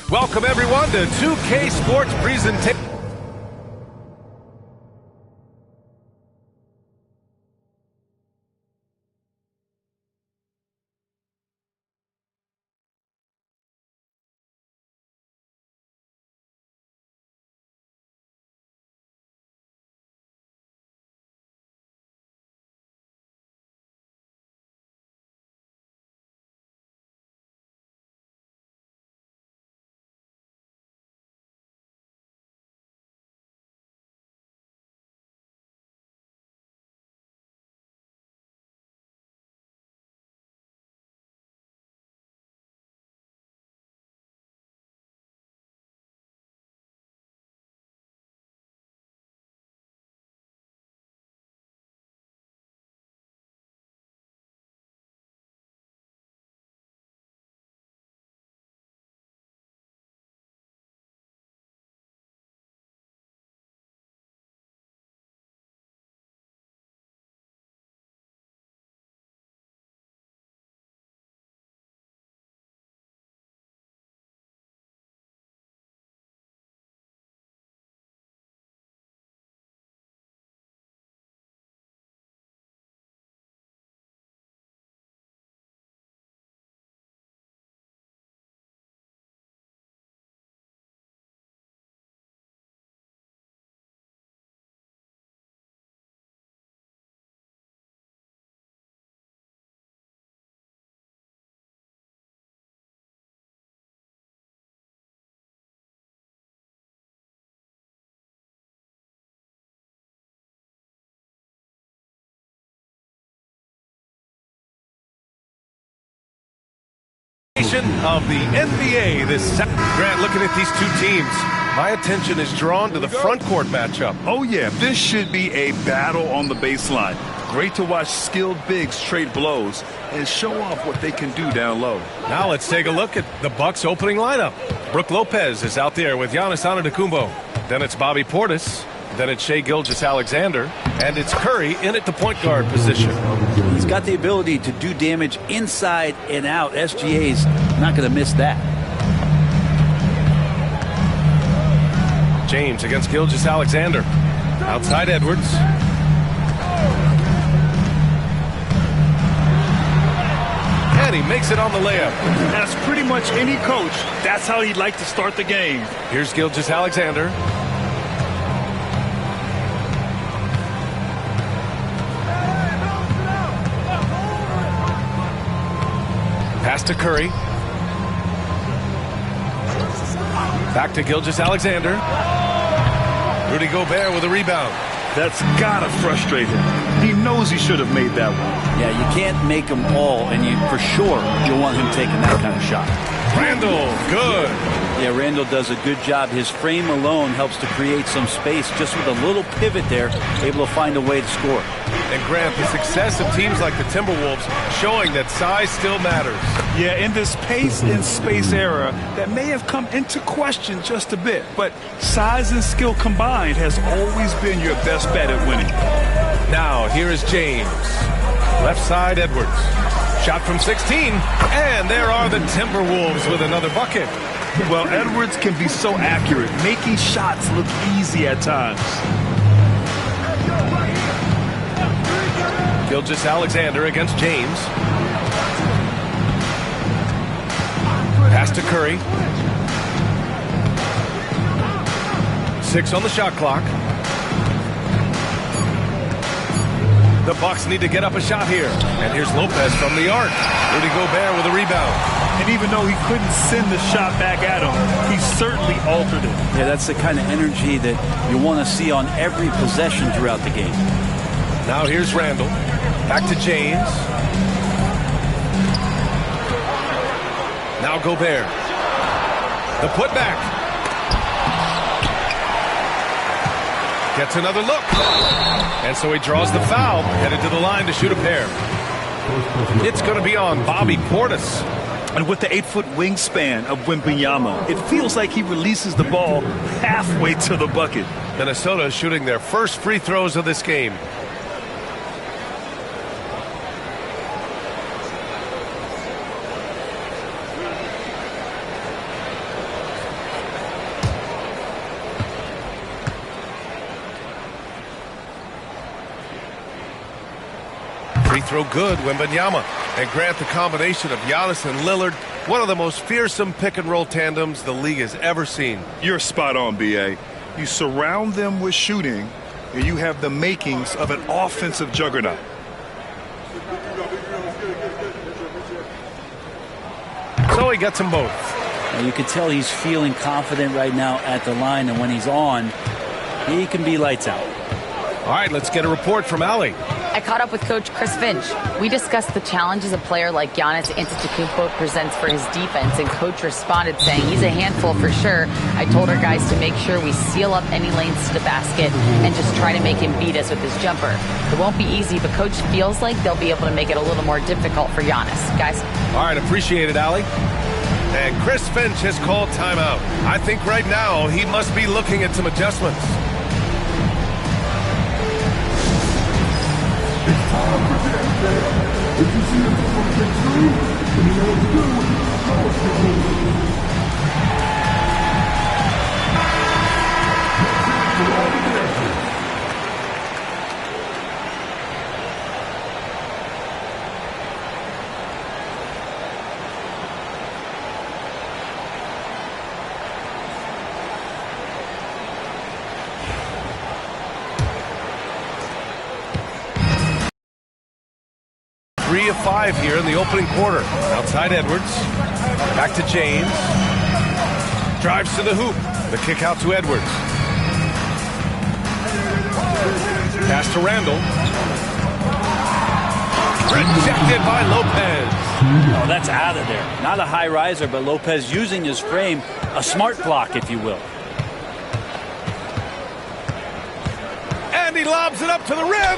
Welcome, everyone, to 2K Sports Presentation. Of the NBA this Saturday. Grant, looking at these two teams, my attention is drawn to the front court matchup. Oh yeah, this should be a battle on the baseline. Great to watch skilled bigs trade blows and show off what they can do down low. Now let's take a look at the Bucks opening lineup. Brook Lopez is out there with Giannis Antetokounmpo. Then it's Bobby Portis. Then it's Shai Gilgeous-Alexander. And it's Curry in at the point guard position. He's got the ability to do damage inside and out. SGA's not going to miss that. James against Gilgeous-Alexander. Outside Edwards. And he makes it on the layup. That's pretty much any coach. That's how he'd like to start the game. Here's Gilgeous-Alexander. Pass to Curry. Back to Gilgeous-Alexander. Rudy Gobert with a rebound. That's gotta frustrate him. He knows he should have made that one. Yeah, you can't make them all, and for sure you'll want him taking that kind of shot. Randall, good. Yeah, Randall does a good job. His frame alone helps to create some space. Just with a little pivot there, able to find a way to score. And Grant, the success of teams like the Timberwolves showing that size still matters. Yeah, in this pace and space era, that may have come into question just a bit. But size and skill combined has always been your best bet at winning. Now, here is James. Left side, Edwards. Shot from 16. And there are the Timberwolves with another bucket. Well, Edwards can be so accurate, making shots look easy at times. Gilgeous-Alexander against James. Pass to Curry. 6 on the shot clock. The Bucks need to get up a shot here. And here's Lopez from the arc. Rudy Gobert with a rebound. And even though he couldn't send the shot back at him, he certainly altered it. Yeah, that's the kind of energy that you want to see on every possession throughout the game. Now here's Randall. Back to James. Now Gobert. The putback. Gets another look. And so he draws the foul, headed to the line to shoot a pair. It's going to be on Bobby Portis. And with the 8-foot wingspan of Wembanyama, it feels like he releases the ball halfway to the bucket. Minnesota is shooting their first free throws of this game. Free throw good, Wembanyama. And Grant, the combination of Giannis and Lillard, one of the most fearsome pick-and-roll tandems the league has ever seen. You're spot on, B.A. You surround them with shooting, and you have the makings of an offensive juggernaut. So he gets them both. And you can tell he's feeling confident right now at the line, and when he's on, he can be lights out. All right, let's get a report from Allie. I caught up with Coach Chris Finch. We discussed the challenges a player like Giannis Antetokounmpo presents for his defense, and Coach responded saying he's a handful for sure. I told our guys to make sure we seal up any lanes to the basket and just try to make him beat us with his jumper. It won't be easy, but Coach feels like they'll be able to make it a little more difficult for Giannis. Guys? All right, appreciate it, Allie. And Chris Finch has called timeout. I think right now he must be looking at some adjustments. Three of 5 here in the opening quarter. Outside Edwards. Back to James. Drives to the hoop. The kick out to Edwards. Pass to Randall. Rejected by Lopez. Oh, that's out of there. Not a high riser, but Lopez using his frame. A smart block, if you will. And he lobs it up to the rim.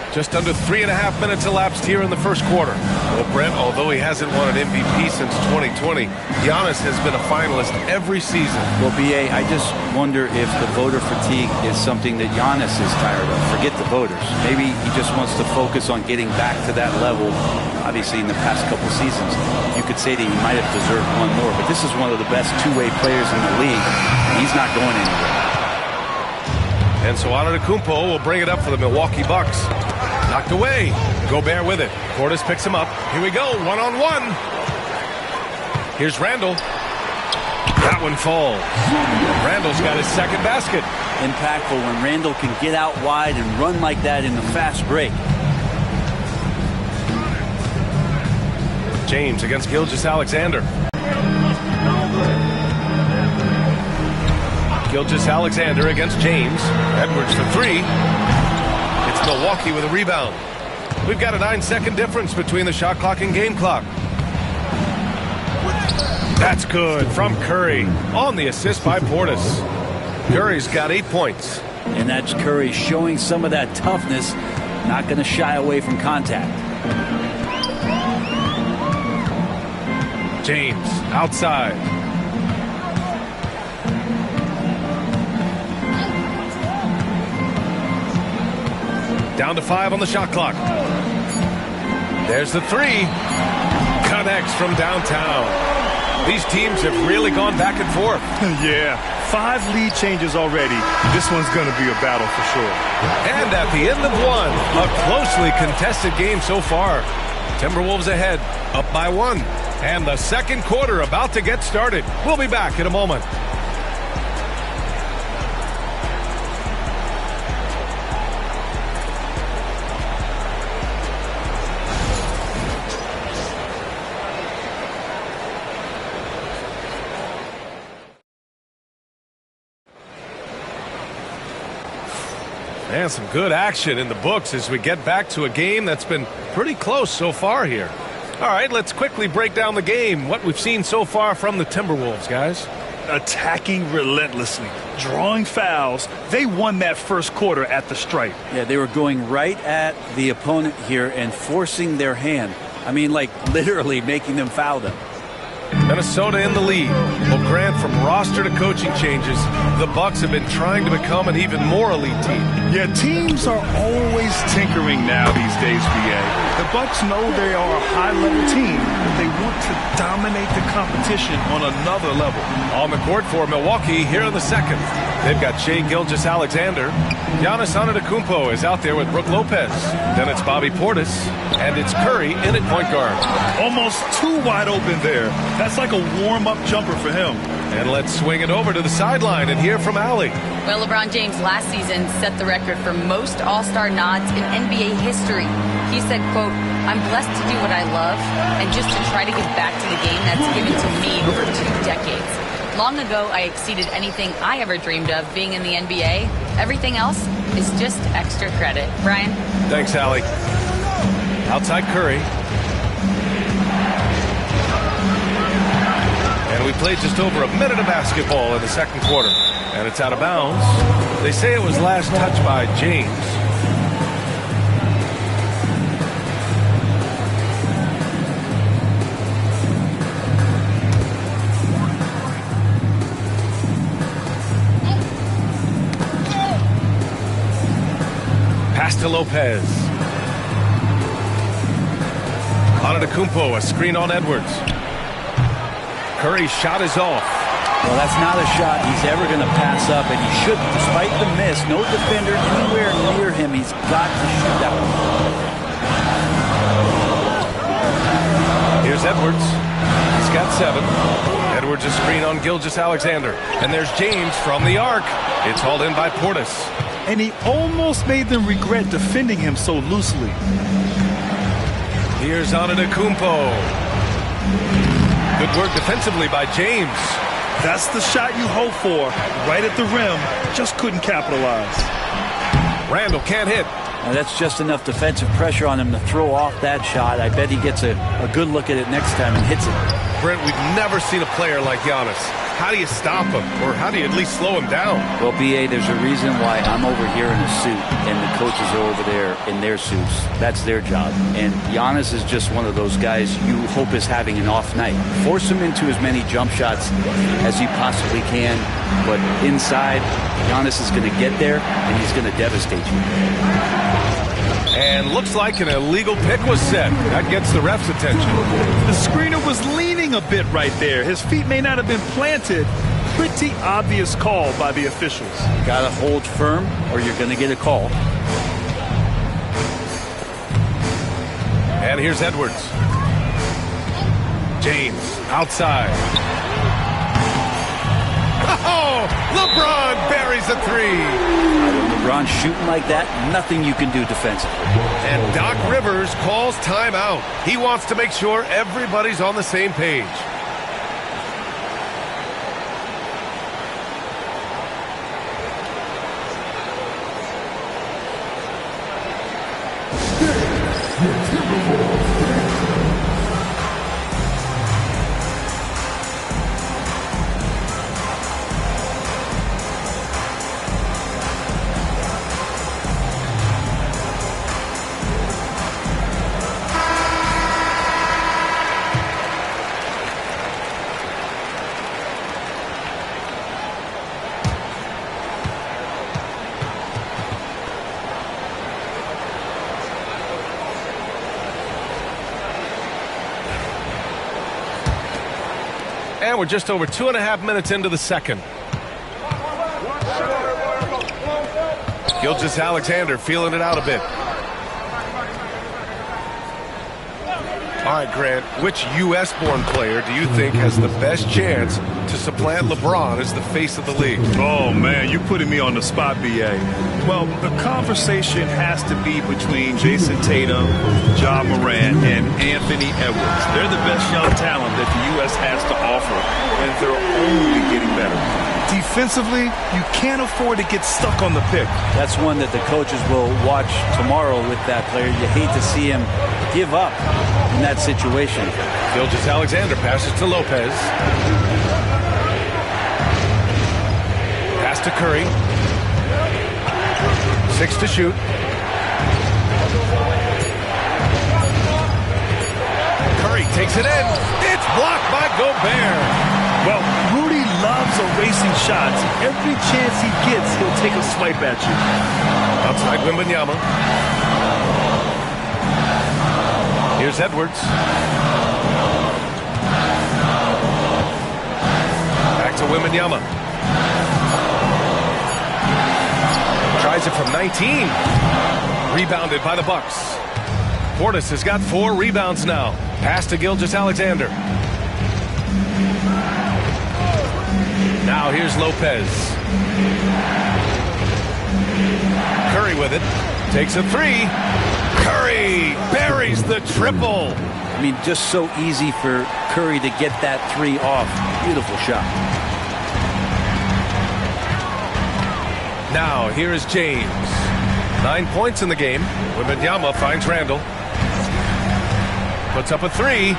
Just under 3.5 minutes elapsed here in the first quarter. Well, Brent, although he hasn't won an MVP since 2020, Giannis has been a finalist every season. Well, B.A., I just wonder if the voter fatigue is something that Giannis is tired of. Forget the voters. Maybe he just wants to focus on getting back to that level. Obviously, in the past couple seasons, you could say that he might have deserved one more, but this is one of the best two-way players in the league, and he's not going anywhere. And so Antetokounmpo will bring it up for the Milwaukee Bucks. Knocked away. Gobert with it. Portis picks him up. Here we go. One-on-one. Here's Randall. That one falls. Randall's got his second basket. Impactful when Randall can get out wide and run like that in the fast break. James against Gilgeous-Alexander. Gilgeous-Alexander against James. Edwards for 3. It's Milwaukee with a rebound. We've got a 9-second difference between the shot clock and game clock. That's good from Curry on the assist by Portis. Curry's got 8 points. And that's Curry showing some of that toughness, not going to shy away from contact. James outside. Down to 5 on the shot clock. There's the 3. Connects from downtown. These teams have really gone back and forth. Yeah, 5 lead changes already. This one's going to be a battle for sure. And at the end of one, a closely contested game so far. Timberwolves ahead, up by 1. And the second quarter about to get started. We'll be back in a moment. And some good action in the books as we get back to a game that's been pretty close so far here. All right, let's quickly break down the game, what we've seen so far from the Timberwolves, guys. attacking relentlessly, drawing fouls. They won that first quarter at the stripe. Yeah, they were going right at the opponent here and forcing their hand. I mean, like literally making them foul them. Minnesota in the lead. Well, Grant, from roster to coaching changes, the Bucks have been trying to become an even more elite team. Yeah, teams are always tinkering now these days, BA. The Bucks know they are a high-level team, but they want to dominate the competition on another level. On the court for Milwaukee here in the second. They've got Shai Gilgeous-Alexander. Giannis Antetokounmpo is out there with Brook Lopez. Then it's Bobby Portis, and it's Curry in at point guard. Almost too wide open there. That's like a warm-up jumper for him. And let's swing it over to the sideline and hear from Allie. Well, LeBron James last season set the record for most All-Star nods in NBA history. He said, quote, "I'm blessed to do what I love and just to try to give back to the game that's given to me for 2 decades. Long ago, I exceeded anything I ever dreamed of being in the NBA. Everything else is just extra credit." Brian? Thanks, Allie. Outside Curry. And we played just over a minute of basketball in the second quarter. And it's out of bounds. They say it was last touched by James. Pass to Lopez. Antetokounmpo, a screen on Edwards. Curry's shot is off. Well, that's not a shot he's ever going to pass up, and he should, despite the miss. No defender anywhere near him. He's got to shoot that one. Here's Edwards. He's got 7. Edwards a screen on Gilgeous-Alexander. And there's James from the arc. It's hauled in by Portis. And he almost made them regret defending him so loosely. Here's Antetokounmpo. Good work defensively by James. That's the shot you hope for. Right at the rim. Just couldn't capitalize. Randall can't hit. Now that's just enough defensive pressure on him to throw off that shot. I bet he gets a good look at it next time and hits it. Brent, we've never seen a player like Giannis. How do you stop him? Or how do you at least slow him down? Well, B.A., there's a reason why I'm over here in a suit and the coaches are over there in their suits. That's their job. And Giannis is just one of those guys you hope is having an off night. Force him into as many jump shots as he possibly can. But inside, Giannis is going to get there and he's going to devastate you. And looks like an illegal pick was set. That gets the ref's attention. The screener was leaning a bit right there. His feet may not have been planted. Pretty obvious call by the officials. Got to hold firm or you're going to get a call. And here's Edwards. James outside. Oh, LeBron buries a 3. When LeBron's shooting like that, nothing you can do defensively. And Doc Rivers calls timeout. He wants to make sure everybody's on the same page. And we're just over 2.5 minutes into the second. Gilgeous-Alexander feeling it out a bit. All right, Grant, which U.S.-born player do you think has the best chance to supplant LeBron as the face of the league? Oh, man, you're putting me on the spot, B.A. Well, the conversation has to be between Jason Tatum, Ja Morant, and Anthony Edwards. They're the best young talent that the U.S. has to offer, and they're only getting better. Defensively, you can't afford to get stuck on the pick. That's one that the coaches will watch tomorrow with that player. You hate to see him give up in that situation. Gilgeous-Alexander passes to Lopez. Pass to Curry. 6 to shoot. Curry takes it in. It's blocked by Gobert. Well, Rudy loves erasing shots. Every chance he gets, he'll take a swipe at you. Outside Wembanyama. Here's Edwards. Back to Wembanyama. Tries it from 19. Rebounded by the Bucks. Portis has got 4 rebounds now. Pass to Gilgeous-Alexander. Now here's Lopez. Curry with it. Takes a 3. Curry buries the triple. I mean, just so easy for Curry to get that 3 off. Beautiful shot. Now here is James. 9 points in the game. Wembanyama finds Randall. Puts up a 3.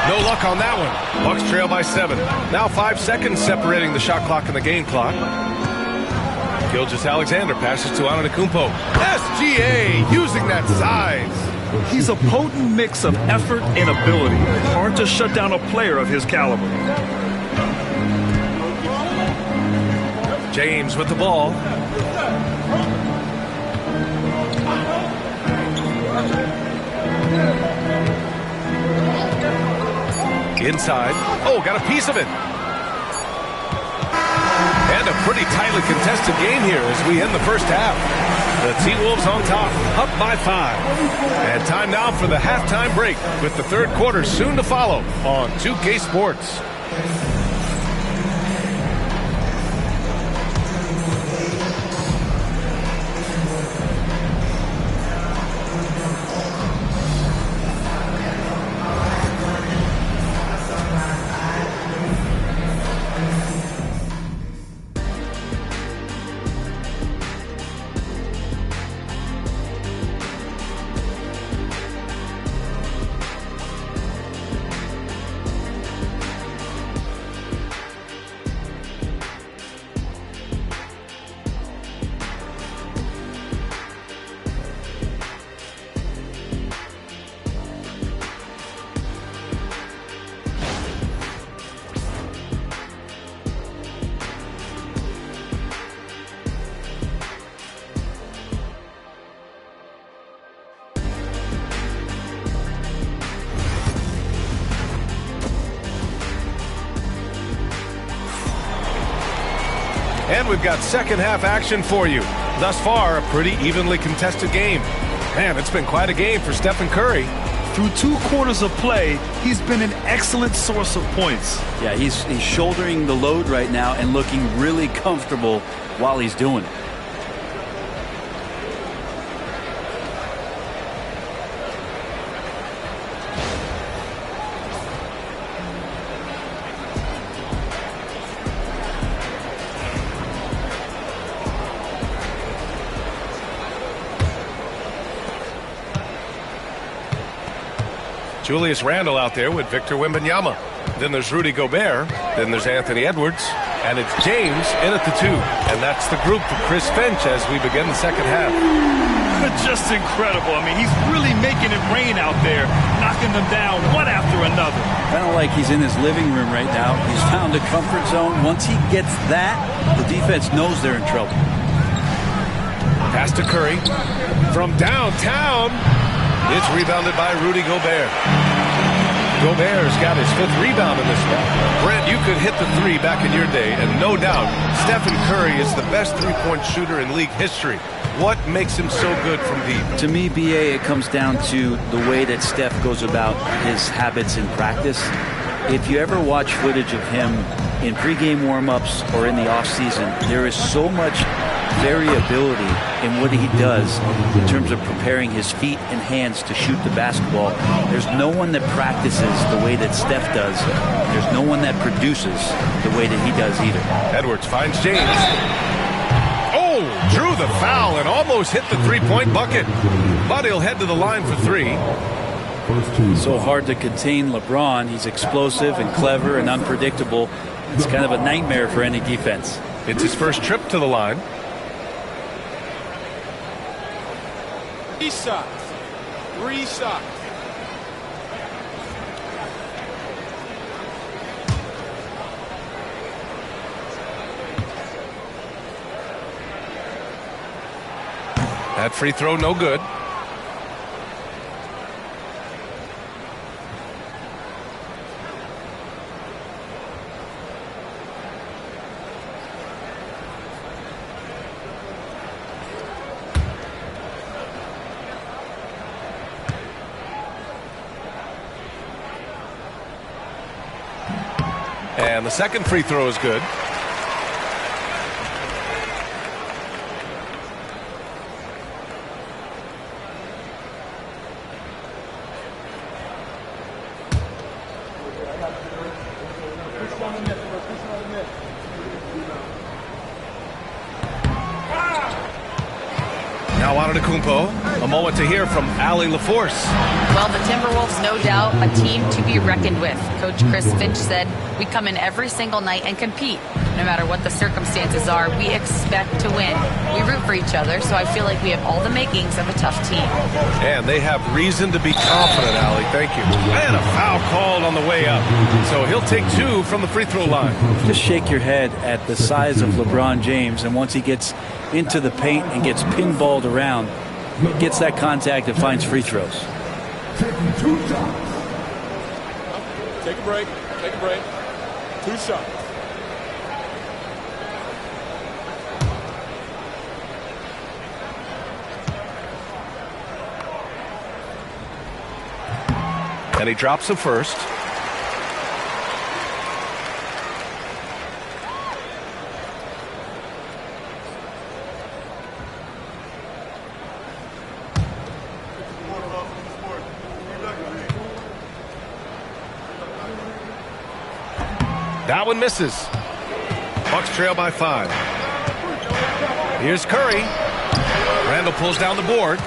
No luck on that one. Bucks trail by 7. Now 5 seconds separating the shot clock and the game clock. Gilgeous-Alexander passes to Antetokounmpo. SGA using that size. He's a potent mix of effort and ability. Hard to shut down a player of his caliber. James with the ball. Inside. Oh, got a piece of it. And a pretty tightly contested game here as we end the first half. The T-Wolves on top, up by 5. And time now for the halftime break with the third quarter soon to follow on 2K Sports. And we've got second half action for you. Thus far, a pretty evenly contested game. Man, it's been quite a game for Stephen Curry. Through 2 quarters of play, he's been an excellent source of points. Yeah, he's shouldering the load right now and looking really comfortable while he's doing it. Julius Randle out there with Victor Wembanyama. Then there's Rudy Gobert. Then there's Anthony Edwards. And it's James in at the 2. And that's the group for Chris Finch as we begin the second half. Just incredible. I mean, he's really making it rain out there, knocking them down one after another. Kind of like he's in his living room right now. He's found a comfort zone. Once he gets that, the defense knows they're in trouble. Pass to Curry. From downtown, it's rebounded by Rudy Gobert. Gobert's got his 5th rebound in this one. Brent, you could hit the 3 back in your day, and no doubt, Stephen Curry is the best three-point shooter in league history. What makes him so good from deep? To me, BA, it comes down to the way that Steph goes about his habits in practice. If you ever watch footage of him in pregame warm-ups or in the offseason, there is so much variability in what he does in terms of preparing his feet and hands to shoot the basketball. There's no one that practices the way that Steph does. There's no one that produces the way that he does either. Edwards finds James. Oh, drew the foul and almost hit the three-point bucket. But he'll head to the line for 3. So hard to contain LeBron. He's explosive and clever and unpredictable. It's kind of a nightmare for any defense. It's his first trip to the line. 3 shots. 3 shots. That free throw, no good. And the second free throw is good. Now Antetokounmpo, a moment to hear from Allie LaForce. Well, the Timberwolves, no doubt, a team to be reckoned with. Coach Chris Finch said, we come in every single night and compete. No matter what the circumstances are, we expect to win. We root for each other, so I feel like we have all the makings of a tough team. And they have reason to be confident, Allie. Thank you. And a foul called on the way up. So he'll take 2 from the free throw line. Just shake your head at the size of LeBron James, and once he gets into the paint and gets pinballed around, gets that contact and finds free throws. Take a break. Take a break. 2 shots. And he drops the first. That one misses. Bucks trail by 5. Here's Curry. Randall pulls down the board.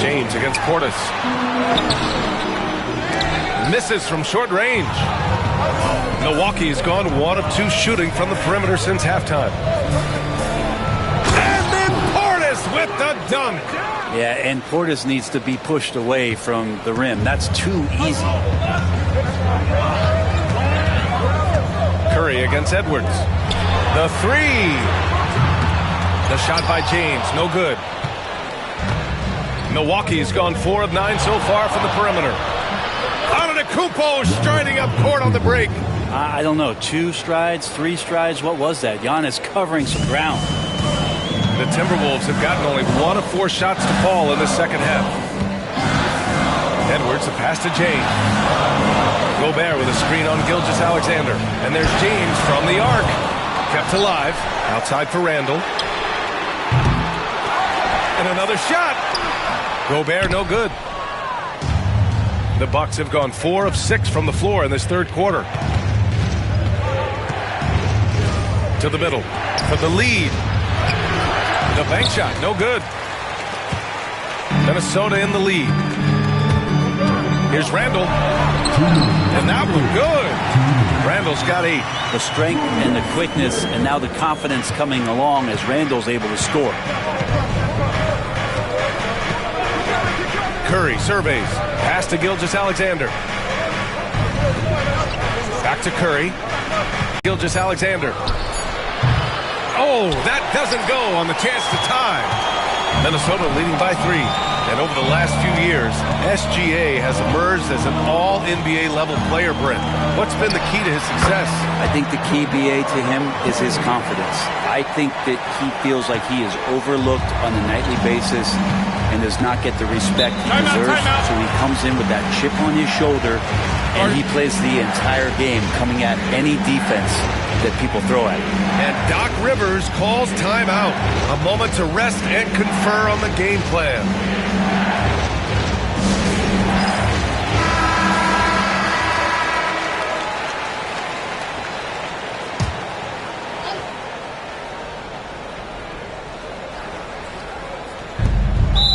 James against Portis. Misses from short range. Milwaukee's gone 1 of 2 shooting from the perimeter since halftime. And then Portis with the dunk. Yeah, and Portis needs to be pushed away from the rim. That's too easy. Curry against Edwards. The 3. The shot by James, no good. Milwaukee's gone 4 of 9 so far from the perimeter. Antetokounmpo striding up court on the break. I don't know, 2 strides, 3 strides, what was that? Giannis covering some ground. The Timberwolves have gotten only 1 of 4 shots to fall in the second half. Edwards, a pass to James. Gobert with a screen on Gilgeous-Alexander. And there's James from the arc. Kept alive. Outside for Randall. And another shot. Gobert, no good. The Bucks have gone 4 of 6 from the floor in this third quarter. To the middle. For the lead. The bank shot, no good. Minnesota in the lead. Here's Randall. And that one good. Randall's got 8. The strength and the quickness, and now the confidence coming along as Randall's able to score. Curry surveys. Pass to Gilgeous-Alexander. Back to Curry. Gilgeous-Alexander. Oh, that doesn't go on the chance to tie. Minnesota leading by 3. And over the last few years, SGA has emerged as an all-NBA level player, Brent. What's been the key to his success? I think the key, BA, to him is his confidence. I think that he feels like he is overlooked on a nightly basis and does not get the respect he deserves. So he comes in with that chip on his shoulder, and he plays the entire game coming at any defense that people throw at him. And Doc Rivers calls timeout. A moment to rest and confer on the game plan.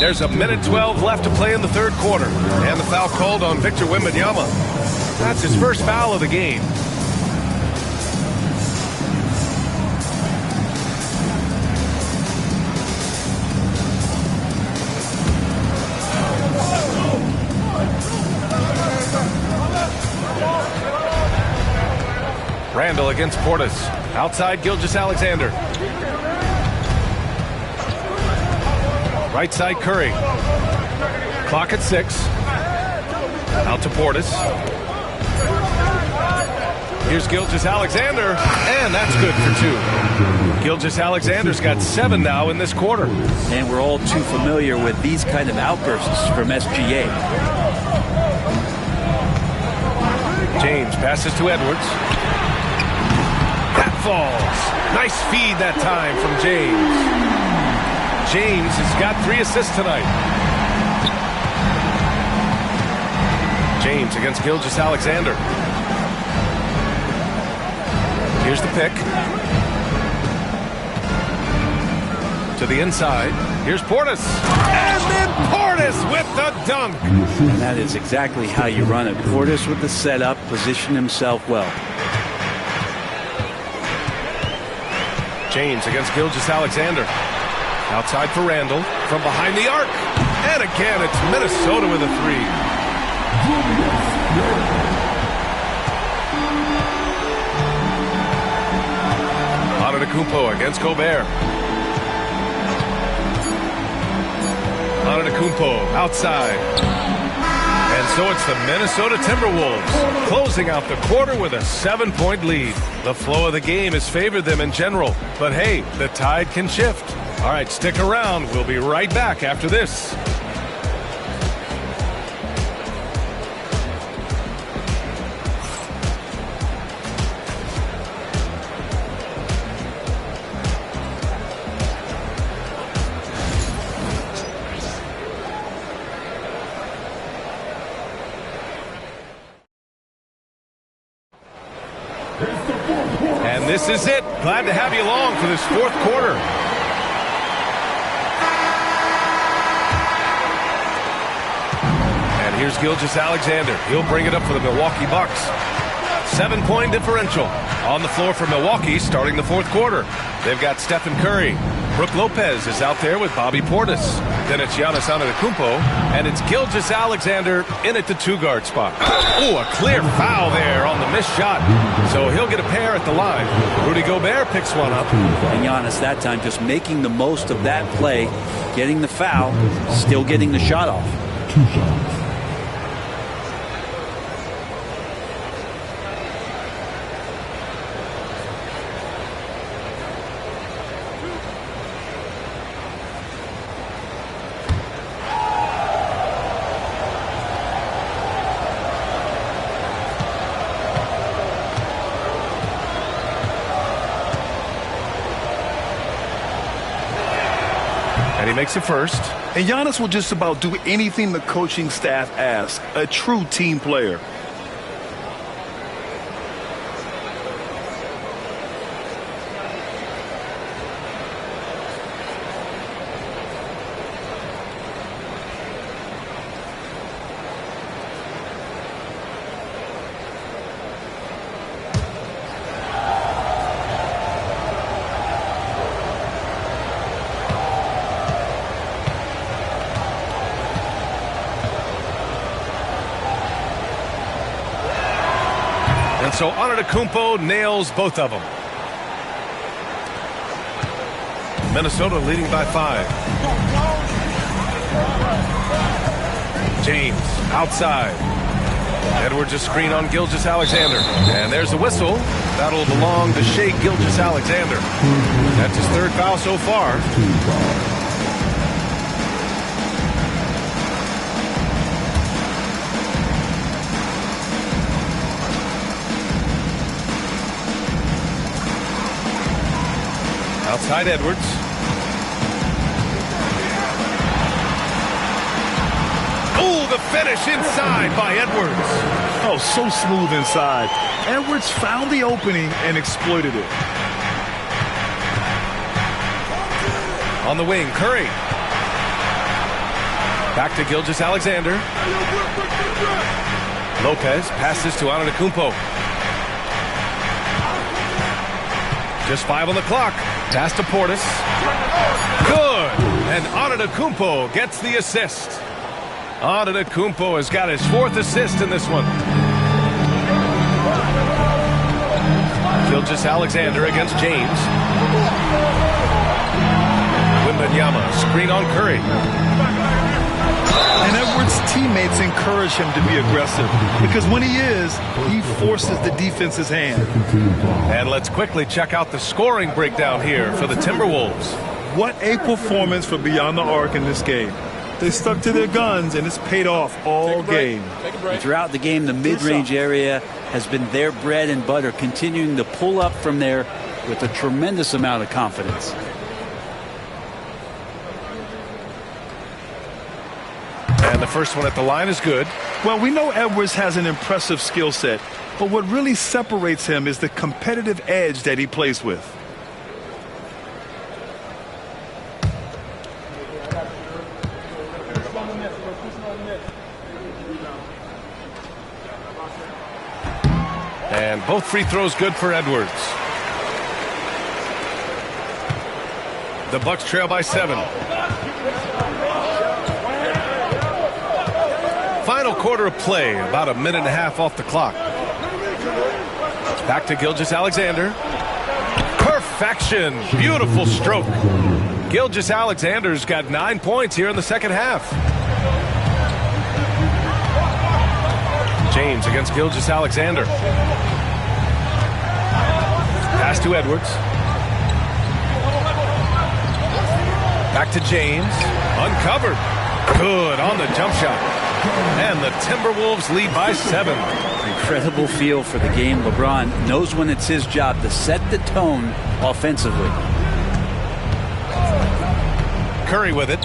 There's a minute 12 left to play in the third quarter. And the foul called on Victor Wembanyama. That's his first foul of the game. Randall against Portis. Outside Gilgeous-Alexander. Right side Curry. Clock at 6. Out to Portis. Here's Gilgeous-Alexander, and that's good for 2. Gilgeous-Alexander's got 7 now in this quarter. And we're all too familiar with these kind of outbursts from SGA. James passes to Edwards. That falls. Nice feed that time from James. James has got 3 assists tonight. James against Gilgeous-Alexander. Here's the pick. To the inside. Here's Portis. And then Portis with the dunk. And that is exactly how you run it. Portis with the setup, position himself well. James against Gilgeous-Alexander. Outside for Randall. From behind the arc. And again, it's Minnesota with a 3. Antetokounmpo against Gobert. Antetokounmpo outside. And so it's the Minnesota Timberwolves closing out the quarter with a 7-point lead. The flow of the game has favored them in general. But hey, the tide can shift. All right, stick around. We'll be right back after this. And this is it. Glad to have you along for this 4th quarter. And here's Gilgeous-Alexander. He'll bring it up for the Milwaukee Bucks. 7-point differential on the floor for Milwaukee starting the 4th quarter. They've got Stephen Curry. Brook Lopez is out there with Bobby Portis. Then it's Giannis Antetokounmpo, and it's Gilgeous-Alexander in at the 2-guard spot. Oh, a clear foul there on the missed shot. So he'll get a pair at the line. Rudy Gobert picks one up. And Giannis that time just making the most of that play, getting the foul, still getting the shot off. 2 shots. And he makes it first. And Giannis will just about do anything the coaching staff asks. A true team player. And so Antetokounmpo nails both of them. Minnesota leading by 5. James outside. Edwards a screen on Gilgeous-Alexander. And there's a whistle. That'll belong to Shai Gilgeous-Alexander. That's his 3rd foul so far. Outside Edwards. Oh, the finish inside by Edwards. Oh, so smooth inside. Edwards found the opening and exploited it. On the wing, Curry. Back to Gilgeous-Alexander. Lopez passes to Antetokounmpo. Just 5 on the clock. Pass to Portis. Good. And Antetokounmpo gets the assist. Antetokounmpo has got his 4th assist in this one. Gilgeous-Alexander against James. Wembanyama, screen on Curry. And Edwards' teammates encourage him to be aggressive because when he is, he forces the defense's hand. And let's quickly check out the scoring breakdown here for the Timberwolves. What a performance for Beyond the Arc in this game. They stuck to their guns, and it's paid off all game. And throughout the game, the mid-range area has been their bread and butter, continuing to pull up from there with a tremendous amount of confidence. And the first one at the line is good. Well, we know Edwards has an impressive skill set, but what really separates him is the competitive edge that he plays with. And both free throws good for Edwards. The Bucks trail by 7. Final quarter of play, about a minute and a half off the clock. Back to Gilgeous-Alexander. Perfection. Beautiful stroke. Gilgeous-Alexander's got 9 points here in the second half. James against Gilgeous-Alexander. Pass to Edwards. Back to James. Uncovered. Good on the jump shot. And the Timberwolves lead by 7. Incredible feel for the game. LeBron knows when it's his job to set the tone offensively. Curry with it.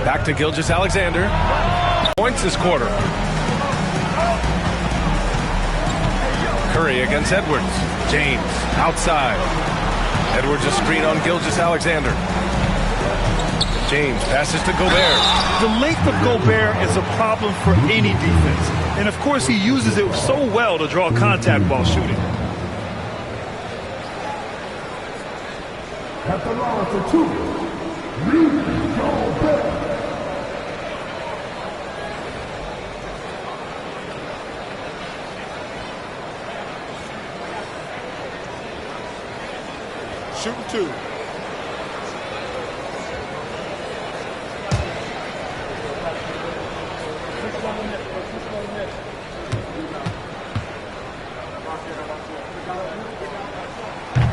Back to Gilgeous-Alexander. Points this quarter. Curry against Edwards. James outside. Edwards a screen on Gilgeous-Alexander. James passes to Gobert. The length of Gobert is a problem for any defense. And of course he uses it so well to draw contact while shooting. At the line for 2, Rudy Gobert. Shooting 2.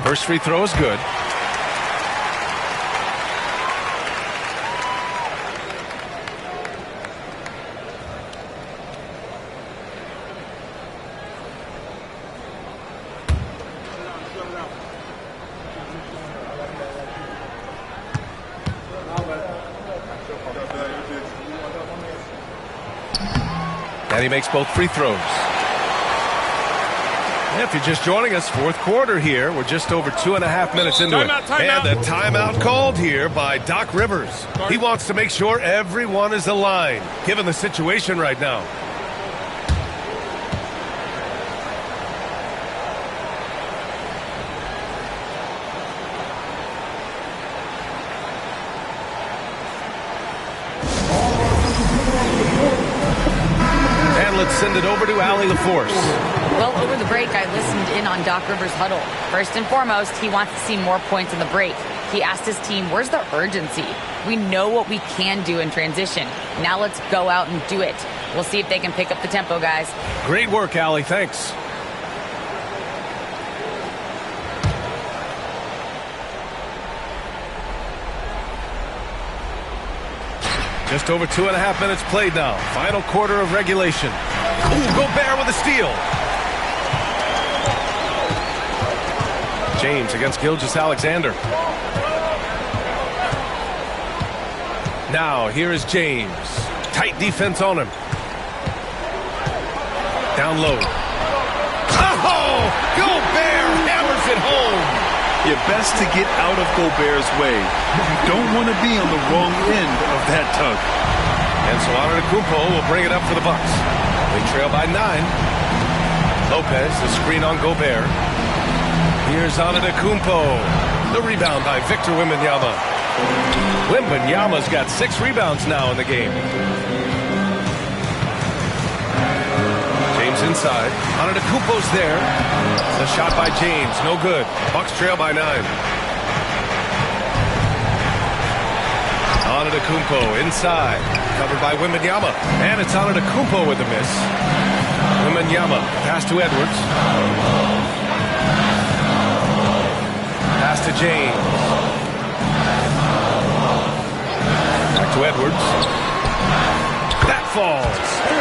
First free throw is good. And he makes both free throws. If you're just joining us, fourth quarter here. We're just over 2.5 minutes into it. And a timeout called here by Doc Rivers. He wants to make sure everyone is aligned, given the situation right now. And let's send it over to Allie LaForce. Well, over the break, I listened in on Doc Rivers' huddle. First and foremost, he wants to see more points in the break. He asked his team, where's the urgency? We know what we can do in transition. Now let's go out and do it. We'll see if they can pick up the tempo, guys. Great work, Allie. Thanks. Just over 2.5 minutes played now. Final quarter of regulation. Ooh, Gobert with a steal. James against Gilgeous-Alexander. Now, here is James. Tight defense on him. Down low. Oh! Gobert hammers it home. You're best to get out of Gobert's way. You don't want to be on the wrong end of that tug. And so Antetokounmpo will bring it up for the Bucks. They trail by 9. Lopez, the screen on Gobert. Here's Antetokounmpo. The rebound by Victor Wembanyama. Wembanyama's got 6 rebounds now in the game. James James inside. Antetokounmpo's there. The shot by James, no good. Bucks trail by 9. Antetokounmpo inside, covered by Wembanyama, and it's Antetokounmpo with a miss. Wembanyama, pass to Edwards. Pass to James. Back to Edwards. That falls.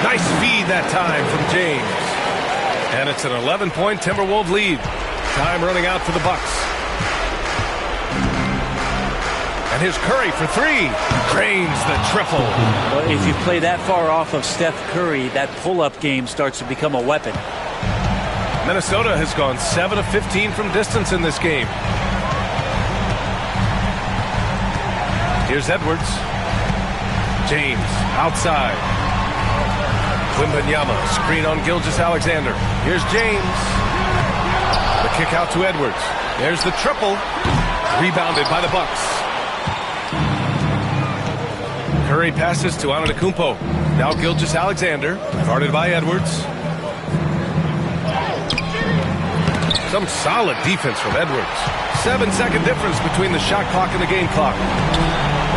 Nice feed that time from James. And it's an 11-point Timberwolves lead. Time running out for the Bucks. And here's Curry for 3. Drains the triple. Well, if you play that far off of Steph Curry, that pull-up game starts to become a weapon. Minnesota has gone 7 of 15 from distance in this game. Here's Edwards. James outside. Wembanyama, screen on Gilgeous-Alexander. Here's James. The kick out to Edwards. There's the triple. Rebounded by the Bucks. Curry passes to Antetokounmpo. Now Gilgeous-Alexander, guarded by Edwards. Some solid defense from Edwards. 7-second difference between the shot clock and the game clock.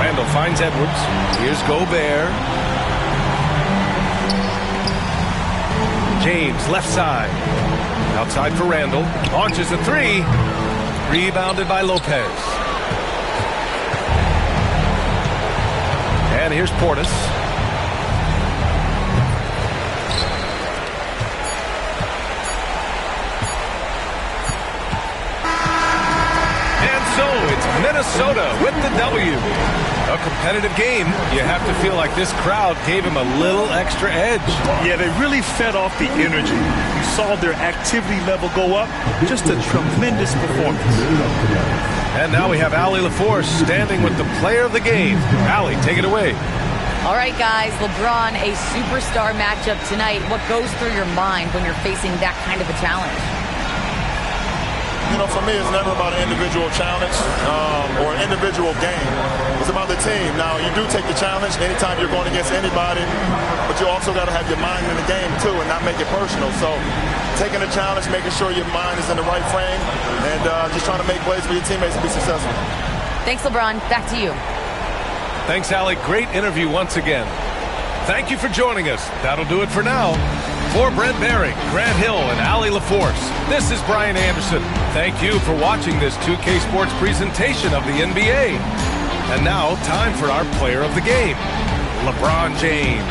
Randall finds Edwards. Here's Gobert. James, left side. Outside for Randall. Launches a 3. Rebounded by Lopez. And here's Portis. And so it's Minnesota with the W. A competitive game. You have to feel like this crowd gave him a little extra edge. Yeah, they really fed off the energy. You saw their activity level go up. Just a tremendous performance. And now we have Allie LaForce standing with the player of the game. Allie, take it away. All right, guys, LeBron, a superstar matchup tonight. What goes through your mind when you're facing that kind of a challenge? You know, for me, it's never about an individual challenge or an individual game. It's about the team. Now, you do take the challenge anytime you're going against anybody, but you also got to have your mind in the game, too, and not make it personal. So taking the challenge, making sure your mind is in the right frame, and just trying to make plays for your teammates to be successful. Thanks, LeBron. Back to you. Thanks, Allie. Great interview once again. Thank you for joining us. That'll do it for now. For Brent Barry, Grant Hill, and Allie LaForce, this is Brian Anderson. Thank you for watching this 2K Sports presentation of the NBA. And now, time for our player of the game, LeBron James.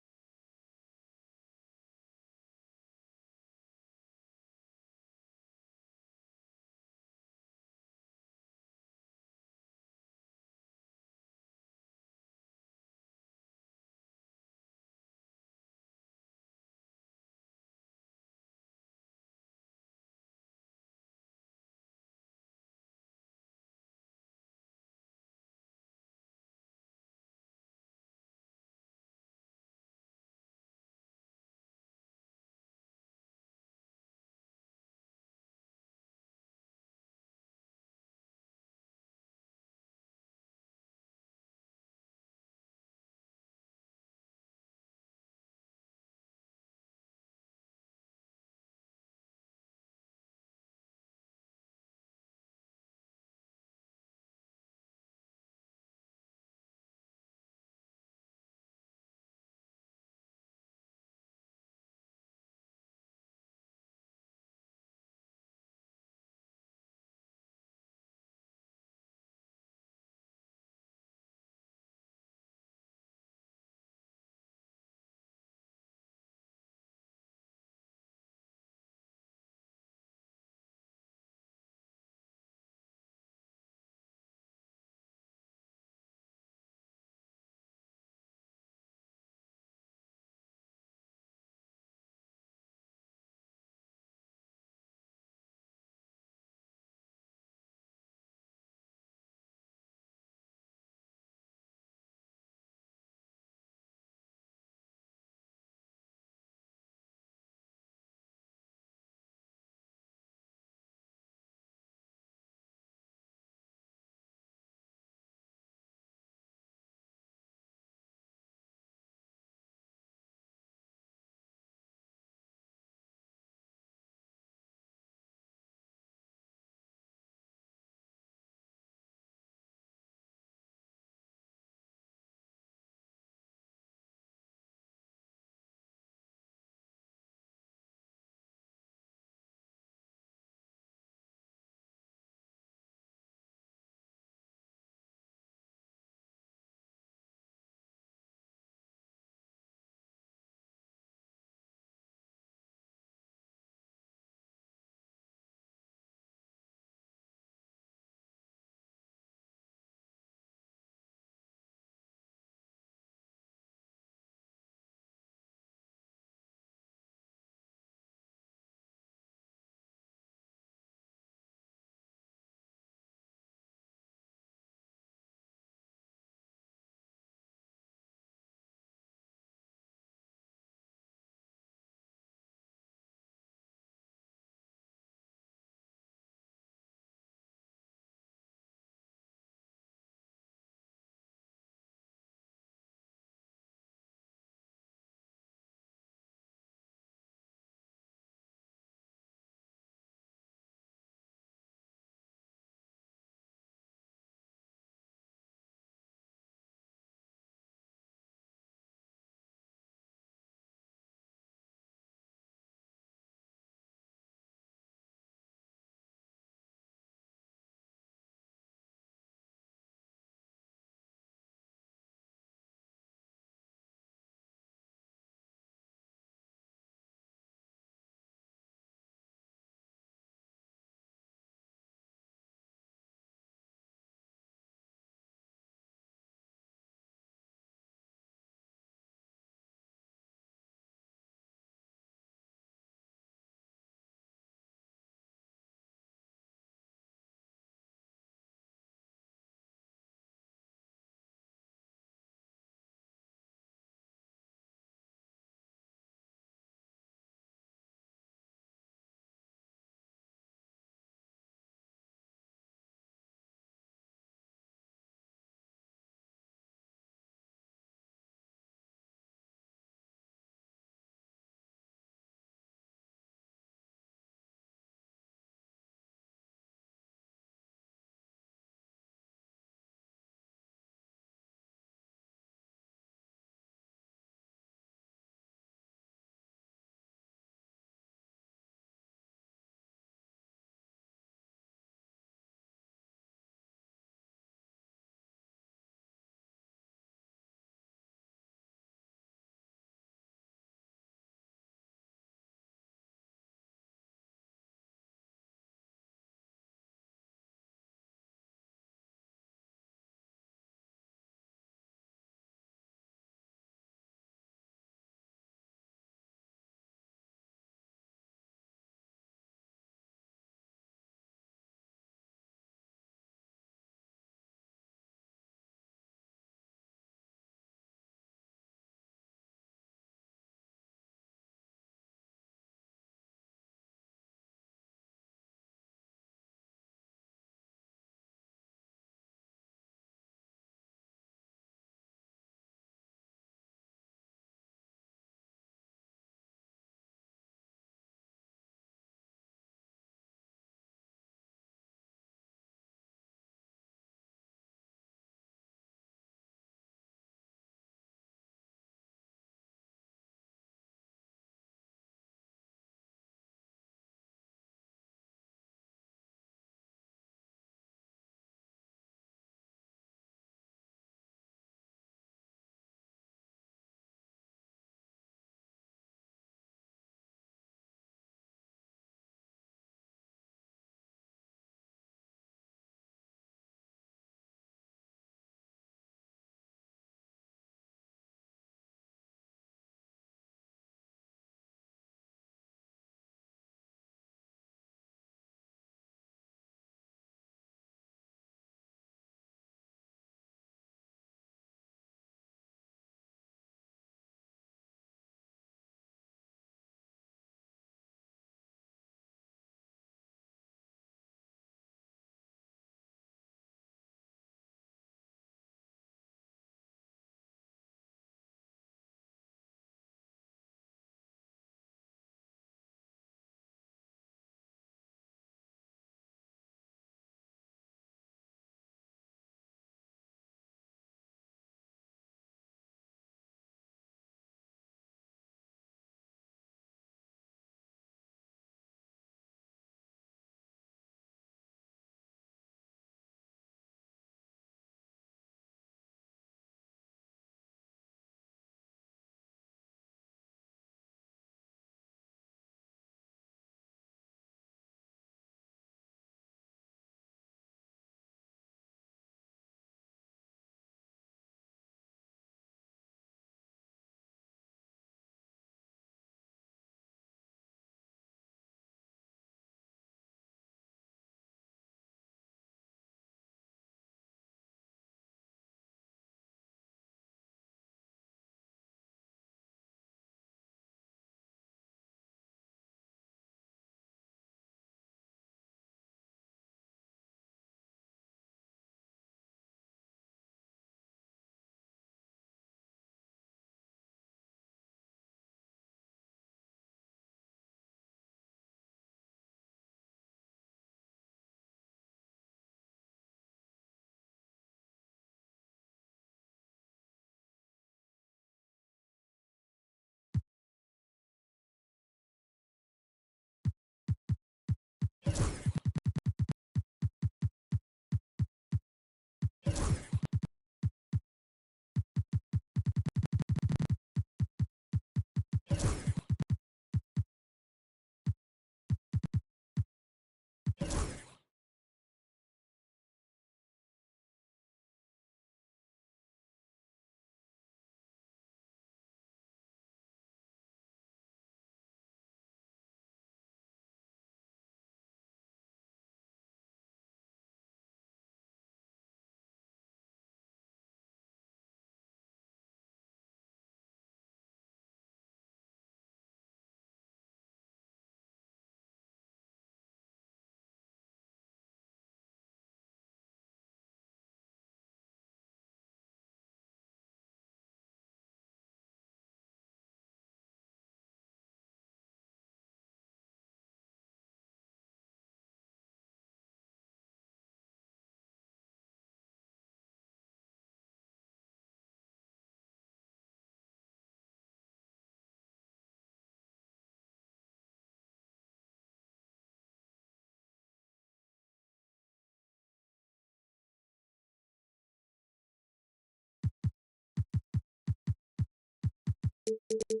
6'6",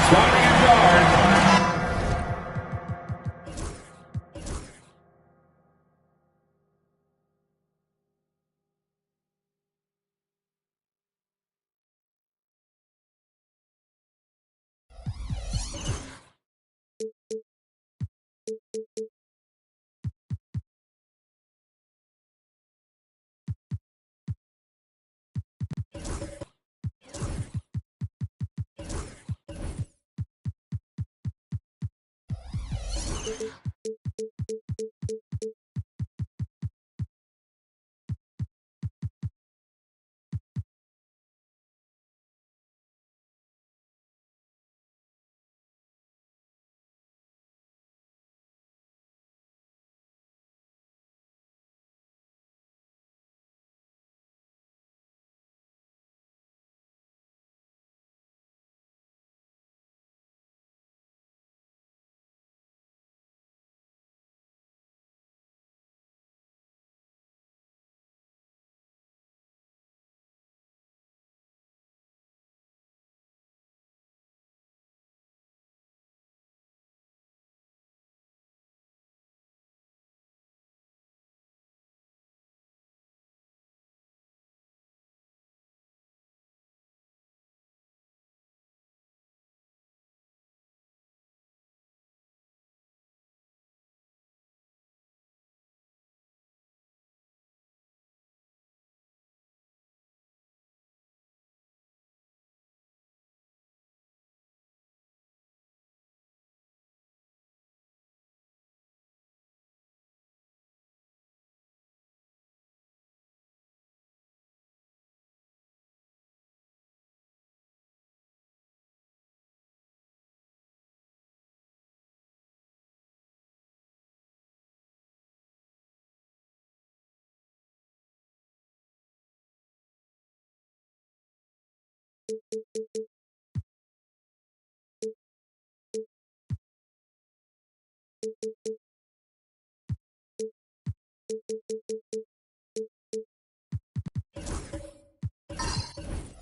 starting at guard,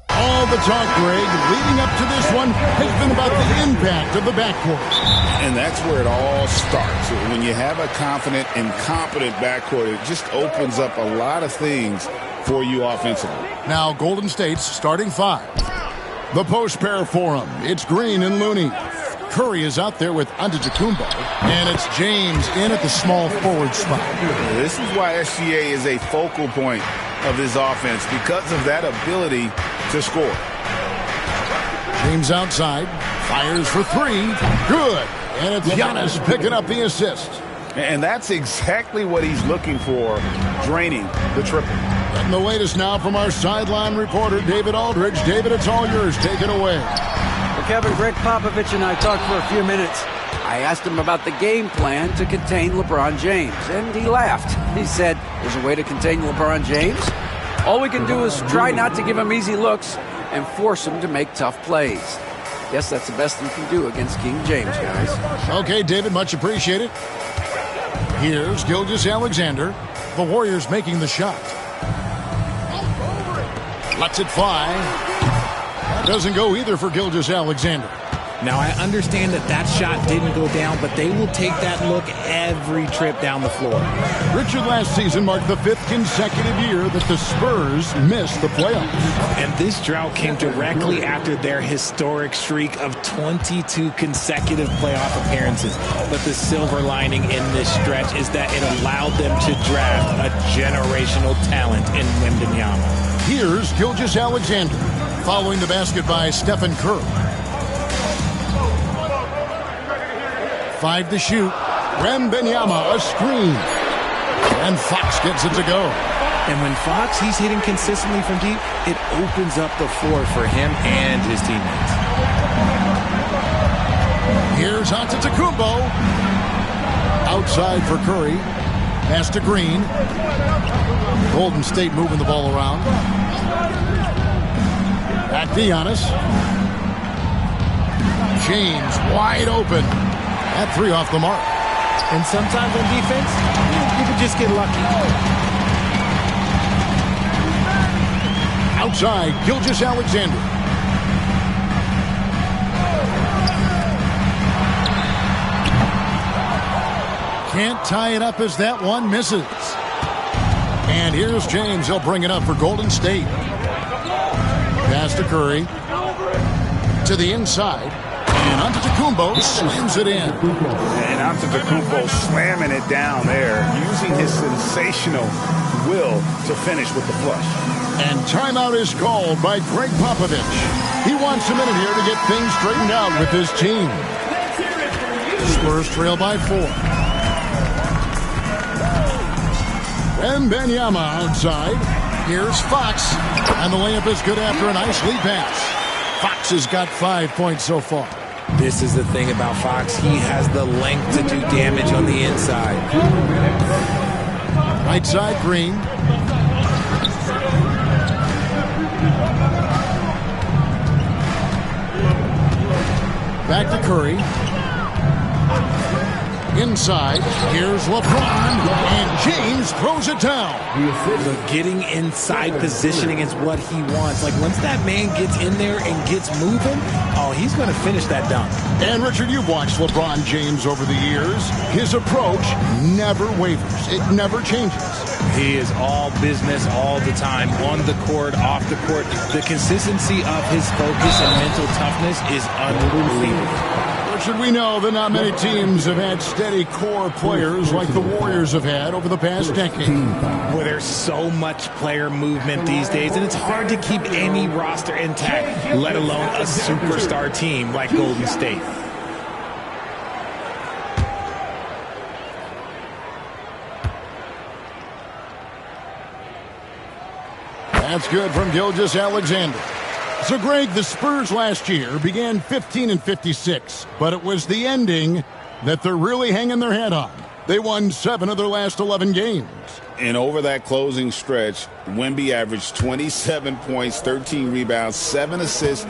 All the talk, Greg, leading up to this one has been about the impact of the backcourt. And that's where it all starts. When you have a confident and competent backcourt, it just opens up a lot of things for you offensively. Now Golden State's starting five. The post pair for him. It's Green and Looney. Curry is out there with Antetokounmpo, and it's James in at the small forward spot. This is why SGA is a focal point of this offense, because of that ability to score. James outside, fires for three. Good. And it's Giannis picking up the assist. And that's exactly what he's looking for, draining the triple. And the latest now from our sideline reporter, David Aldridge. David, it's all yours. Take it away. Well, Kevin, Greg Popovich and I talked for a few minutes. I asked him about the game plan to contain LeBron James, and he laughed. He said, there's a way to contain LeBron James. All we can do is try not to give him easy looks and force him to make tough plays. Guess that's the best you can do against King James, guys. Okay, David, much appreciated. Here's Gilgeous-Alexander. The Warriors making the shot. Lets it fly. That doesn't go either for Gilgeous-Alexander. Now, I understand that shot didn't go down, but they will take that look every trip down the floor. Richard, last season marked the 5th consecutive year that the Spurs missed the playoffs. And this drought came directly after their historic streak of 22 consecutive playoff appearances. But the silver lining in this stretch is that it allowed them to draft a generational talent in Wembanyama. Here's Gilgeous-Alexander, following the basket by Stephen Curry. 5 to shoot. Wembanyama, a screen. And Fox gets it to go. And when Fox, he's hitting consistently from deep, it opens up the floor for him and his teammates. Here's Antetokounmpo. Outside for Curry. Pass to Green. Golden State moving the ball around. Back to Giannis. James wide open. That three off the mark. And sometimes on defense, you can just get lucky. Outside, Gilgeous-Alexander. Can't tie it up as that one misses. And here's James. He'll bring it up for Golden State. Pass to Curry. To the inside. And Antetokounmpo slams it in. And Antetokounmpo slamming it down there, using his sensational will to finish with the flush. And timeout is called by Greg Popovich. He wants a minute here to get things straightened out with his team. Spurs trail by 4. Wembanyama outside. Here's Fox. And the layup is good after a nice lead pass. Fox has got 5 points so far. This is the thing about Fox. He has the length to do damage on the inside. Right side, Green. Back to Curry. Inside, here's LeBron, and James throws it down. So getting inside positioning is what he wants. Like, once that man gets in there and gets moving, oh, he's going to finish that dunk. And, Richard, you've watched LeBron James over the years. His approach never wavers. It never changes. He is all business all the time, on the court, off the court. The consistency of his focus and mental toughness is unbelievable. Should we know that not many teams have had steady core players like the Warriors have had over the past decade? Well, there's so much player movement these days, and it's hard to keep any roster intact, let alone a superstar team like Golden State. That's good from Gilgeous-Alexander. So, Greg, the Spurs last year began 15-56, but it was the ending that they're really hanging their head on. They won 7 of their last 11 games. And over that closing stretch, Wemby averaged 27 points, 13 rebounds, 7 assists,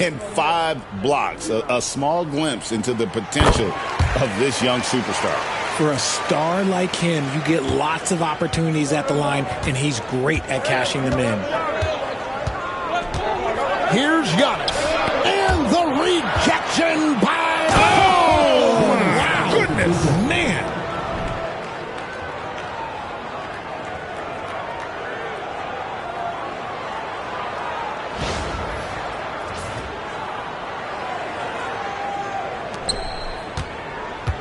and 5 blocks. A small glimpse into the potential of this young superstar. For a star like him, you get lots of opportunities at the line, and he's great at cashing them in. Here's Giannis. And the rejection by... Oh, wow. Goodness, man.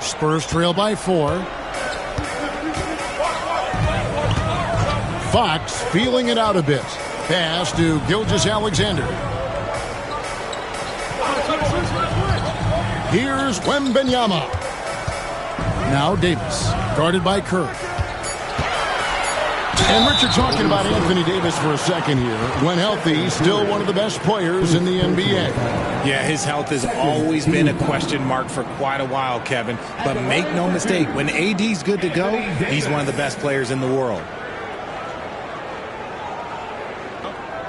Spurs trail by 4. Fox feeling it out a bit. Pass to Gilgeous-Alexander. Here's Wembanyama. Now Davis, guarded by Curry. And Richard, talking about Anthony Davis for a second here. When healthy, still one of the best players in the NBA. Yeah, his health has always been a question mark for quite a while, Kevin. But make no mistake, when AD's good to go, he's one of the best players in the world.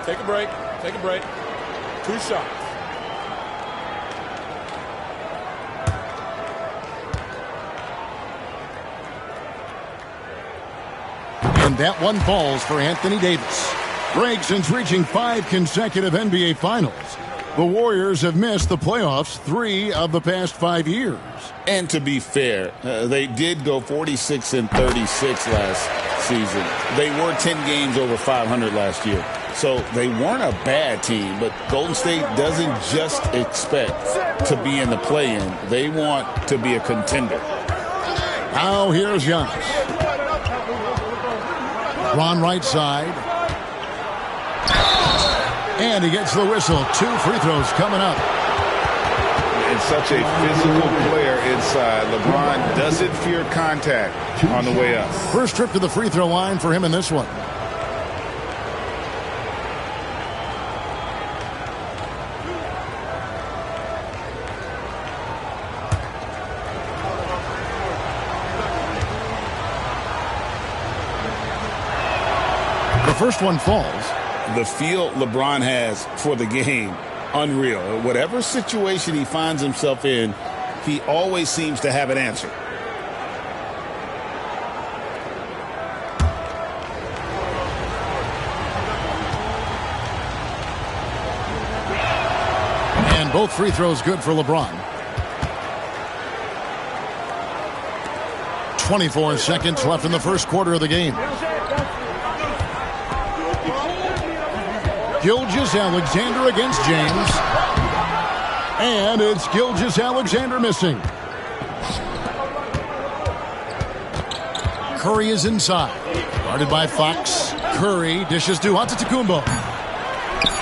Take a break. Take a break. 2 shots. And that one falls for Anthony Davis. Greg, since reaching 5 consecutive NBA Finals, the Warriors have missed the playoffs 3 of the past 5 years. And to be fair, they did go 46-36 last season. They were 10 games over 500 last year. So they weren't a bad team, but Golden State doesn't just expect to be in the play-in. They want to be a contender. Now here's Giannis. Ron right side. And he gets the whistle. 2 free throws coming up. And such a physical player inside. LeBron doesn't fear contact on the way up. First trip to the free throw line for him in this one. The first one falls. The feel LeBron has for the game, unreal. Whatever situation he finds himself in, he always seems to have an answer. And both free throws good for LeBron. 24 seconds left in the first quarter of the game. Gilgeous-Alexander against James. And it's Gilgeous-Alexander missing. Curry is inside. Guarded by Fox. Curry dishes to Antetokounmpo.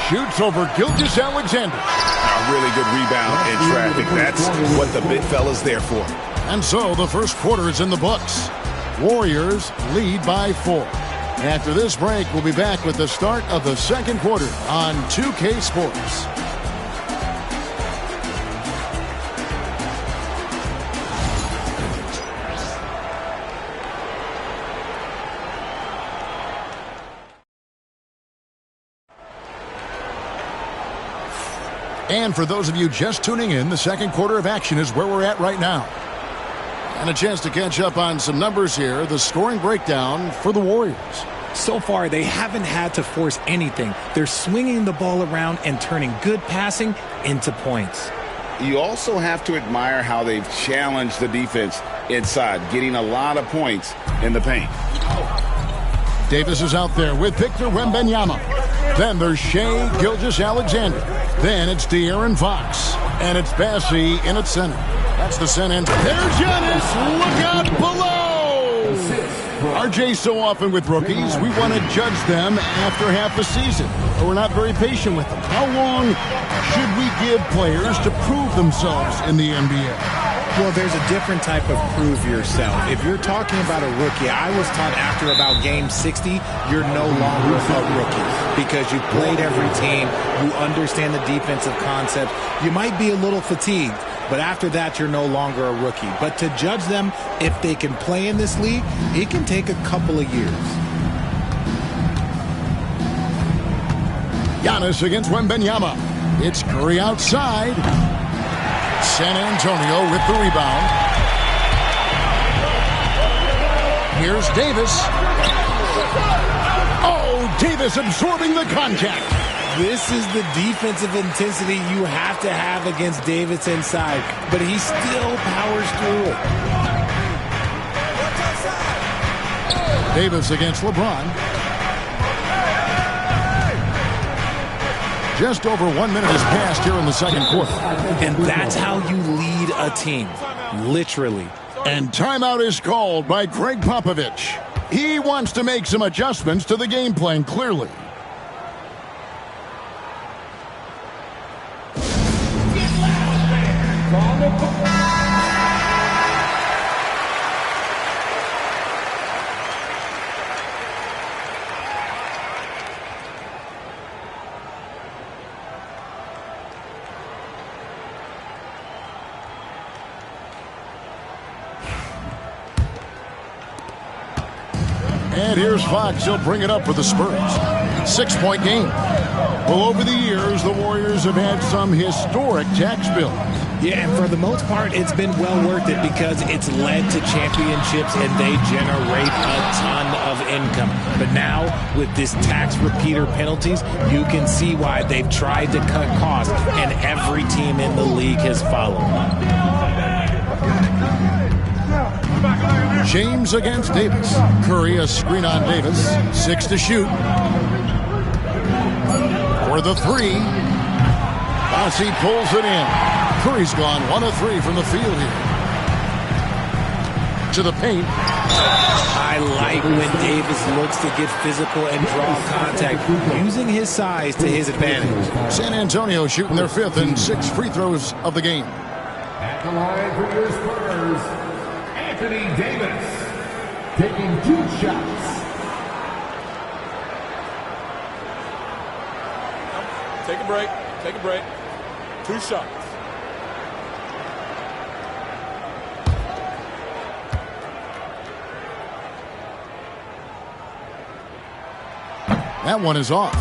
Shoots over Gilgeous-Alexander. A really good rebound in traffic. That's what the big fella's there for. And so the first quarter is in the books. Warriors lead by 4. After this break, we'll be back with the start of the second quarter on 2K Sports. And for those of you just tuning in, the second quarter of action is where we're at right now. And a chance to catch up on some numbers here. The scoring breakdown for the Warriors. So far, they haven't had to force anything. They're swinging the ball around and turning good passing into points. You also have to admire how they've challenged the defense inside, getting a lot of points in the paint. Davis is out there with Victor Wembanyama. Then there's Shai Gilgeous-Alexander. Then it's De'Aaron Fox. And it's Bassey in at center. That's the San Antonio. There's Giannis. Look out below. RJ, so often with rookies, we want to judge them after half the season. But we're not very patient with them. How long should we give players to prove themselves in the NBA? Well, there's a different type of prove yourself. If you're talking about a rookie, I was taught after about game 60, you're no longer a rookie because you played every team, you understand the defensive concept. You might be a little fatigued, but after that, you're no longer a rookie. But to judge them, if they can play in this league, it can take a couple of years. Giannis against Wembanyama. It's Curry outside. San Antonio with the rebound. Here's Davis. Oh, Davis absorbing the contact. This is the defensive intensity you have to have against Davis inside, but he still powers through it. Davis against LeBron. Just over 1 minute has passed here in the second quarter. And that's how you lead a team, literally. And timeout is called by Greg Popovich. He wants to make some adjustments to the game plan, clearly. And here's Fox. He'll bring it up for the Spurs. 6-point game. Well, over the years, the Warriors have had some historic tax bills. Yeah, and for the most part, it's been well worth it because it's led to championships and they generate a ton of income. But now, with this tax repeater penalties, you can see why they've tried to cut costs, and every team in the league has followed. James against Davis. Curry, a screen on Davis. 6 to shoot. For the 3. Bassey pulls it in. Curry's gone 1 of 3 from the field here. To the paint. I like when Davis looks to get physical and draw contact, using his size to his advantage. San Antonio shooting their 5th and 6th free throws of the game. At the line for your Spurs, Anthony Davis, taking 2 shots. Take a break. Take a break. 2 shots. That one is off.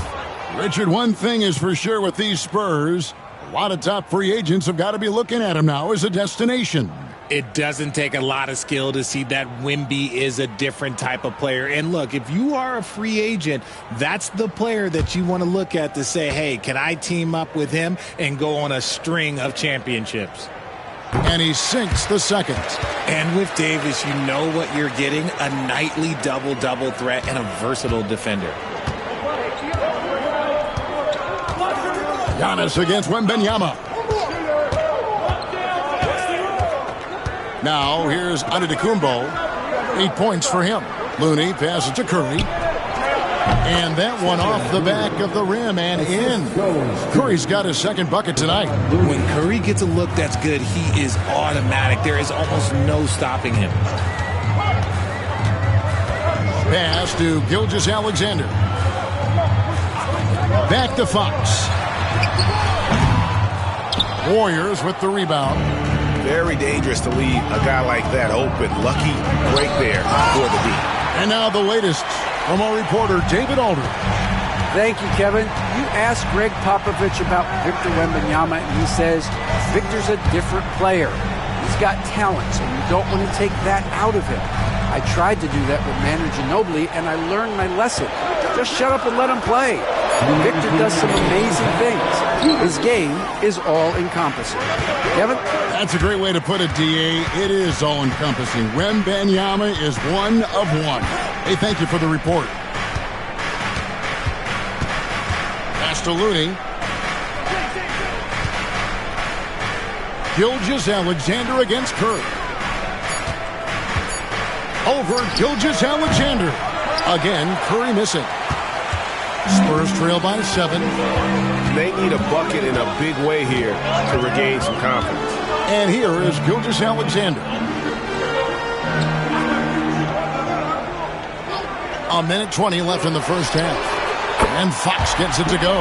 Richard, one thing is for sure with these Spurs, a lot of top free agents have got to be looking at him now as a destination. It doesn't take a lot of skill to see that Wemby is a different type of player. And look, if you are a free agent, that's the player that you want to look at to say, hey, can I team up with him and go on a string of championships? And he sinks the second. And with Davis, you know what you're getting, a nightly double-double threat and a versatile defender. Giannis against Wembanyama. Now, here's Antetokounmpo. 8 points for him. Looney passes to Curry. And that one off the back of the rim and in. Curry's got his second bucket tonight. When Curry gets a look that's good, he is automatic. There is almost no stopping him. Pass to Gilgeous-Alexander. Back to Fox. Warriors with the rebound. Very dangerous to leave a guy like that open. Lucky break there for the D. And now the latest from our reporter, David Aldridge. Thank you, Kevin. You asked Greg Popovich about Victor Wembanyama, and he says Victor's a different player. He's got talent, so you don't want to take that out of him. I tried to do that with Manu Ginobili, and I learned my lesson. Just shut up and let him play. Victor does some amazing things. His game is all-encompassing. Kevin? That's a great way to put it, D.A. It is all-encompassing. Wembanyama is one of one. Hey, thank you for the report. Pass to Looney. Gilgeous-Alexander against Curry. Over Gilgeous-Alexander. Again, Curry missing. Spurs trail by 7. They need a bucket in a big way here to regain some confidence. And here is Gilgeous-Alexander. A minute 20 left in the first half. And Fox gets it to go.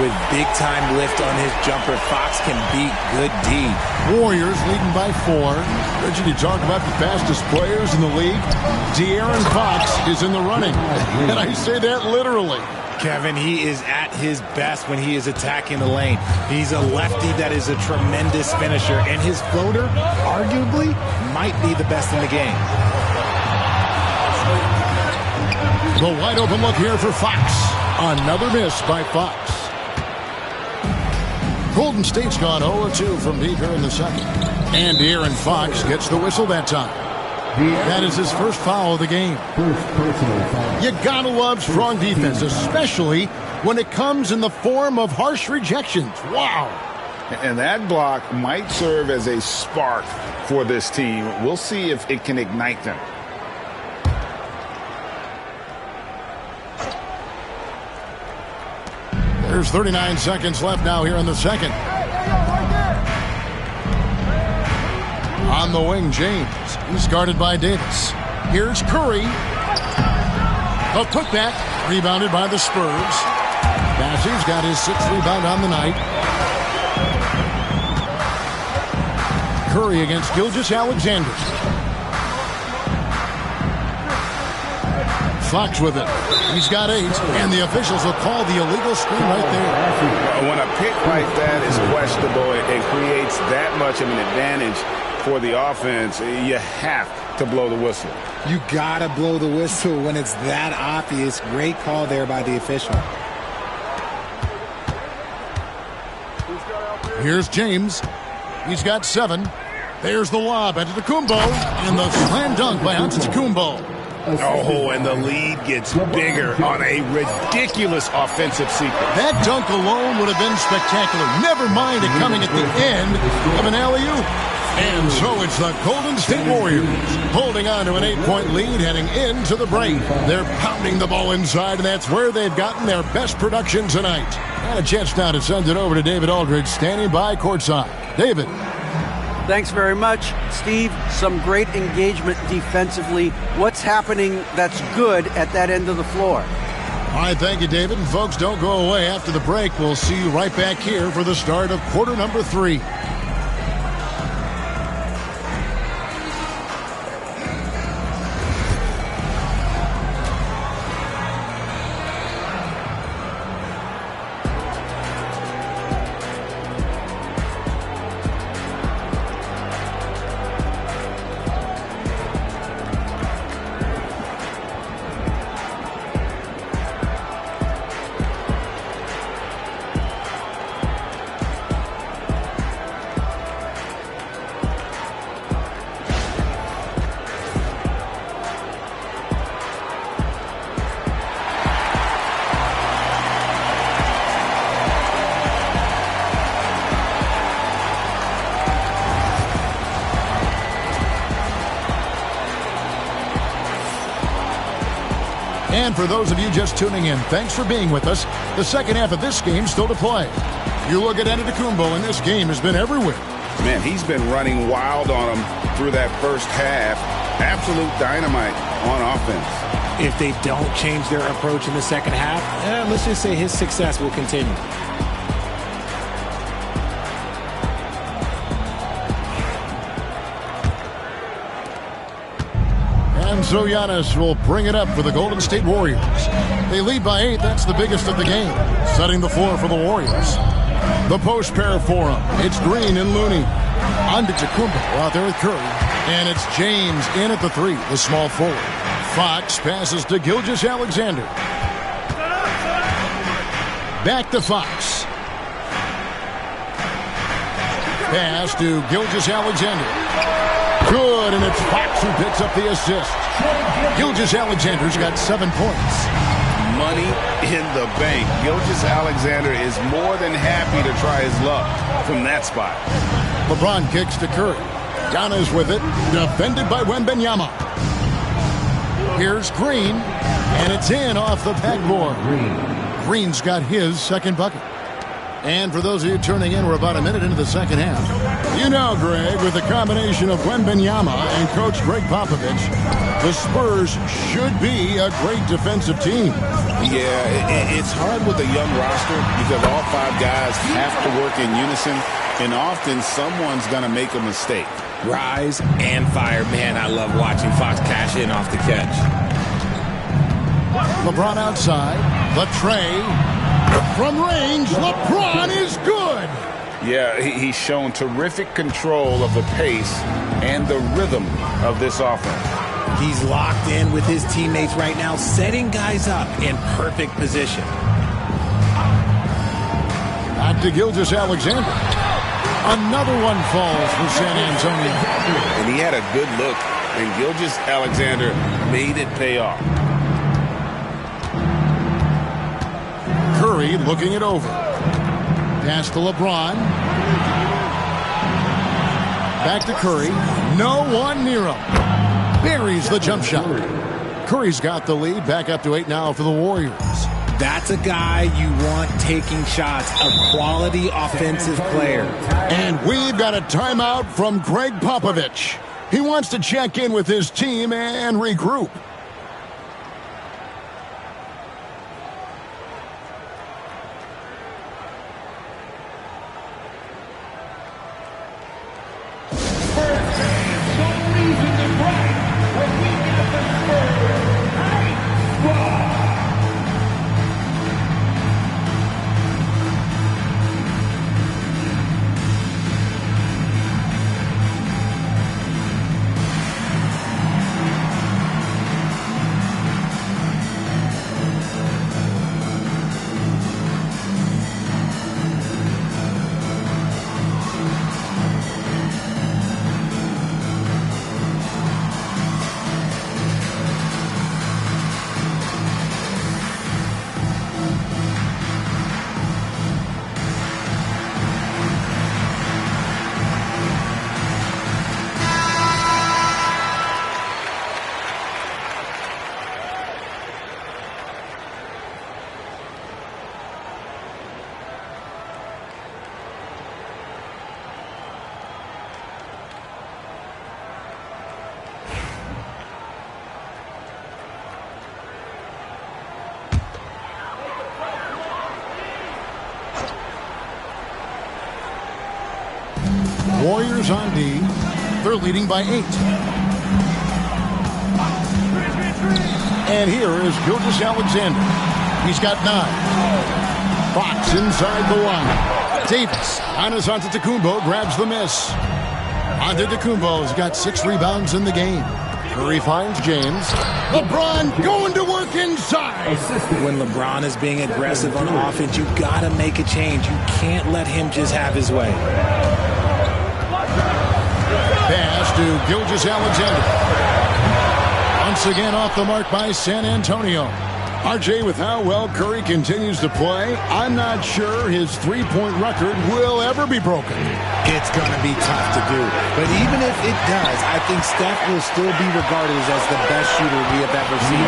With big-time lift on his jumper, Fox can beat good D. Warriors leading by 4. Richard, you talk about the fastest players in the league. De'Aaron Fox is in the running. And I say that literally. Kevin, he is at his best when he is attacking the lane. He's a lefty that is a tremendous finisher, and his floater, arguably, might be the best in the game. The wide open look here for Fox. Another miss by Fox. Golden State's gone 0-2 from deep here in the second. And De'Aaron Fox gets the whistle that time. That is his first foul of the game. You gotta love strong defense, especially when it comes in the form of harsh rejections. Wow. And that block might serve as a spark for this team. We'll see if it can ignite them. There's 39 seconds left now here in the second. On the wing, James. He's guarded by Davis. Here's Curry. A putback. Rebounded by the Spurs. Bassey's got his 6th rebound on the night. Curry against Gilgeous-Alexander. Fox with it. He's got 8, and the officials will call the illegal screen right there. When a pick like that is questionable and creates that much of an advantage for the offense, you have to blow the whistle. You gotta blow the whistle when it's that obvious. Great call there by the official. Here's James. He's got 7. There's the lob Antetokounmpo, and the slam dunk by Antetokounmpo. Oh, and the lead gets bigger on a ridiculous offensive sequence. That dunk alone would have been spectacular. Never mind it coming at the end of an alley-oop. And so it's the Golden State Warriors holding on to an 8-point lead heading into the break. They're pounding the ball inside, and that's where they've gotten their best production tonight. And a chance now to send it over to David Aldridge, standing by courtside. David. Thanks very much, Steve. Some great engagement defensively. What's happening that's good at that end of the floor? All right, thank you, David. And folks, don't go away after the break. We'll see you right back here for the start of quarter number 3. And for those of you just tuning in, thanks for being with us. The second half of this game still to play. You look at Antetokounmpo, and this game has been everywhere. Man, he's been running wild on them through that first half. Absolute dynamite on offense. If they don't change their approach in the second half, let's just say his success will continue. And so Giannis will bring it up for the Golden State Warriors. They lead by 8. That's the biggest of the game. Setting the floor for the Warriors. The post pair for him. It's Green and Looney. Antetokounmpo out there with Curry. And it's James in at the 3, the small forward. Fox passes to Gilgeous-Alexander. Back to Fox. Pass to Gilgeous-Alexander. Good, and it's Fox who picks up the assist. Gilgeous-Alexander's got 7 points. Money in the bank. Gilgeous-Alexander is more than happy to try his luck from that spot. LeBron kicks to Curry. Giannis with it, defended by Wembanyama. Here's Green, and it's in off the backboard. Green's got his second bucket. And for those of you turning in, we're about a minute into the second half. You know, Greg, with the combination of Wembanyama and Coach Greg Popovich, the Spurs should be a great defensive team. Yeah, it's hard with a young roster because all 5 guys have to work in unison, and often someone's going to make a mistake. Rise and fire. Man, I love watching Fox cash in off the catch. LeBron outside. The tray. From range, LeBron is good. Yeah, he's shown terrific control of the pace and the rhythm of this offense. He's locked in with his teammates right now, setting guys up in perfect position. Back to Gilgeous-Alexander. Another one falls for San Antonio. And he had a good look, and Gilgeous-Alexander made it pay off. Curry looking it over. Pass to LeBron. Back to Curry. No one near him. Buries the jump shot. Curry's got the lead. Back up to 8 now for the Warriors. That's a guy you want taking shots. A quality offensive player. And we've got a timeout from Greg Popovich. He wants to check in with his team and regroup. Warriors on D. They're leading by 8. And here is Gilgeous-Alexander. He's got 9. Fox inside the line. Davis. Giannis Antetokounmpo grabs the miss. Antetokounmpo's got 6 rebounds in the game. Curry finds James. LeBron going to work inside. When LeBron is being aggressive on offense, you got to make a change. You can't let him just have his way. Pass to Gilgeous-Alexander. Once again off the mark by San Antonio. RJ, with how well Curry continues to play, I'm not sure his three-point record will ever be broken. It's going to be tough to do. But even if it does, I think Steph will still be regarded as the best shooter we have ever seen,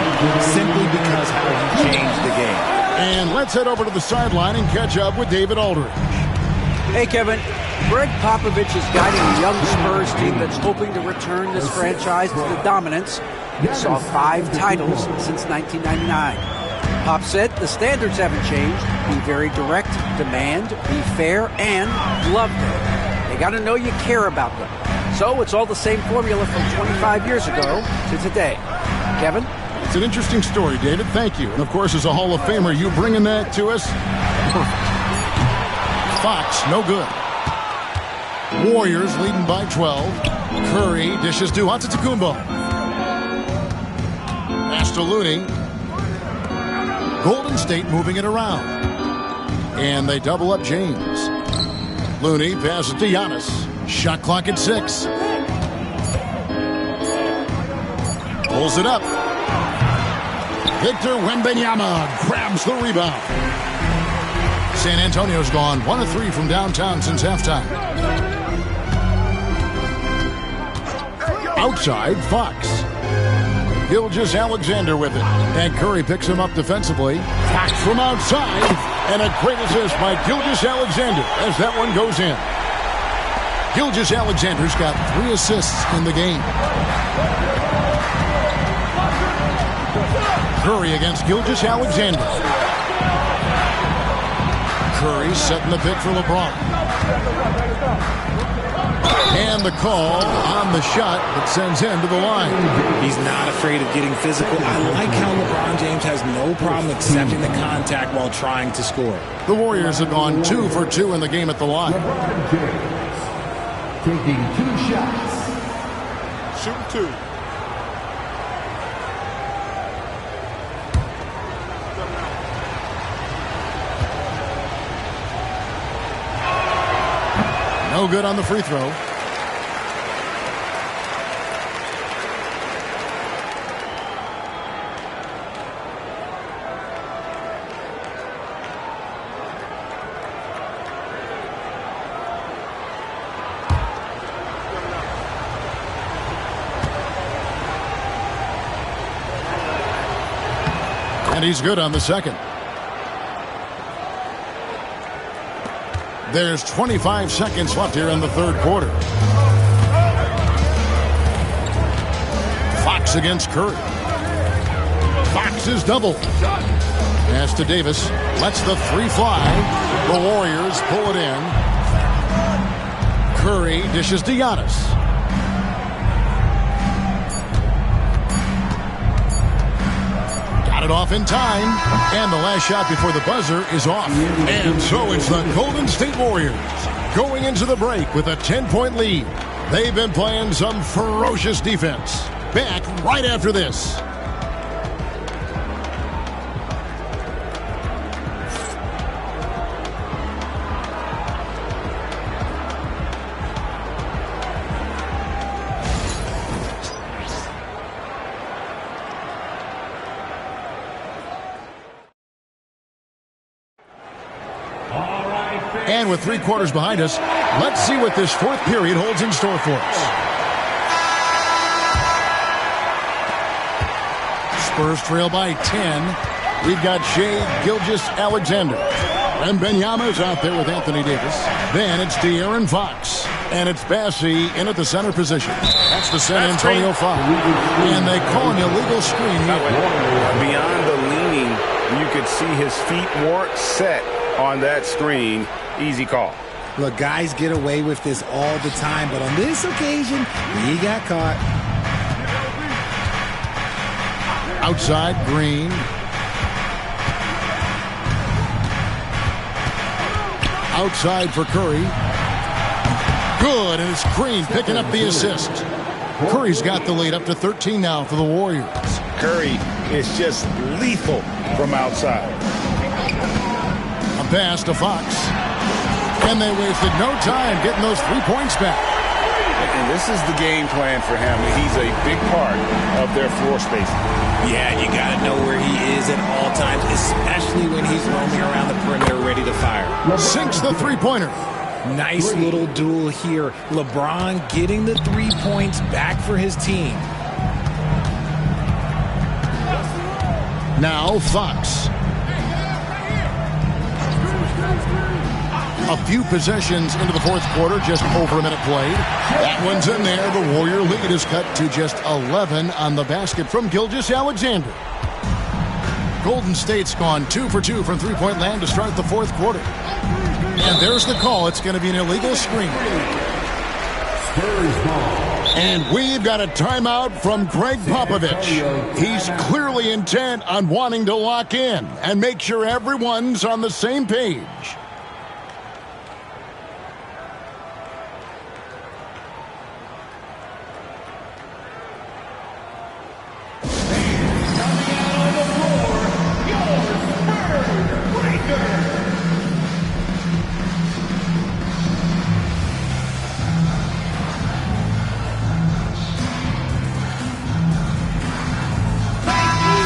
simply because how he changed the game. And let's head over to the sideline and catch up with David Aldridge. Hey, Kevin. Greg Popovich is guiding a young Spurs team that's hoping to return this franchise to the dominance that saw 5 titles since 1999. Pop said the standards haven't changed. Be very direct, demand, be fair, and love them. They got to know you care about them. So it's all the same formula from 25 years ago to today. Kevin? It's an interesting story, David. Thank you. And, of course, as a Hall of Famer, you bringing that to us? Perfect. Fox, no good. Warriors leading by 12. Curry dishes to Antetokounmpo. Pass to Looney. Golden State moving it around. And they double up James. Looney passes to Giannis. Shot clock at 6. Pulls it up. Victor Wembanyama grabs the rebound. San Antonio's gone 1 of 3 from downtown since halftime. Outside, Fox. Gilgeous-Alexander with it. And Curry picks him up defensively. Fox from outside. And a great assist by Gilgeous-Alexander as that one goes in. Gilgeous-Alexander's got 3 assists in the game. Curry against Gilgeous-Alexander. Curry setting the pick for LeBron. And the call on the shot that sends him to the line. He's not afraid of getting physical. I like how LeBron James has no problem accepting the contact while trying to score. The Warriors have gone 2 for 2 in the game at the line. Taking 2 shots. Shooting 2. No good on the free throw. And he's good on the second. There's 25 seconds left here in the third quarter. Fox against Curry. Fox is double. Pass to Davis. Lets the 3 fly. The Warriors pull it in. Curry dishes to Giannis. Got it off in time. And the last shot before the buzzer is off. And so it's the Golden State Warriors going into the break with a 10-point lead. They've been playing some ferocious defense. Back right after this. And with 3 quarters behind us, let's see what this fourth period holds in store for us. Spurs trail by 10. We've got Shai Gilgeous-Alexander. And Wembanyama's out there with Anthony Davis. Then it's De'Aaron Fox. And it's Bassey in at the center position. That's the San Antonio foul. And they call an illegal screen here. Beyond the leaning, you could see his feet weren't set on that screen. Easy call. Look, guys get away with this all the time, but on this occasion, he got caught. Outside, Green. Outside for Curry. Good, and it's Green picking up the assist. Curry's got the lead up to 13 now for the Warriors. Curry is just lethal from outside. A pass to Fox. And they wasted no time getting those 3 points back. And this is the game plan for him. He's a big part of their floor spacing. Yeah, you got to know where he is at all times, especially when he's roaming around the perimeter ready to fire. Sinks the three-pointer. Nice little duel here. LeBron getting the 3 points back for his team. Now Fox. A few possessions into the fourth quarter, just over a minute played. That one's in there. The Warrior lead is cut to just 11 on the basket from Gilgeous-Alexander. Golden State's gone 2 for 2 from three-point land to start the fourth quarter. And there's the call. It's going to be an illegal screen. And we've got a timeout from Greg Popovich. He's clearly intent on wanting to lock in and make sure everyone's on the same page.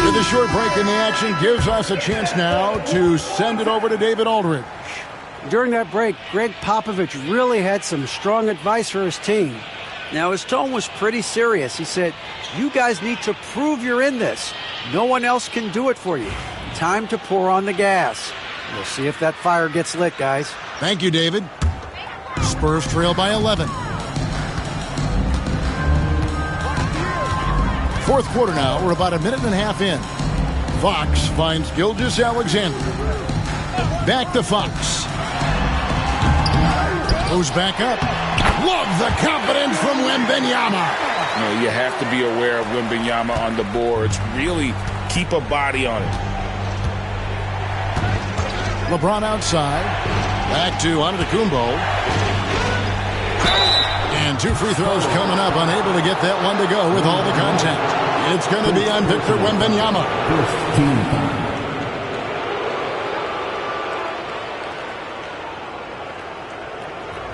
The short break in the action gives us a chance now to send it over to David Aldridge. During that break, Greg Popovich really had some strong advice for his team. Now, his tone was pretty serious. He said, you guys need to prove you're in this. No one else can do it for you. Time to pour on the gas. We'll see if that fire gets lit, guys. Thank you, David. Spurs trail by 11. Fourth quarter now. We're about a minute and a half in. Fox finds Gilgeous-Alexander. Back to Fox. Goes back up. Love the confidence from Wembanyama. You have to be aware of Wembanyama on the boards. Really keep a body on it. LeBron outside. Back to Antetokounmpo. And 2 free throws coming up. Unable to get that one to go with all the contact. It's going to be on Victor Wembanyama.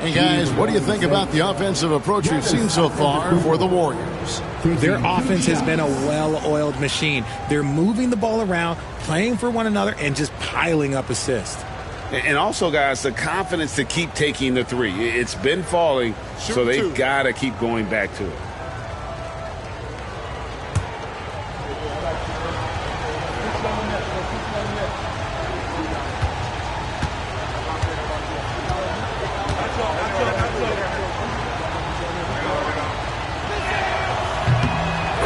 Hey, guys, what do you think about the offensive approach we've seen so far for the Warriors? Their offense has been a well-oiled machine. They're moving the ball around, playing for one another, and just piling up assists. And also, guys, the confidence to keep taking the three. It's been falling, so they've got to keep going back to it.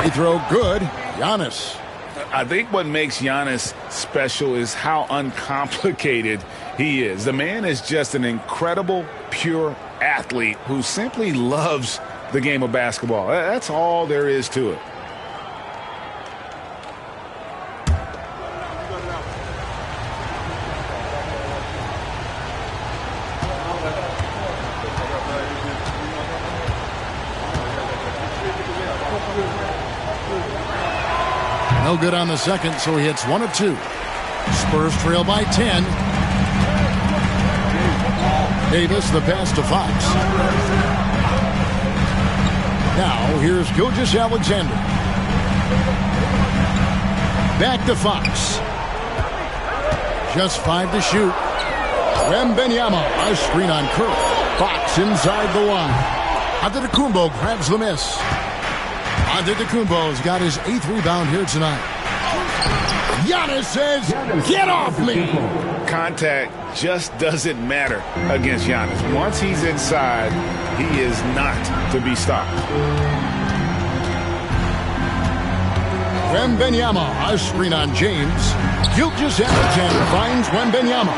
Free throw good. Giannis. I think what makes Giannis special is how uncomplicated he is. The man is just an incredible, pure athlete who simply loves the game of basketball. That's all there is to it. No good on the second, so he hits 1 of 2. Spurs trail by 10. Davis, the pass to Fox. Now, here's Gilgeous-Alexander. Back to Fox. Just 5 to shoot. Wembanyama, a screen on Curry. Fox inside the line. Antetokounmpo grabs the miss. Antetokounmpo's got his 8th rebound here tonight. Giannis says, get off me! Contact just doesn't matter against Giannis. Once he's inside, he is not to be stopped. Wembanyama, a screen on James. Gilgeous-Alexander finds Wembanyama.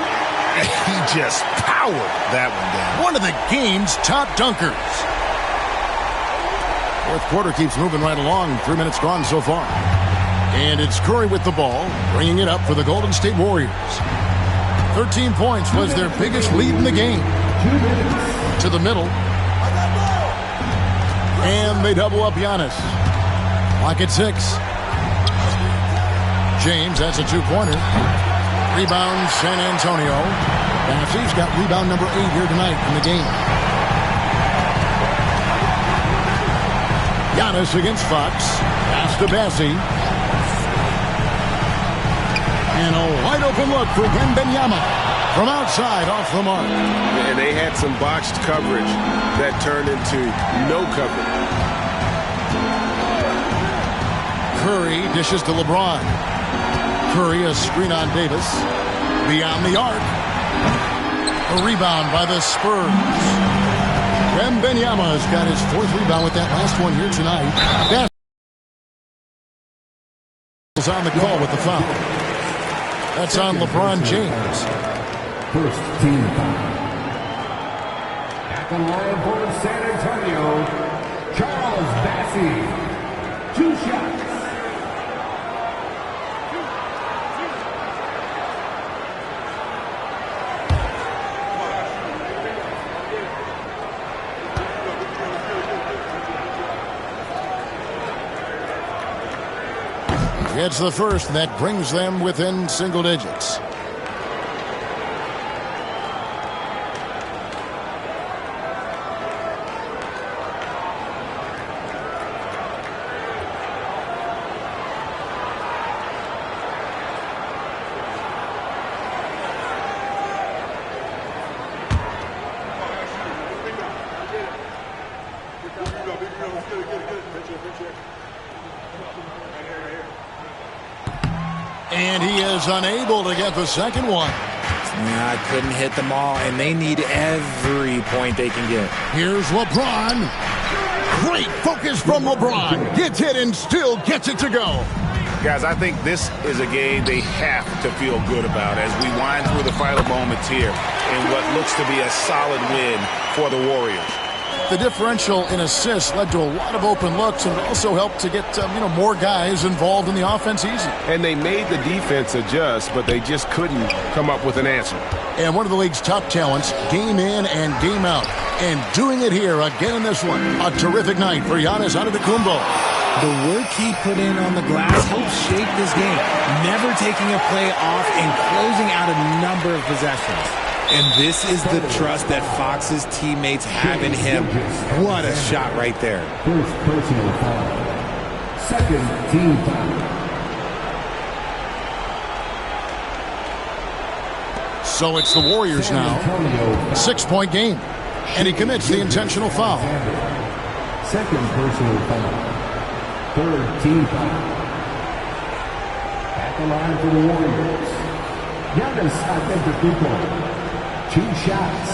He just powered that one down. One of the game's top dunkers. Fourth quarter keeps moving right along. 3 minutes gone so far. And it's Curry with the ball, bringing it up for the Golden State Warriors. 13 points was their biggest lead in the game. To the middle. And they double up Giannis. Clock at 6. James, that's a 2-pointer. Rebound, San Antonio. Bassey's got rebound number 8 here tonight in the game. Giannis against Fox. Pass to Bassey. And a wide open look for Wembanyama from outside off the mark. And they had some boxed coverage that turned into no coverage. Curry dishes to LeBron. Curry, a screen on Davis. Beyond the arc. A rebound by the Spurs. Wembanyama has got his 4th rebound with that last one here tonight. That's on the call with the foul. That's on LeBron James. First team foul. At the line for San Antonio, Charles Bassey. 2 shots. It's the first, and that brings them within single digits. And he is unable to get the second one. I couldn't hit them all, and they need every point they can get. Here's LeBron. Great focus from LeBron. Gets hit and still gets it to go. Guys, I think this is a game they have to feel good about as we wind through the final moments here in what looks to be a solid win for the Warriors. The differential in assists led to a lot of open looks and also helped to get more guys involved in the offense easy. And they made the defense adjust, but they just couldn't come up with an answer. And one of the league's top talents, game in and game out. And doing it here again in this one. A terrific night for Giannis Antetokounmpo. The work he put in on the glass helped shape this game, never taking a play off and closing out a number of possessions. And this is the trust that Fox's teammates have in him. What a shot right there. First personal foul. Second team foul. So it's the Warriors now. 6-point game. And he commits the intentional foul. Second personal foul. Third team foul. At the line for the Warriors, Giannis Antetokounmpo. 2 shots.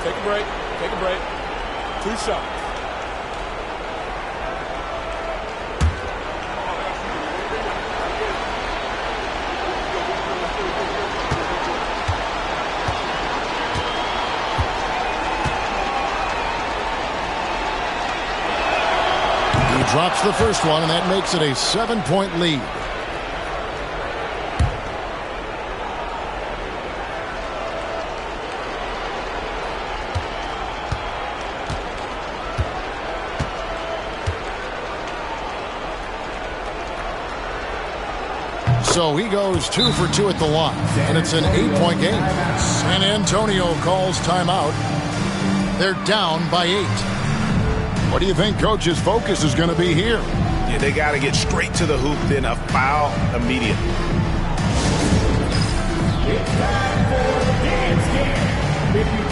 Take a break. Take a break. 2 shots. Drops the first one, and that makes it a 7-point lead. So he goes 2 for 2 at the line, and it's an 8-point game. San Antonio calls timeout. They're down by 8. What do you think Coach's focus is going to be here? Yeah, they got to get straight to the hoop, then a foul immediately. It's time for the dance game. If you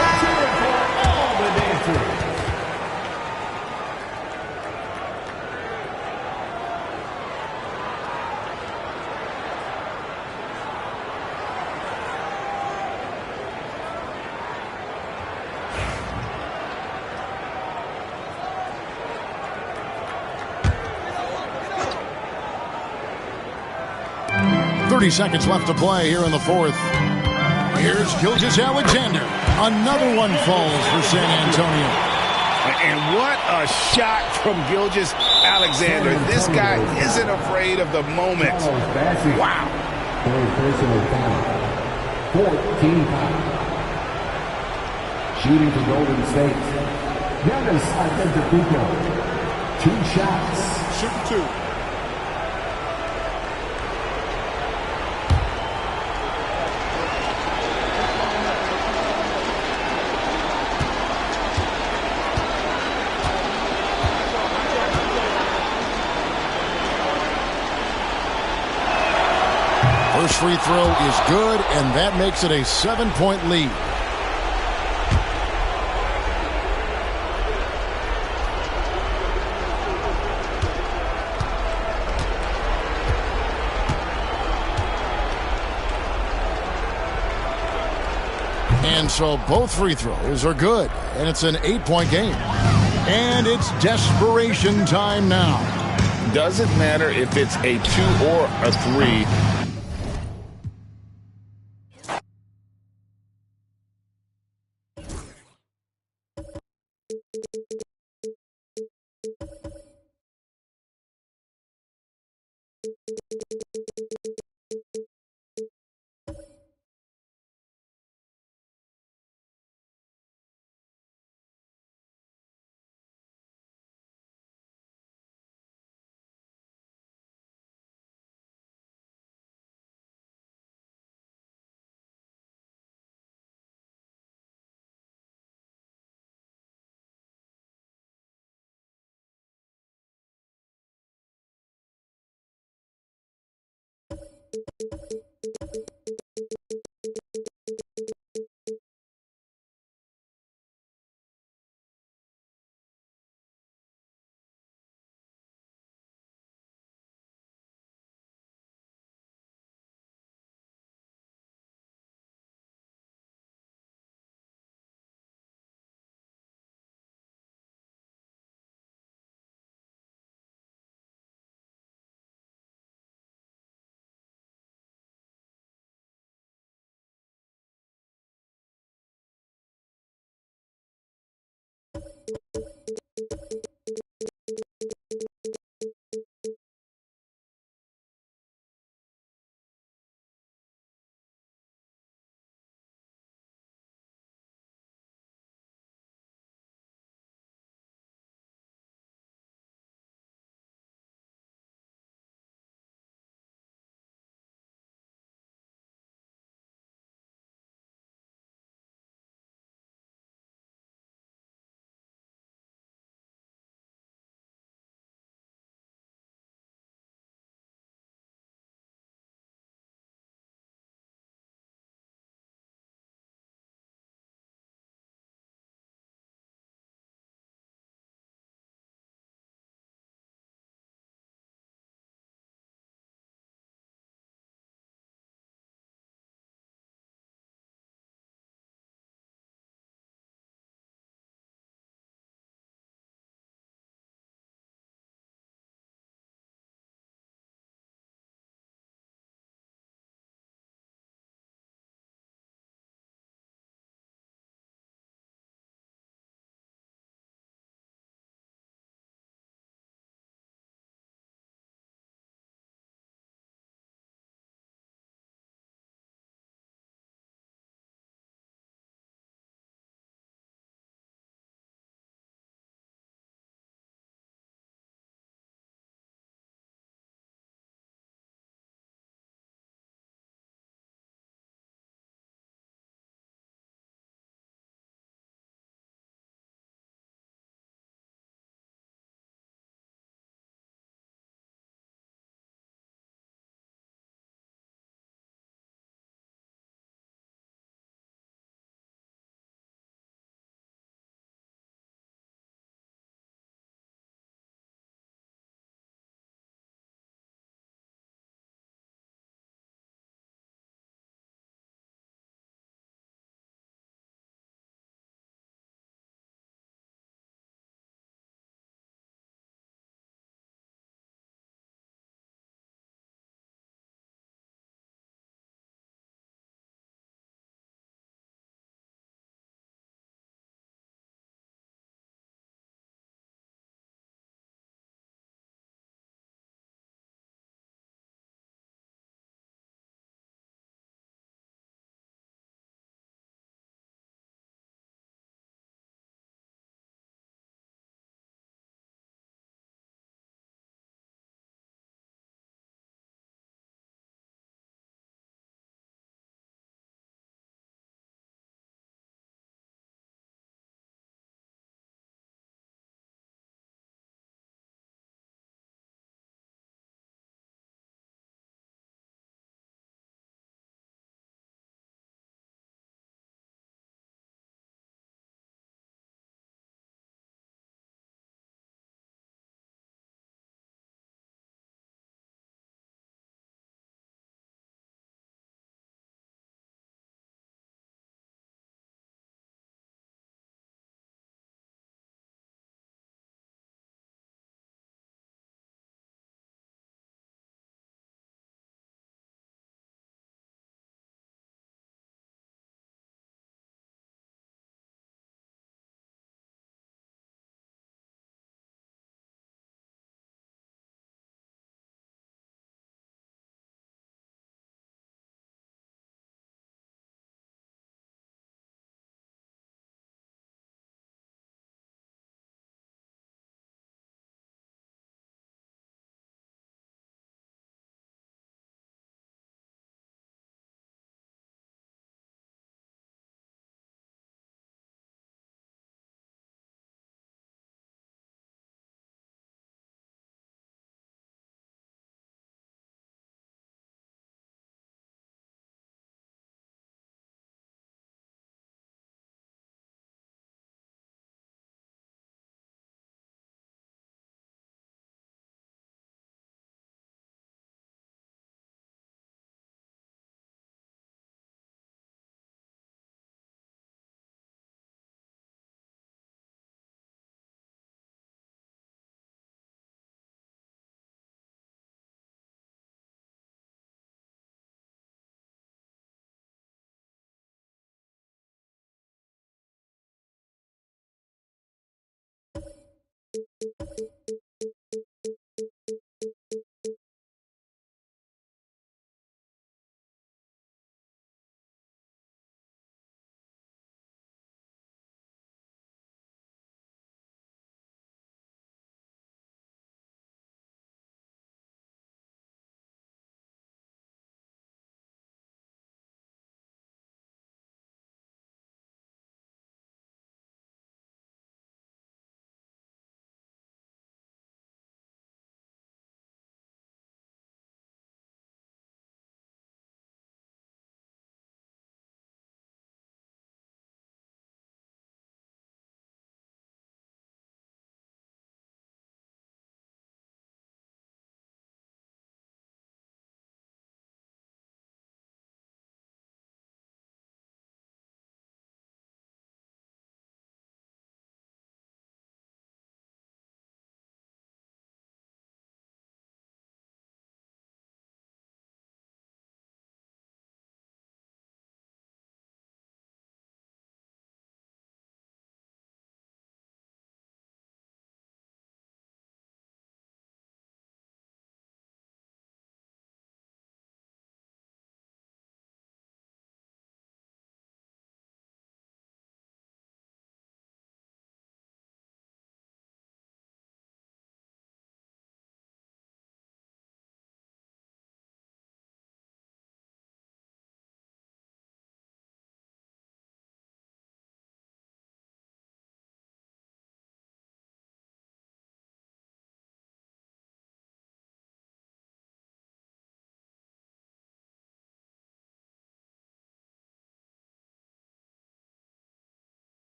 let's hear it for all the dancers. Seconds left to play here in the 4th. Here's Gilgeous-Alexander. Another one falls for San Antonio. And what a shot from Gilgeous-Alexander. This guy isn't afraid of the moment. Wow. Personal foul. 14 foul. Shooting for Golden State. Giannis Antetokounmpo. 2 shots. Shoot 2. Next free throw is good, and that makes it a 7-point lead. And so both free throws are good, and it's an 8-point game. And it's desperation time now. Doesn't matter if it's a 2 or a 3.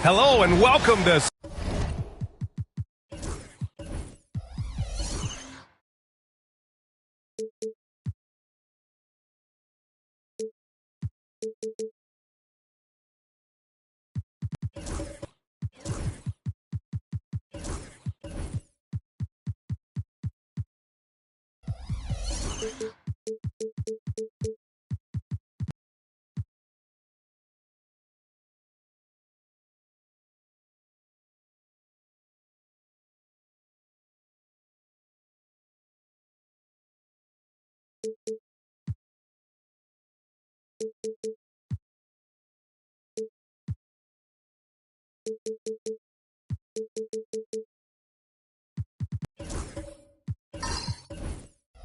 Hello and welcome to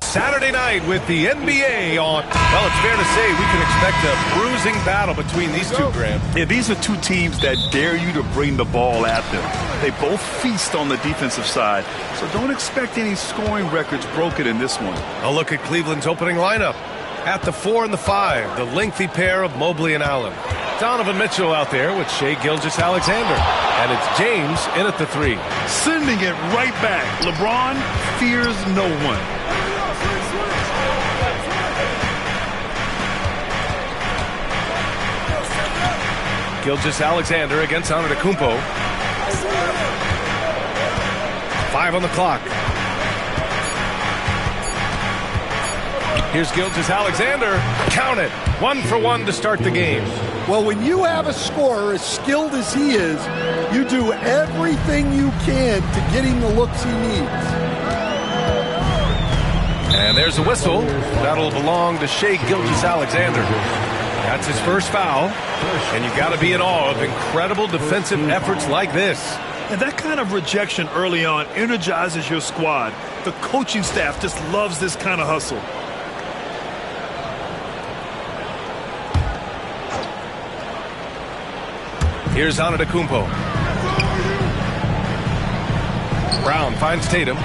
Saturday night with the NBA on. Well, it's fair to say we can expect a bruising battle between these two, Graham. Yeah, these are two teams that dare you to bring the ball at them. They both feast on the defensive side, so don't expect any scoring records broken in this one. A look at Cleveland's opening lineup. At the 4 and the 5, the lengthy pair of Mobley and Allen. Donovan Mitchell out there with Shai Gilgeous-Alexander. And it's James in at the 3. Sending it right back. LeBron fears no one. Gilgeous-Alexander against Antetokounmpo. 5 on the clock. Here's Gilgeous-Alexander. Count it. 1 for 1 to start the game. Well, when you have a scorer as skilled as he is, you do everything you can to get him the looks he needs. And there's a whistle. That'll belong to Shai Gilgeous-Alexander. That's his first foul. And you got to be in awe of incredible defensive efforts like this. And that kind of rejection early on energizes your squad. The coaching staff just loves this kind of hustle. Here's Antetokounmpo. Brown finds Tatum.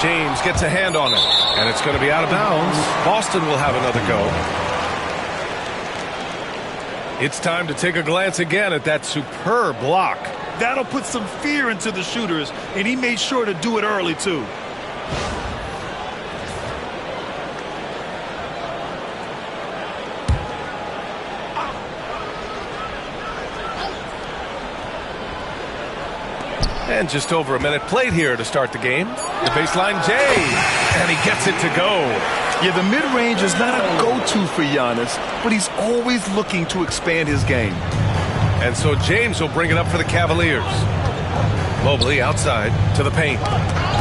James gets a hand on it, and it's going to be out of bounds. Boston will have another go. It's time to take a glance again at that superb block. That'll put some fear into the shooters, and he made sure to do it early, too. And just over a minute played here to start the game. The baseline J, and he gets it to go. Yeah, the mid-range is not a go-to for Giannis, but he's always looking to expand his game. And so James will bring it up for the Cavaliers. Mobley outside to the paint.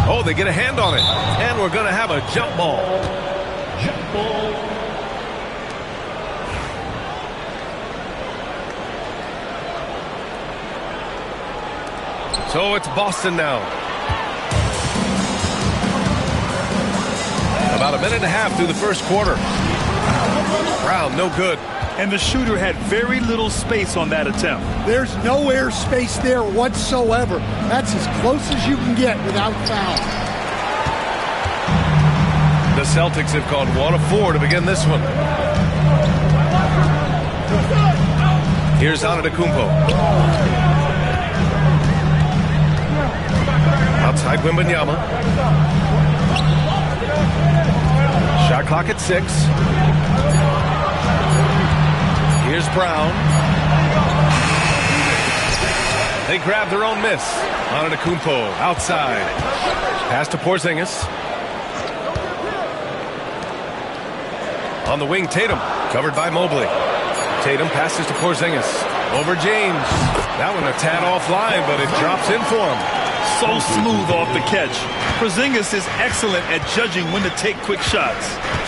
Oh, they get a hand on it. And we're going to have a jump ball. Jump ball. So it's Boston now. About a minute and a half through the first quarter. Brown, no good. And the shooter had very little space on that attempt. There's no air space there whatsoever. That's as close as you can get without foul. The Celtics have gone 1 of 4 to begin this one. Here's Antetokounmpo. Outside Wembanyama. Shot clock at 6. Here's Brown. They grab their own miss. Antetokounmpo outside. Pass to Porzingis. On the wing, Tatum. Covered by Mobley. Tatum passes to Porzingis. Over James. That one a tad offline, but it drops in for him. So smooth off the catch. Porzingis is excellent at judging when to take quick shots.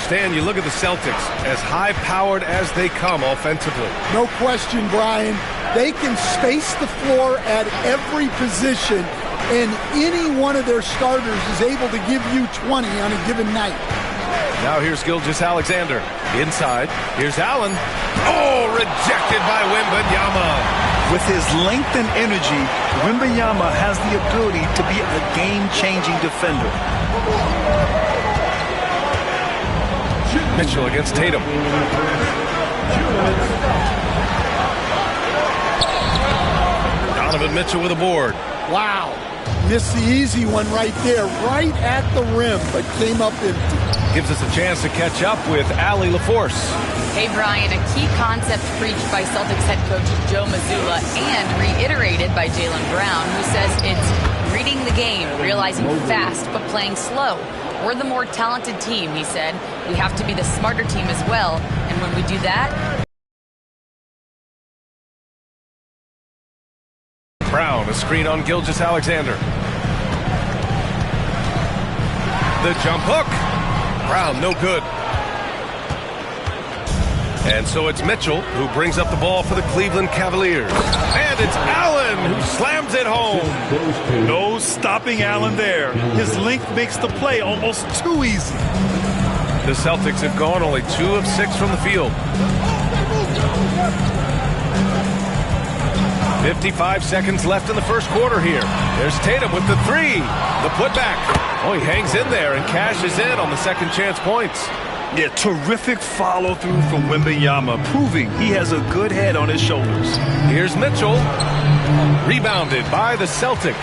Stan, you look at the Celtics, as high-powered as they come offensively. No question, Brian. They can space the floor at every position, and any one of their starters is able to give you 20 on a given night. Now here's Gilgeous-Alexander. Inside. Here's Allen. Oh, rejected by Wembanyama. With his length and energy, Wembanyama has the ability to be a game-changing defender. Mitchell against Tatum. Donovan Mitchell with a board. Wow. Missed the easy one right there, right at the rim, but came up empty. Gives us a chance to catch up with Allie LaForce. Hey, Brian, a key concept preached by Celtics head coach Joe Mazzulla and reiterated by Jaylen Brown, who says it's reading the game, realizing fast, but playing slow. We're the more talented team, he said. We have to be the smarter team as well. And when we do that... Brown, a screen on Gilgeous-Alexander. The jump hook. Brown, no good. And so it's Mitchell who brings up the ball for the Cleveland Cavaliers. And it's Allen who slams it home. No stopping Allen there. His length makes the play almost too easy. The Celtics have gone only 2 of 6 from the field. 55 seconds left in the first quarter here. There's Tatum with the 3. The putback. Oh, he hangs in there and cashes in on the second chance points. Yeah, terrific follow-through from Wembanyama, proving he has a good head on his shoulders. Here's Mitchell. Rebounded by the Celtics.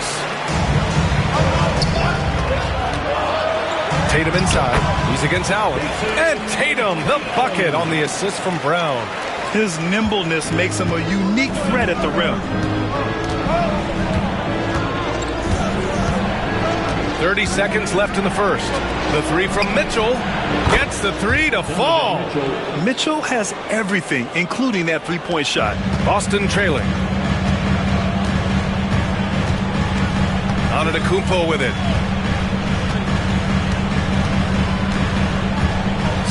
Tatum inside. He's against Allen. And Tatum, the bucket on the assist from Brown. His nimbleness makes him a unique threat at the rim. 30 seconds left in the first. The 3 from Mitchell gets the 3 to fall. Mitchell has everything, including that three-point shot. Boston trailing. Antetokounmpo with it.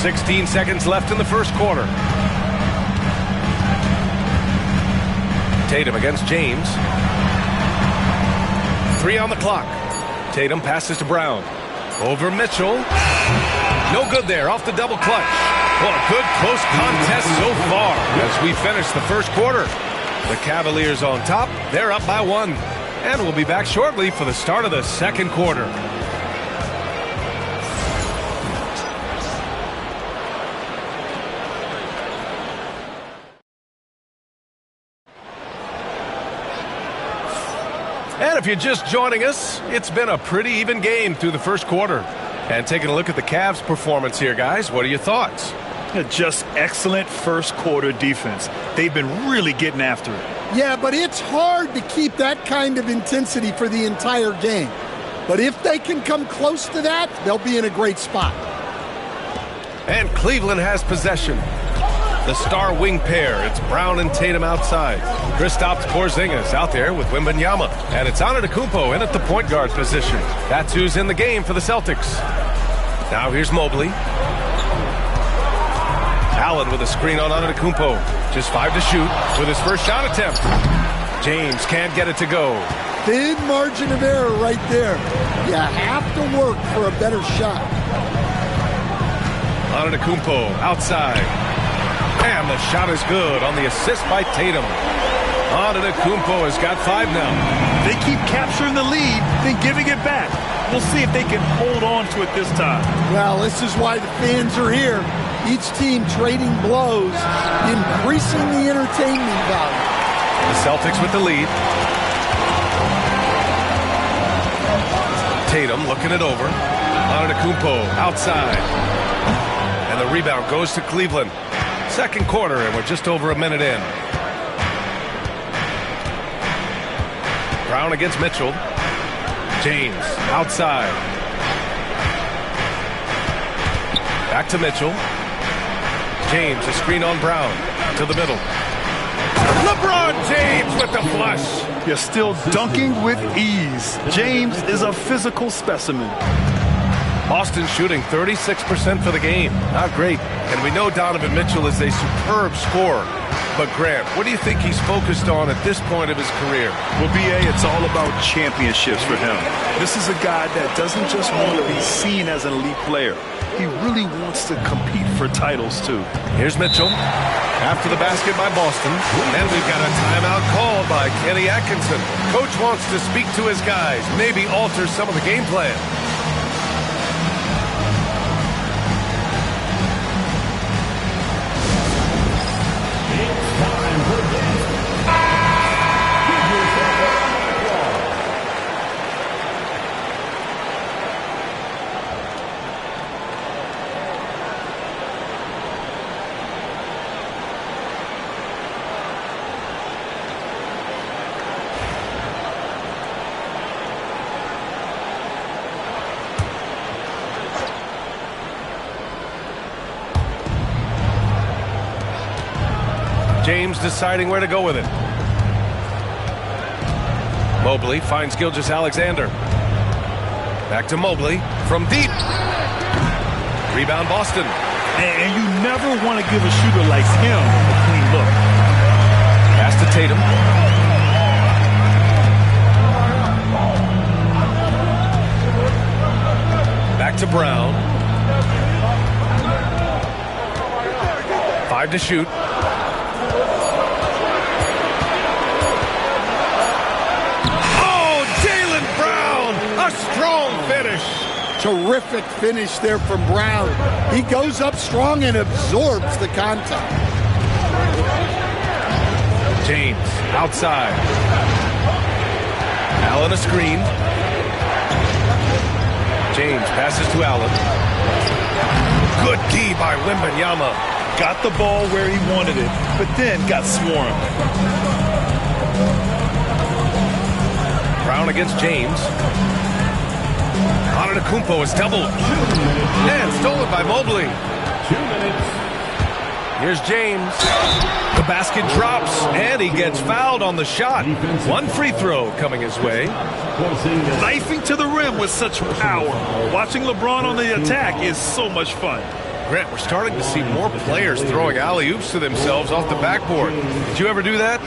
16 seconds left in the first quarter. Tatum against James. 3 on the clock. Tatum passes to Brown. Over Mitchell. No good there, off the double clutch. Well, a good close contest so far as we finish the first quarter. The Cavaliers on top. They're up by 1. And we'll be back shortly for the start of the second quarter. And if you're just joining us, it's been a pretty even game through the first quarter. And taking a look at the Cavs' performance here, guys, what are your thoughts? Just excellent first quarter defense. They've been really getting after it. Yeah, but it's hard to keep that kind of intensity for the entire game. But if they can come close to that, they'll be in a great spot. And Cleveland has possession. The star wing pair, it's Brown and Tatum outside. Kristaps Porzingis out there with Wembanyama. And it's Antetokounmpo in at the point guard position. That's who's in the game for the Celtics. Now here's Mobley. Allen with a screen on Antetokounmpo. Just 5 to shoot with his first shot attempt. James can't get it to go. Big margin of error right there. You have to work for a better shot. Antetokounmpo outside. And the shot is good on the assist by Tatum. Antetokounmpo has got 5 now. They keep capturing the lead, then giving it back. We'll see if they can hold on to it this time. Well, this is why the fans are here. Each team trading blows, increasing the entertainment value. The Celtics with the lead. Tatum looking it over. Antetokounmpo outside. And the rebound goes to Cleveland. Second quarter, and we're just over a minute in. Brown against Mitchell. James outside. Back to Mitchell. James, a screen on Brown. To the middle. LeBron James with the flush. You're still dunking with ease. James is a physical specimen. Boston shooting 36% for the game. Not great. And we know Donovan Mitchell is a superb scorer. But Grant, what do you think he's focused on at this point of his career? Well, B.A., it's all about championships for him. This is a guy that doesn't just want to be seen as an elite player. He really wants to compete for titles, too. Here's Mitchell. After the basket by Boston. And we've got a timeout called by Kenny Atkinson. Coach wants to speak to his guys, maybe alter some of the game plan. James deciding where to go with it. Mobley finds Gilgeous-Alexander. Back to Mobley from deep. Rebound Boston. And you never want to give a shooter like him a clean look. Pass to Tatum. Back to Brown. 5 to shoot. Oh, Jaylen Brown! A strong finish. Terrific finish there from Brown. He goes up strong and absorbs the contact. James outside. Allen a screen. James passes to Allen. Good D by Wembanyama. Got the ball where he wanted it, but then got swarmed. Brown against James. Antetokounmpo is doubled. And stolen by Mobley. 2 minutes. Here's James. The basket drops, and he gets fouled on the shot. 1 free throw coming his way. Knifing to the rim with such power. Watching LeBron on the attack is so much fun. Grant, we're starting to see more players throwing alley-oops to themselves off the backboard. Did you ever do that?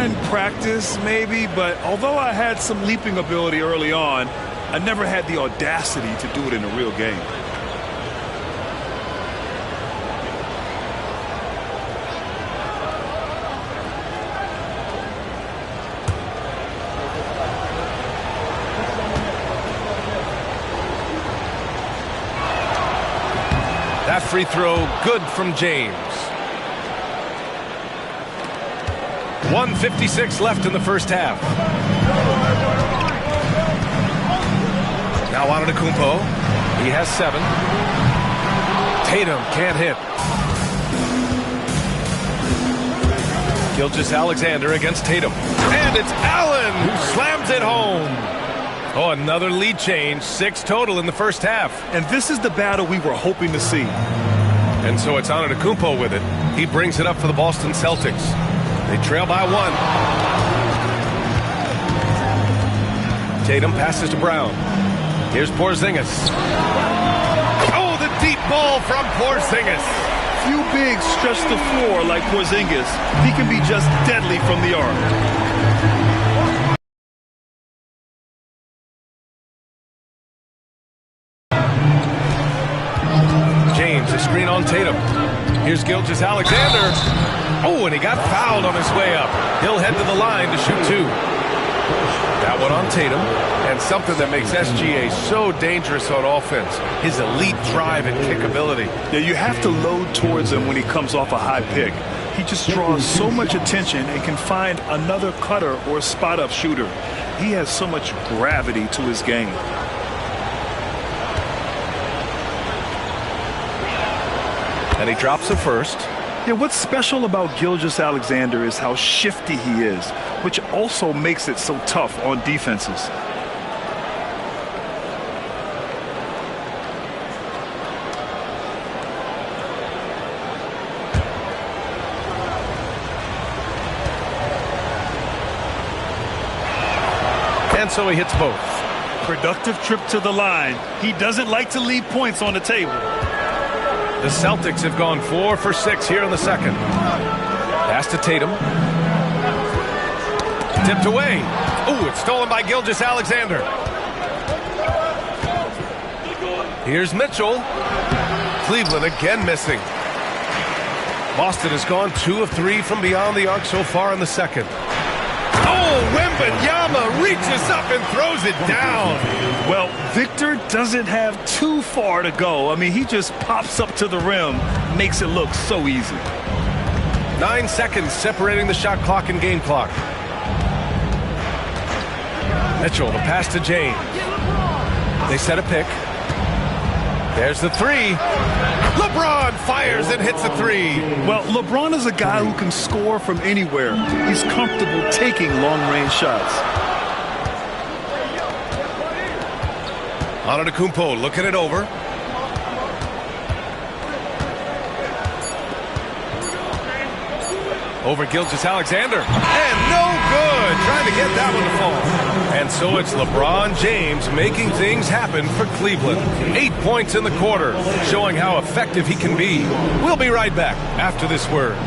In practice, maybe, but although I had some leaping ability early on, I never had the audacity to do it in a real game. That free throw good from James. 1:56 left in the first half. Now Antetokounmpo. He has 7. Tatum can't hit. Gilgeous-Alexander against Tatum. And it's Allen who slams it home. Oh, another lead change. 6 total in the first half. And this is the battle we were hoping to see. And so it's Antetokounmpo with it. He brings it up for the Boston Celtics. They trail by 1. Tatum passes to Brown. Here's Porzingis. Oh, the deep ball from Porzingis. Few bigs stretch the floor like Porzingis. He can be just deadly from the arc. James, a screen on Tatum. Here's Gilgeous-Alexander. Oh, and he got fouled on his way up. He'll head to the line to shoot 2. That one on Tatum. And something that makes SGA so dangerous on offense, his elite drive and kick ability. Yeah, you have to load towards him when he comes off a high pick. He just draws so much attention and can find another cutter or spot-up shooter. He has so much gravity to his game. And he drops the first. Yeah, what's special about Gilgeous-Alexander is how shifty he is, which also makes it so tough on defenses. And so he hits both. Productive trip to the line. He doesn't like to leave points on the table. The Celtics have gone 4 for 6 here in the second. Pass to Tatum. Tipped away. Ooh, it's stolen by Gilgeous-Alexander. Here's Mitchell. Cleveland again missing. Boston has gone 2 of 3 from beyond the arc so far in the second. Oh, Wembanyama reaches up and throws it down. Well, Victor doesn't have too far to go. I mean, he just pops up to the rim, makes it look so easy. 9 seconds separating the shot clock and game clock. Mitchell, the pass to James. They set a pick. There's the 3. LeBron fires and hits a 3. Well, LeBron is a guy who can score from anywhere. He's comfortable taking long-range shots. Antetokounmpo looking it over. over Gilgeous-Alexander. And no good. Trying to get that one to fall. And so it's LeBron James making things happen for Cleveland. 8 points in the quarter, showing how effective he can be. We'll be right back after this word.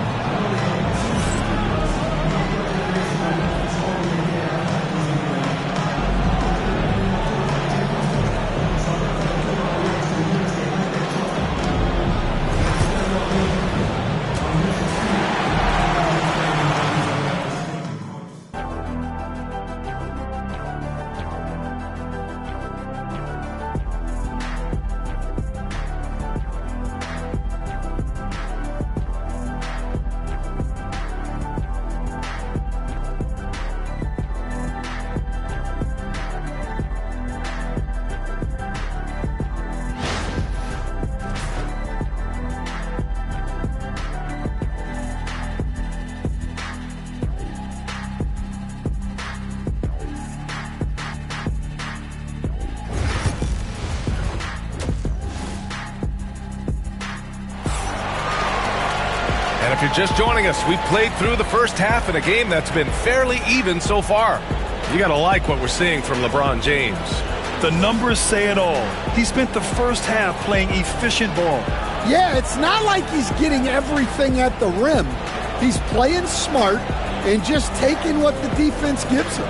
And if you're just joining us, we've played through the first half in a game that's been fairly even so far. You got to like what we're seeing from LeBron James. The numbers say it all. He spent the first half playing efficient ball. Yeah, it's not like he's getting everything at the rim. He's playing smart and just taking what the defense gives him.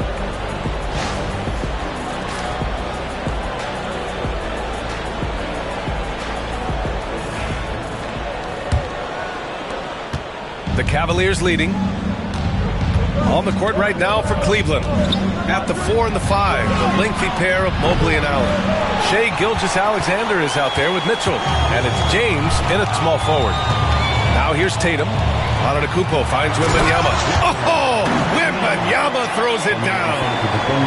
The Cavaliers leading. On the court right now for Cleveland. At the 4 and the 5, the lengthy pair of Mobley and Allen. Shai Gilgeous-Alexander is out there with Mitchell. And it's James in at small forward. Now here's Tatum. Antetokounmpo finds Wembanyama. Oh! Wembanyama throws it down.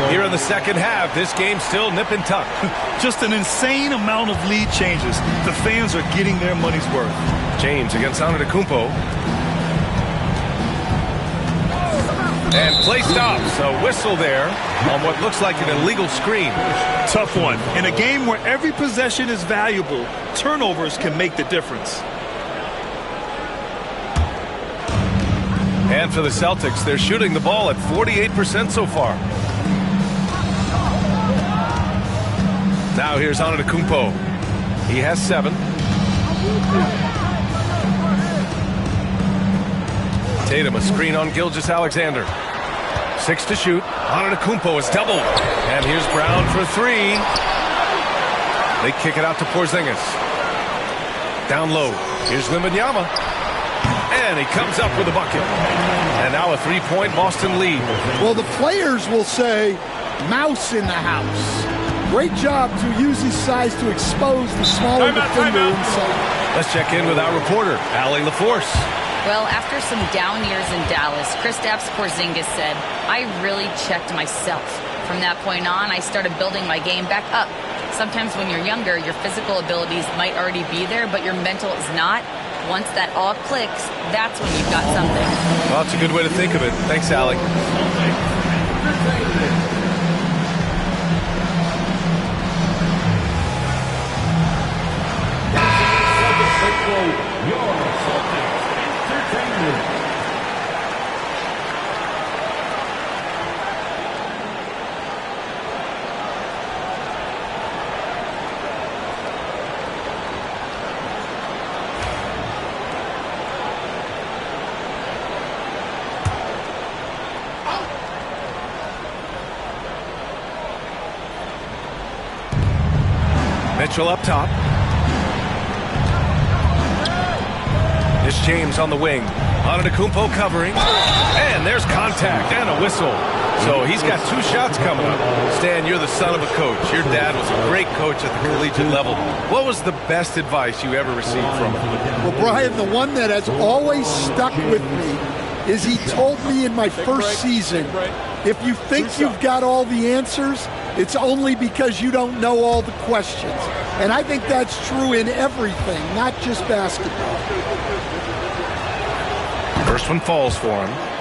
Here in the second half, this game's still nip and tuck. Just an insane amount of lead changes. The fans are getting their money's worth. James against Antetokounmpo. And play stops. A whistle there on what looks like an illegal screen. Tough one. In a game where every possession is valuable, turnovers can make the difference. And for the Celtics, they're shooting the ball at 48% so far. Now here's Antetokounmpo. He has 7. Tatum, a screen on Gilgeous-Alexander. 6 to shoot. Antetokounmpo is doubled. And here's Brown for 3. They kick it out to Porzingis. Down low. Here's Wembanyama. And he comes up with a bucket. And now a 3-point Boston lead. Well, the players will say, mouse in the house. Great job to use his size to expose the smaller defender inside. Let's check in with our reporter, Allie LaForce. Well, after some down years in Dallas, Kristaps Porzingis said, I really checked myself. From that point on, I started building my game back up. Sometimes when you're younger, your physical abilities might already be there, but your mental is not. Once that all clicks, that's when you've got something. Well, that's a good way to think of it. Thanks, Allie. Mitchell up top. It's James on the wing. Antetokounmpo covering. And there's contact and a whistle. So he's got 2 shots coming up. Stan, you're the son of a coach. Your dad was a great coach at the collegiate level. What was the best advice you ever received from him? Well, Brian, the one that has always stuck with me is he told me in my first season, if you think you've got all the answers, it's only because you don't know all the questions. And I think that's true in everything, not just basketball. First one falls for him.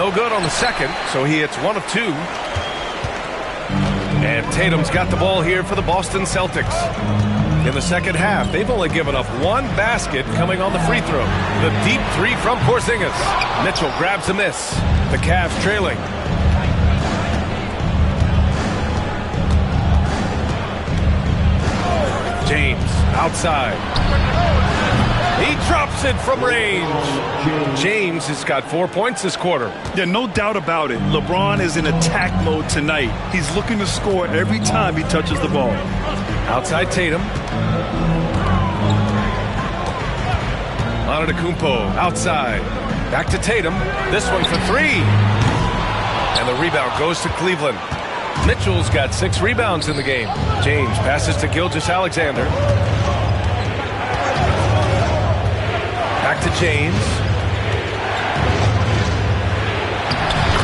no good on the second, so he hits 1 of 2. And Tatum's got the ball here for the Boston Celtics. In the second half, they've only given up 1 basket coming on the free throw. The deep 3 from Porzingis. Mitchell grabs a miss. The Cavs trailing. James outside. He drops it from range. James has got 4 points this quarter. Yeah, no doubt about it. LeBron is in attack mode tonight. He's looking to score every time he touches the ball. Outside Tatum. Antetokounmpo outside. Back to Tatum. This one for 3. And the rebound goes to Cleveland. Mitchell's got 6 rebounds in the game. James passes to Gilgeous-Alexander. Back to James.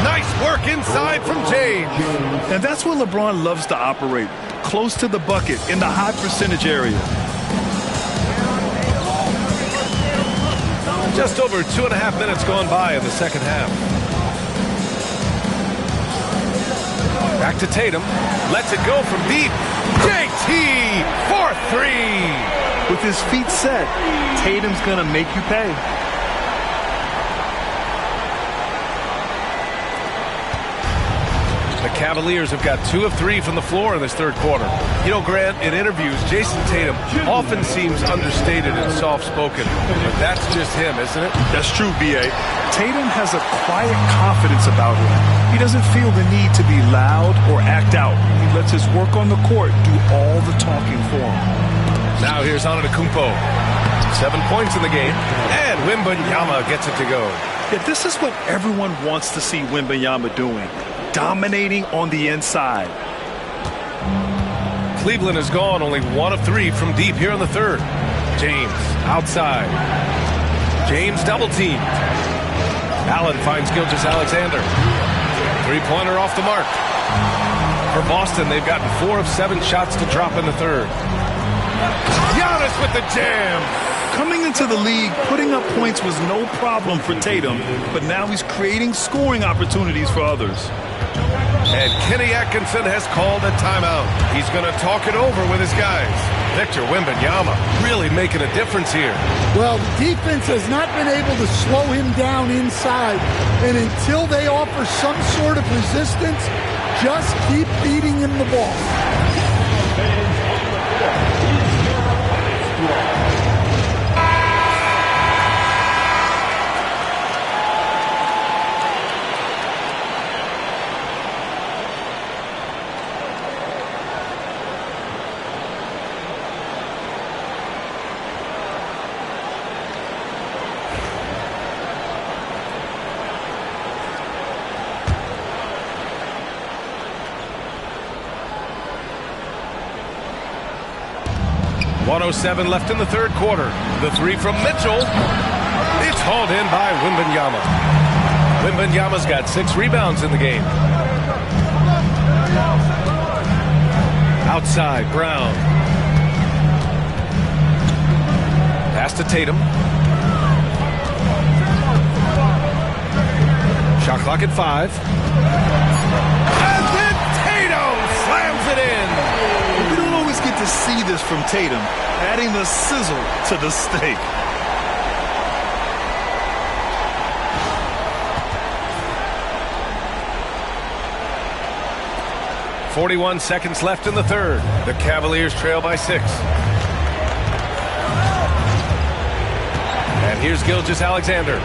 Nice work inside from James. And that's where LeBron loves to operate. Close to the bucket in the high percentage area. Just over 2.5 minutes gone by in the second half. Back to Tatum. Lets it go from deep. JT for 3. With his feet set, Tatum's going to make you pay. The Cavaliers have got 2 of 3 from the floor in this third quarter. You know, Grant, in interviews, Jason Tatum often seems understated and soft-spoken. But that's just him, isn't it? That's true, B.A. Tatum has a quiet confidence about him. He doesn't feel the need to be loud or act out. He lets his work on the court do all the talking for him. Now here's Antetokounmpo. 7 points in the game. And Wembanyama gets it to go. Yeah, this is what everyone wants to see Wembanyama doing. Dominating on the inside. Cleveland has gone only 1 of 3 from deep here in the third. James outside. James double teamed. Allen finds Gilgeous-Alexander. 3-pointer off the mark. For Boston, they've gotten 4 of 7 shots to drop in the third. Giannis with the jam. Coming into the league, putting up points was no problem for Tatum, but now he's creating scoring opportunities for others. And Kenny Atkinson has called a timeout. He's going to talk it over with his guys. Victor Wembanyama really making a difference here. Well, the defense has not been able to slow him down inside. And until they offer some sort of resistance, just keep feeding him the ball. .107 left in the third quarter. The 3 from Mitchell. It's hauled in by Wembanyama. Wembanyama's got 6 rebounds in the game. Outside, Brown. Pass to Tatum. Shot clock at 5. And then Tatum slams it in. We don't always get to see this from Tatum, adding the sizzle to the steak. .41 seconds left in the third. The Cavaliers trail by 6. And here's Gilgeous-Alexander.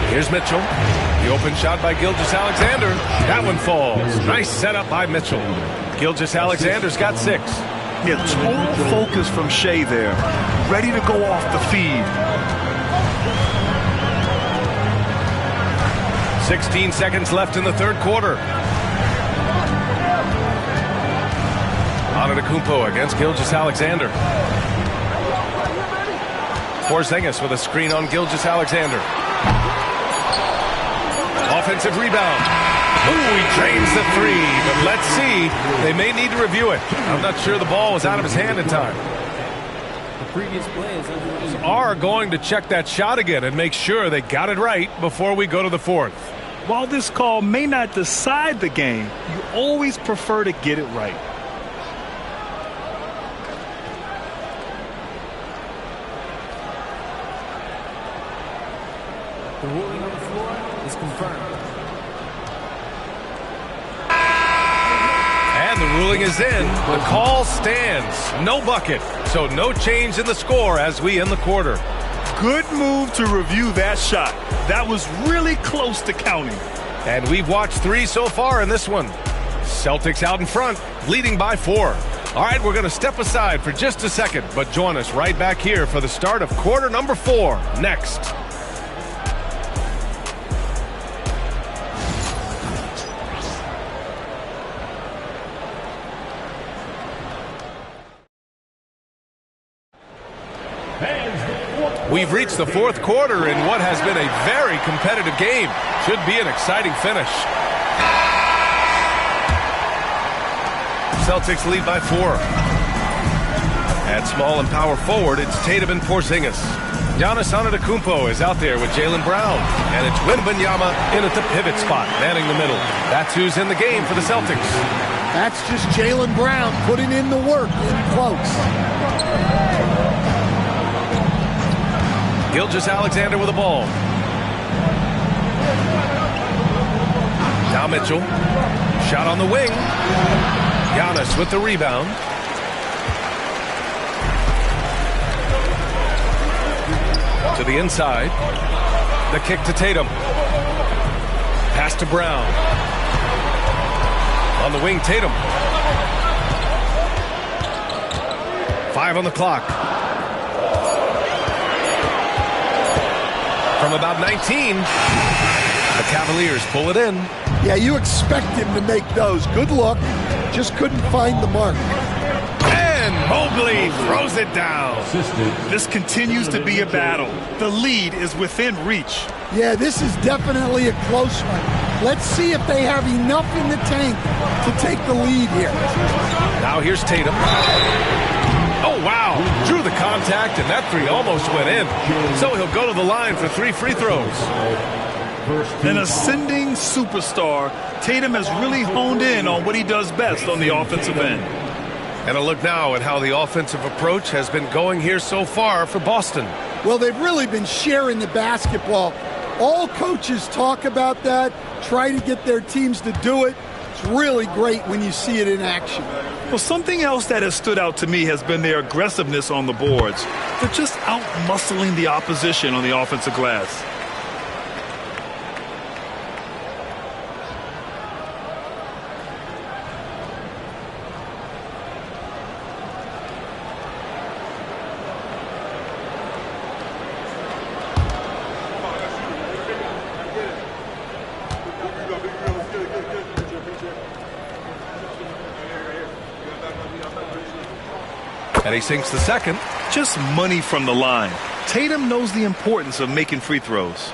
Here's Mitchell. The open shot by Gilgeous-Alexander. That one falls. Nice setup by Mitchell. Gilgeous-Alexander's got 6. Yeah, total focus from Shea there. Ready to go off the feed. 16 seconds left in the third quarter. Antetokounmpo against Gilgeous-Alexander. Porzingis with a screen on Gilgeous-Alexander. Offensive rebound. Ooh, he drains the 3, but let's see. They may need to review it. I'm not sure the ball was out of his hand in time. previous play is under Are going to check that shot again and make sure they got it right before we go to the fourth. While this call may not decide the game, you always prefer to get it right. The ruling on the floor is confirmed. And the ruling is in. The call stands. No bucket. So no change in the score as we end the quarter. Good move to review that shot. That was really close to counting. And we've watched 3 so far in this one. Celtics out in front, leading by 4. All right, we're going to step aside for just a second, but join us right back here for the start of quarter number 4 next. We've reached the fourth quarter in what has been a very competitive game. Should be an exciting finish. Celtics lead by 4. At small and power forward, it's Tatum and Porzingis. Giannis Antetokounmpo is out there with Jaylen Brown. And it's Wembanyama in at the pivot spot, manning the middle. That's who's in the game for the Celtics. That's just Jaylen Brown putting in the work in close. Gilgeous-Alexander with the ball. Now Mitchell. Shot on the wing. Giannis with the rebound. To the inside. The kick to Tatum. Pass to Brown. On the wing, Tatum. 5 on the clock. From about 19, the Cavaliers pull it in. Yeah, you expect him to make those. Good luck. Just couldn't find the mark. And Mobley throws it down. This continues to be a battle. The lead is within reach. Yeah, this is definitely a close one. Let's see if they have enough in the tank to take the lead here. Now here's Tatum. Oh, wow. Drew the contact, and that 3 almost went in. So he'll go to the line for 3 free throws. An ascending superstar, Tatum has really honed in on what he does best on the offensive end. And a look now at how the offensive approach has been going here so far for Boston. Well, they've really been sharing the basketball. All coaches talk about that, try to get their teams to do it. It's really great when you see it in action. Well, something else that has stood out to me has been their aggressiveness on the boards. They're just out-muscling the opposition on the offensive glass. And he sinks the second. Just money from the line. Tatum knows the importance of making free throws.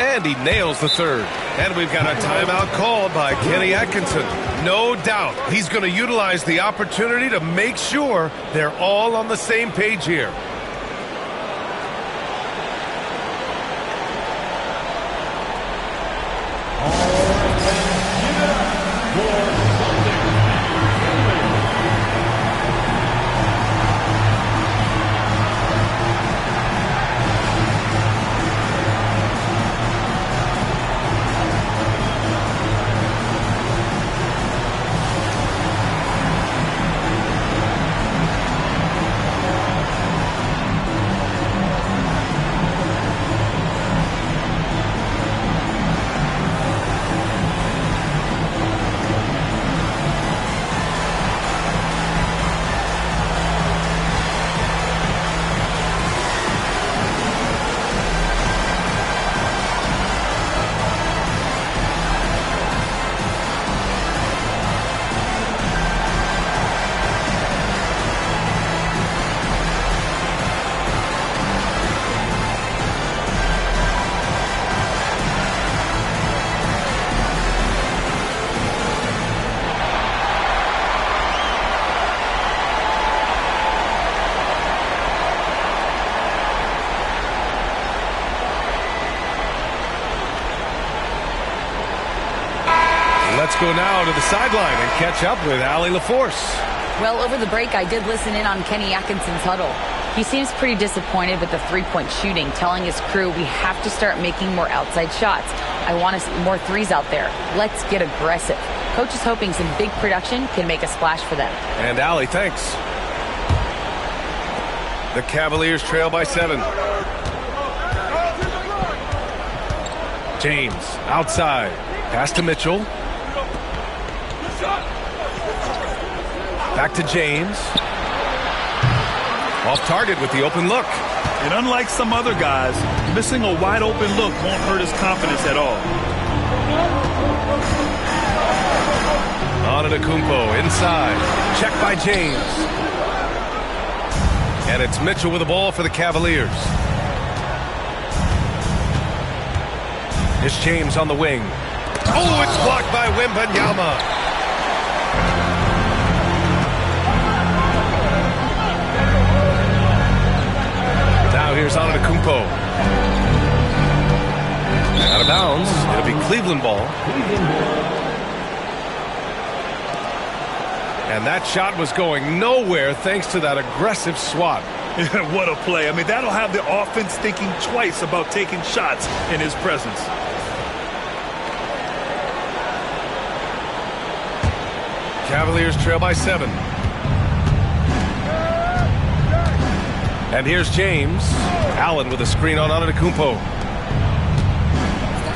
And he nails the third. And we've got a timeout called by Kenny Atkinson. No doubt he's going to utilize the opportunity to make sure they're all on the same page here. Let's go now to the sideline and catch up with Allie LaForce. Well, over the break, I did listen in on Kenny Atkinson's huddle. He seems pretty disappointed with the three-point shooting, telling his crew we have to start making more outside shots. I want to see more threes out there. Let's get aggressive. Coach is hoping some big production can make a splash for them. And Allie, thanks. The Cavaliers trail by 7. James outside. Pass to Mitchell. Back to James. Off target with the open look. And unlike some other guys, missing a wide open look won't hurt his confidence at all. Antetokounmpo inside. Check by James. And it's Mitchell with the ball for the Cavaliers. It's James on the wing. Oh, it's blocked by Wembanyama. Now here's Antetokounmpo. Out of bounds. It'll be Cleveland ball. And that shot was going nowhere thanks to that aggressive swat. What a play. I mean, that'll have the offense thinking twice about taking shots in his presence. Cavaliers trail by 7. And here's James. Allen with a screen on Antetokounmpo.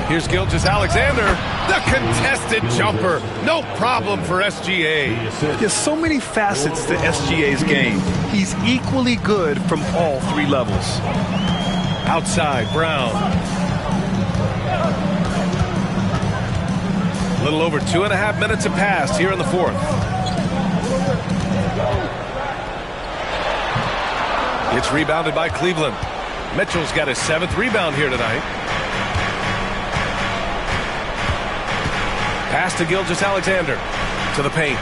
Here's Gilgeous-Alexander. The contested jumper. No problem for SGA. There's so many facets to SGA's game. He's equally good from all 3 levels. Outside, Brown. A little over 2.5 minutes have passed here in the 4th. It's rebounded by Cleveland. Mitchell's got his 7th rebound here tonight. Pass to Gilgeous-Alexander. To the paint.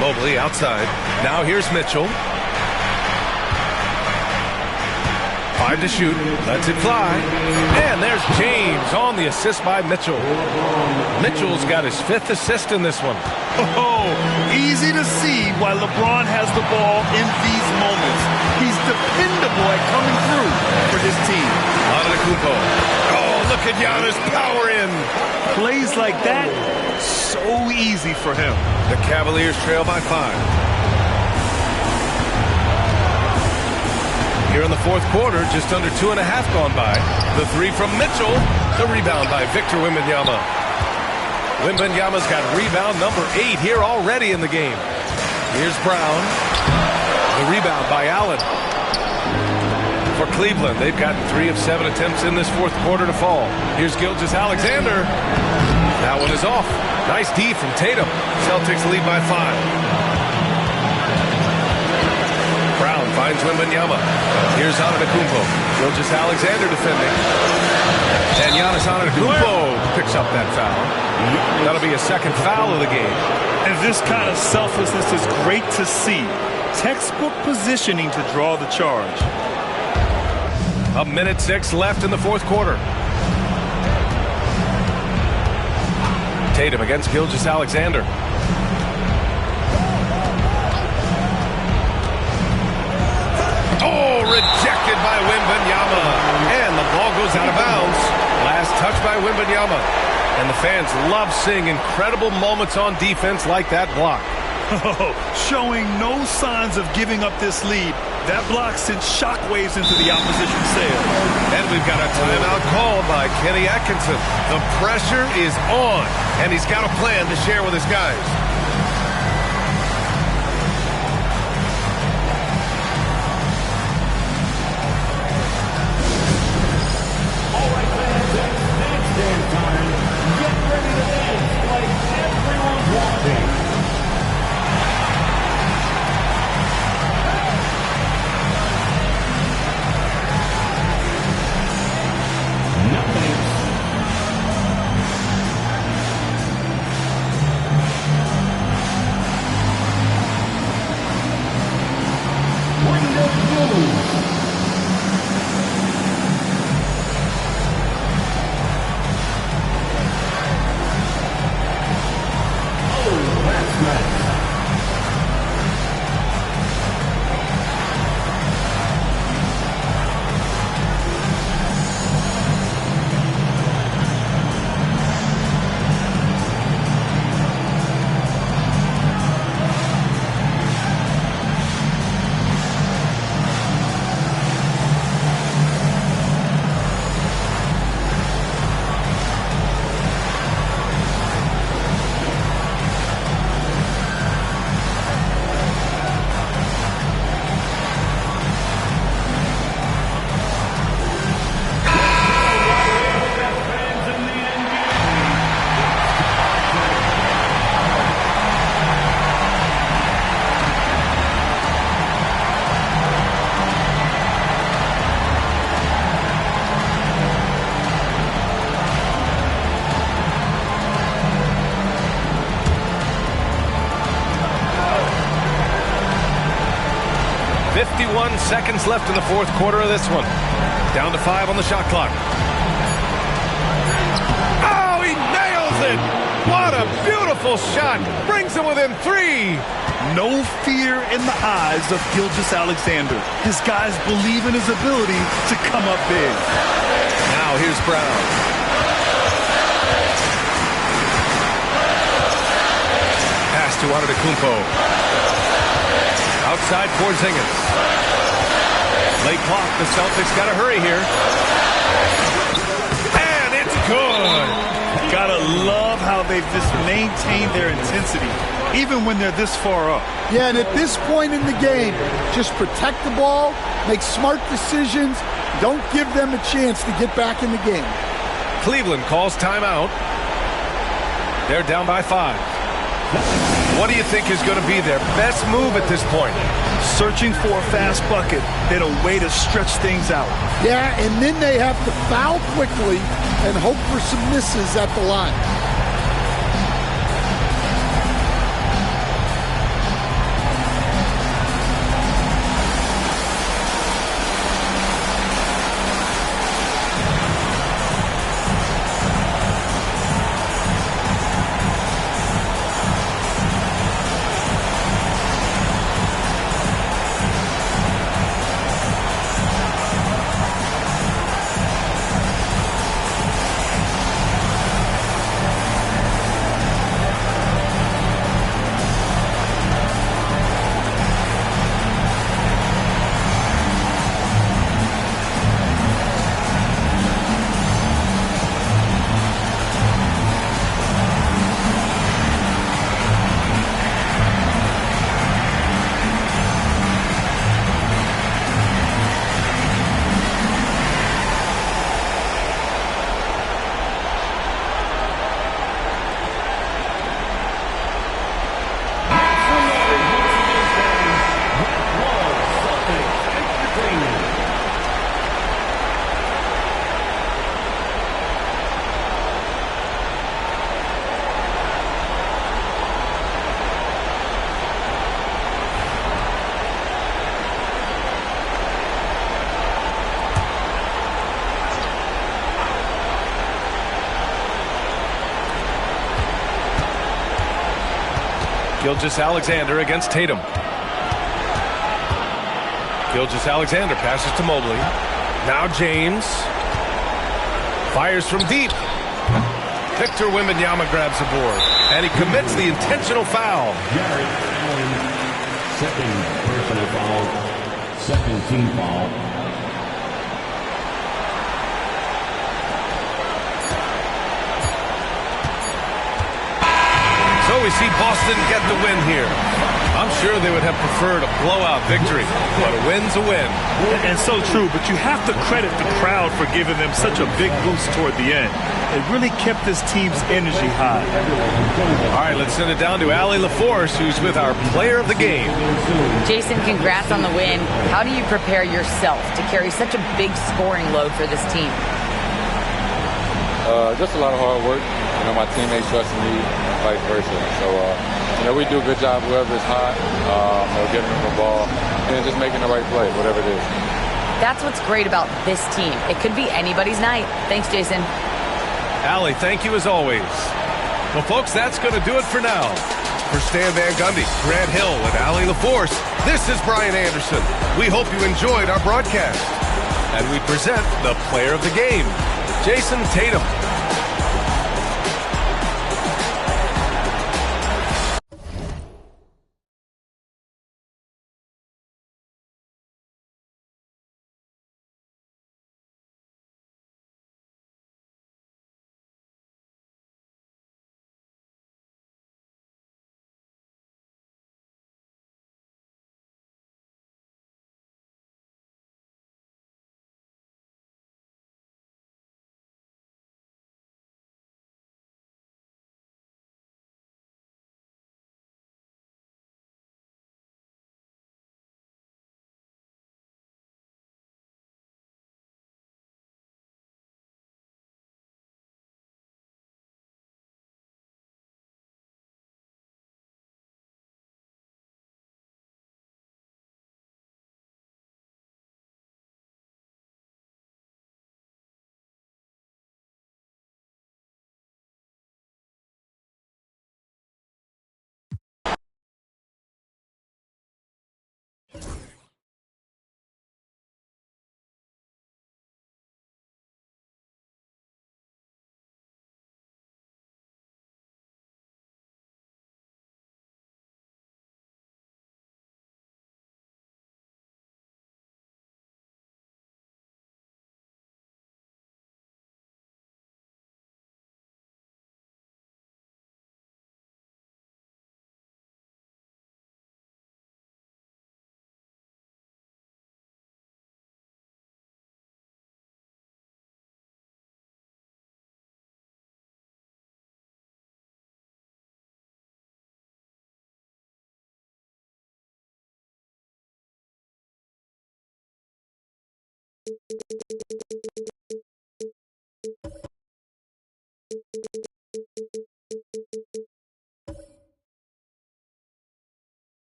Mobley outside. Now here's Mitchell. 5 to shoot. Lets it fly. And there's James on the assist by Mitchell. Mitchell's got his 5th assist in this one. Oh, easy to see why LeBron has the ball in these moments. He's dependable at coming through for his team. Antetokounmpo. Oh, look at Giannis power in. Plays like that, so easy for him. The Cavaliers trail by 5. Here in the 4th quarter, just under 2.5 gone by. The 3 from Mitchell. The rebound by Victor Wembanyama. Wembanyama's got rebound number 8 here already in the game. Here's Brown. The rebound by Allen. For Cleveland, they've gotten 3 of 7 attempts in this 4th quarter to fall. Here's Gilgeous-Alexander. That one is off. Nice D from Tatum. Celtics lead by 5. Brown finds Wembanyama. Here's Antetokounmpo. Gilgeous-Alexander defending. And Giannis Antetokounmpo picks up that foul. That'll be a 2nd foul of the game. And this kind of selflessness is great to see. Textbook positioning to draw the charge. 1:06 left in the 4th quarter. Tatum against Gilgeous-Alexander. Oh, rejected by Wembanyama. And the ball goes out of bounds. Last touch by Wembanyama. And the fans love seeing incredible moments on defense like that block. Showing no signs of giving up this lead. That block sent shockwaves into the opposition sail. And we've got a timeout called by Kenny Atkinson. The pressure is on, and he's got a plan to share with his guys. All right, fans, it's dance time. Get ready to dance like everyone's watching. seconds left in the fourth quarter of this one. Down to 5 on the shot clock. Oh, he nails it! What a beautiful shot! Brings him within 3. No fear in the eyes of Gilgeous-Alexander. His guys believe in his ability to come up big. Now here's Brown. Pass to Antetokounmpo. Outside Porzingis. Late clock. The Celtics got to hurry here. And it's good. Gotta love how they've just maintained their intensity, even when they're this far up. Yeah, and at this point in the game, just protect the ball, make smart decisions, don't give them a chance to get back in the game. Cleveland calls timeout. They're down by 5. What do you think is going to be their best move at this point? Searching for a fast bucket, then a way to stretch things out. Yeah, and then they have to foul quickly and hope for some misses at the line. Gilgeous-Alexander against Tatum. Gilgeous-Alexander passes to Mobley. Now James. Fires from deep. Victor Wembanyama grabs the board. And he commits the intentional foul. Jarrett Allen, second personal foul, second team foul. So we see Boston get the win here. I'm sure they would have preferred a blowout victory, but a win's a win. And so true, but you have to credit the crowd for giving them such a big boost toward the end. It really kept this team's energy high. All right, let's send it down to Allie LaForce, who's with our player of the game. Jason, congrats on the win. How do you prepare yourself to carry such a big scoring load for this team? Just a lot of hard work. You know, my teammates trusting me and vice versa. So, you know, we do a good job whoever's hot, giving them the ball, and just making the right play, whatever it is. That's what's great about this team. It could be anybody's night. Thanks, Jason. Allie, thank you as always. Well, folks, that's going to do it for now. For Stan Van Gundy, Grant Hill, and Allie LaForce, this is Brian Anderson. We hope you enjoyed our broadcast. And we present the player of the game, Jason Tatum.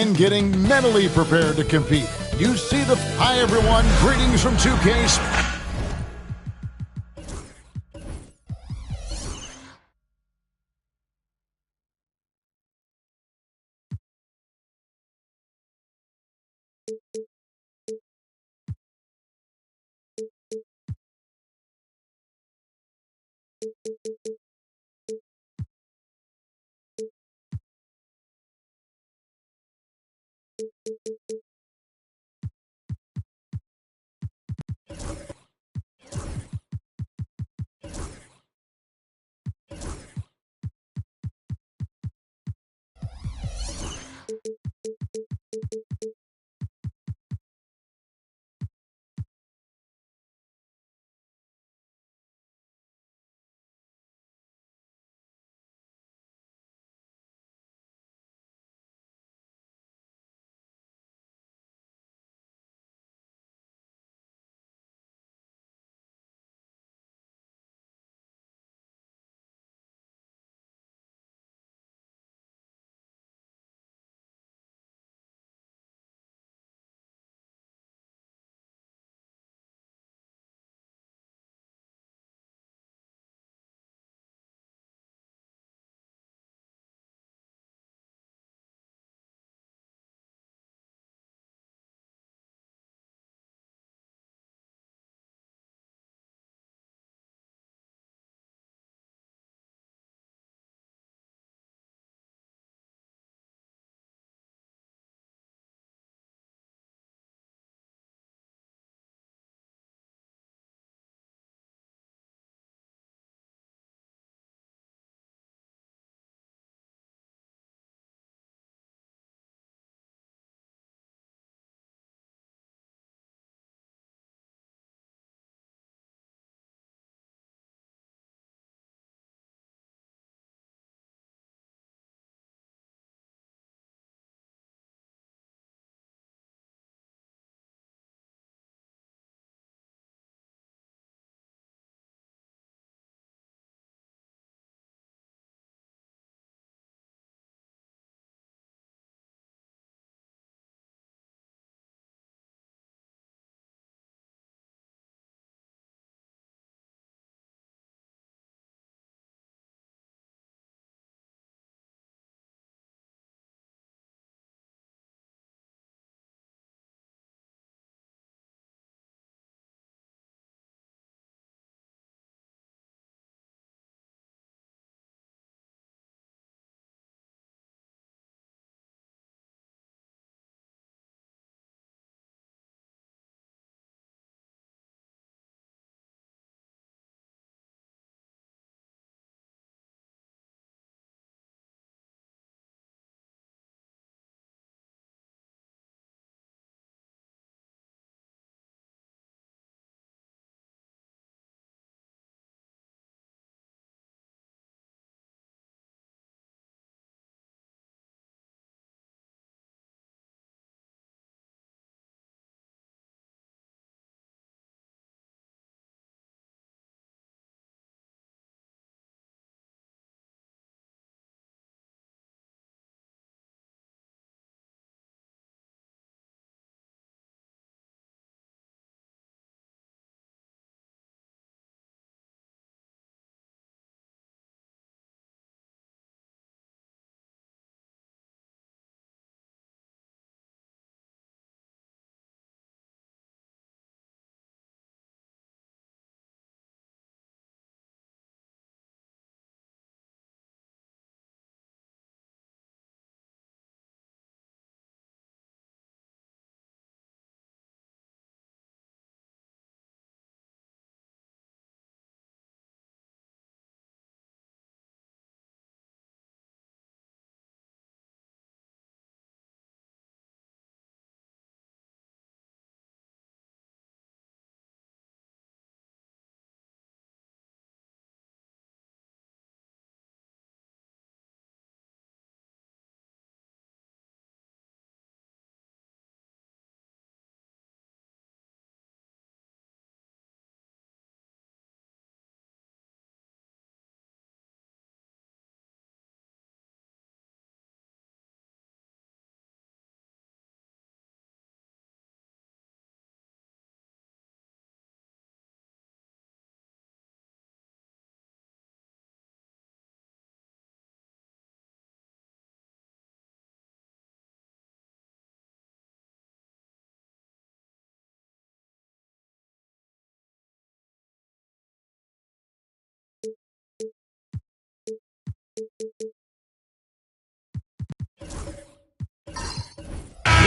and getting mentally prepared to compete. You see the... Hi, everyone. Greetings from 2K.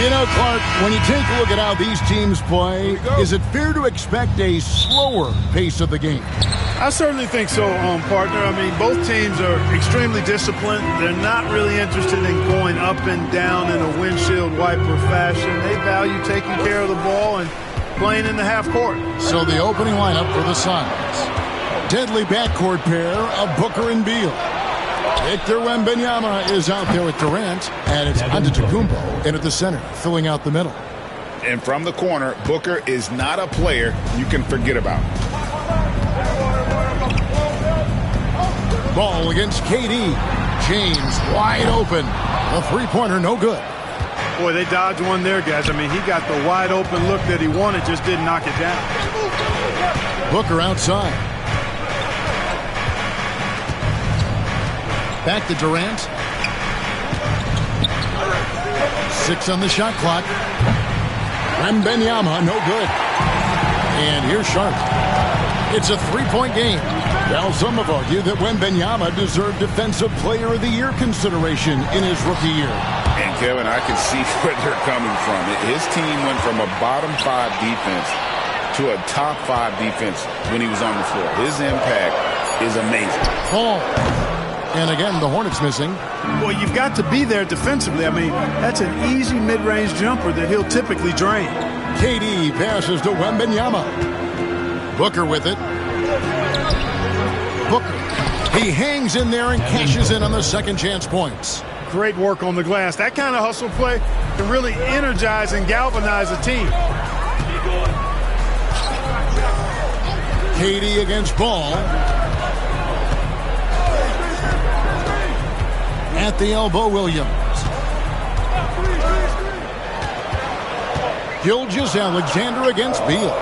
You know, Clark, when you take a look at how these teams play, is it fair to expect a slower pace of the game? I certainly think so, partner. I mean, both teams are extremely disciplined. They're not really interested in going up and down in a windshield wiper fashion. They value taking care of the ball and playing in the half court. So the opening lineup for the Suns. Deadly backcourt pair of Booker and Beal. Victor Wembanyama is out there with Durant, and it's Antetokounmpo in at the center, filling out the middle. And from the corner, Booker is not a player you can forget about. Ball against KD. James wide open. A three-pointer, no good. Boy, they dodged one there, guys. I mean, he got the wide open look that he wanted, just didn't knock it down. Booker outside. Back to Durant. 6 on the shot clock. Wembanyama, no good. And here's Sharp. It's a three-point game. Well, some have argued that Wembanyama deserved Defensive Player of the Year consideration in his rookie year. And Kevin, I can see where they're coming from. His team went from a bottom 5 defense to a top 5 defense when he was on the floor. His impact is amazing. Ball. And again, the Hornets missing. Well, you've got to be there defensively. I mean, that's an easy mid-range jumper that he'll typically drain. KD passes to Wembanyama. Booker with it. Booker. He hangs in there and cashes in on the second chance points. Great work on the glass. That kind of hustle play can really energize and galvanize a team. KD against Ball. At the elbow, Williams. Gilgeous-Alexander against Beal.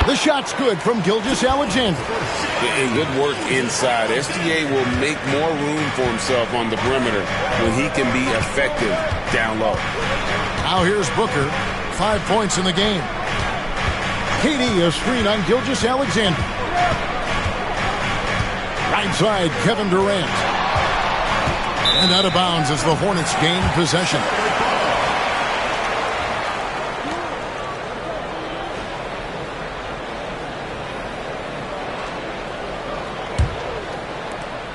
The shot's good from Gilgeous-Alexander. And good work inside. SGA will make more room for himself on the perimeter when he can be effective down low. Now here's Booker. 5 points in the game. KD a screen on Gilgeous-Alexander. Right side, Kevin Durant. And out of bounds as the Hornets gain possession.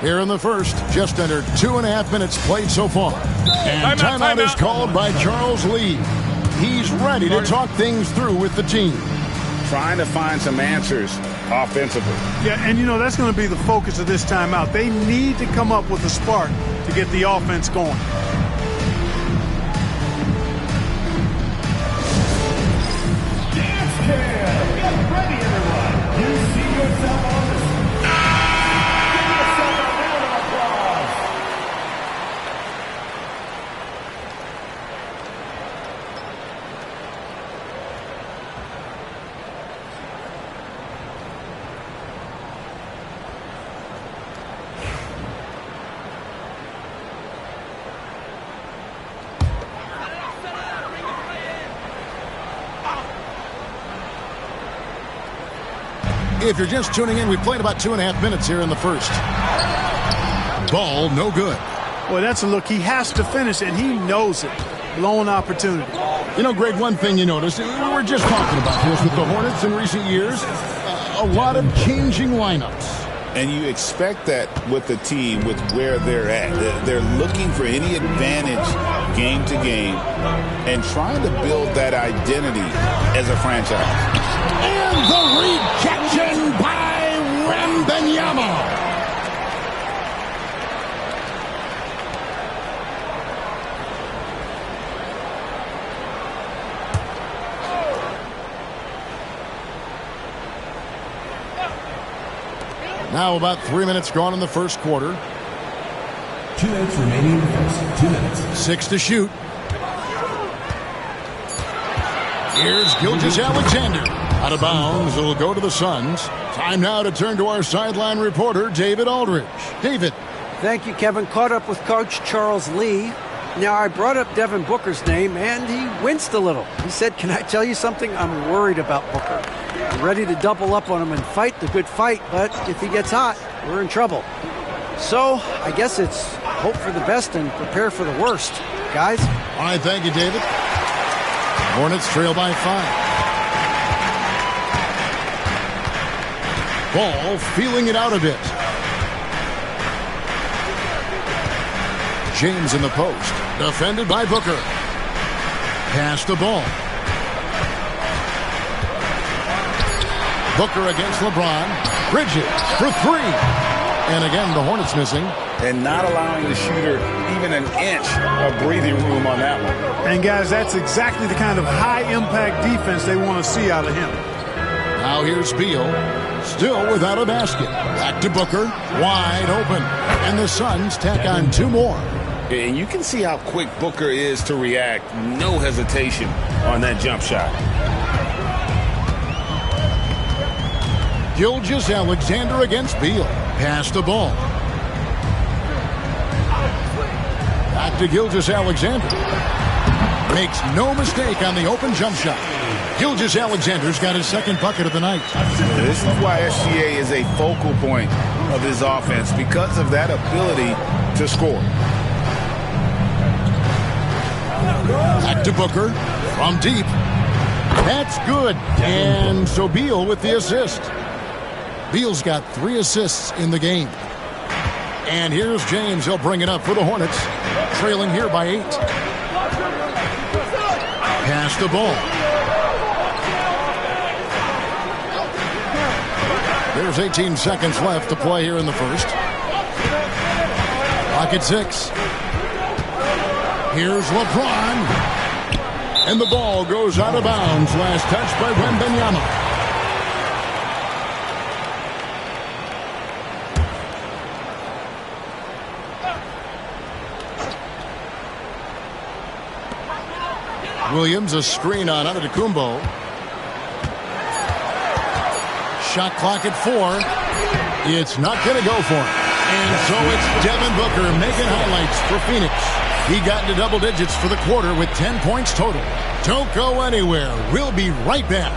Here in the first, just under 2.5 minutes played so far. And timeout is called by Charles Lee. He's ready to talk things through with the team. Trying to find some answers offensively. Yeah, and you know, that's going to be the focus of this timeout. They need to come up with a spark to get the offense going. Dance Cam. Get ready, everyone. You see yourself on the screen. Give yourself a round of applause. If you're just tuning in, we played about 2.5 minutes here in the first. Ball, no good. Boy, that's a look. He has to finish it. He knows it. Blown opportunity. You know, Greg, one thing you notice, we were just talking about this with the Hornets in recent years, a lot of changing lineups. And you expect that with the team, with where they're at. They're looking for any advantage game to game and trying to build that identity as a franchise. And the rejection by Wembanyama. Now about 3 minutes gone in the first quarter. 2 minutes remaining in the first. 2 minutes. 6 to shoot. Here's Gilgeous-Alexander. Out of bounds. It'll go to the Suns. Time now to turn to our sideline reporter, David Aldridge. David. Thank you, Kevin. Caught up with Coach Charles Lee. Now, I brought up Devin Booker's name, and he winced a little. He said, "Can I tell you something? I'm worried about Booker. I'm ready to double up on him and fight the good fight, but if he gets hot, we're in trouble." So, I guess it's hope for the best and prepare for the worst. Guys? All right, thank you, David. Hornets trail by 5. Ball feeling it out a bit. James in the post. Defended by Booker. Pass the ball. Booker against LeBron. Bridges for 3. And again, the Hornets missing. And not allowing the shooter even an inch of breathing room on that one. And, guys, that's exactly the kind of high-impact defense they want to see out of him. Now here's Beal. Still without a basket. Back to Booker. Wide open. And the Suns tack on 2 more. And you can see how quick Booker is to react. No hesitation on that jump shot. Gilgeous-Alexander against Beal. Pass the ball. Back to Gilgeous-Alexander. Makes no mistake on the open jump shot. Gilgeous-Alexander's got his second bucket of the night. This is why SGA is a focal point of his offense, because of that ability to score. Back to Booker from deep. That's good. And so Beal with the assist. Beal's got 3 assists in the game. And here's James. He'll bring it up for the Hornets. Trailing here by 8. Pass the ball. There's 18 seconds left to play here in the first. Clock at 6. Here's LeBron. And the ball goes out of bounds. Last touch by Wembanyama. Williams, a screen on Antetokounmpo. Shot clock at 4. It's not going to go for him. And so it's Devin Booker making highlights for Phoenix. He got into double digits for the quarter with 10 points total. Don't go anywhere. We'll be right back.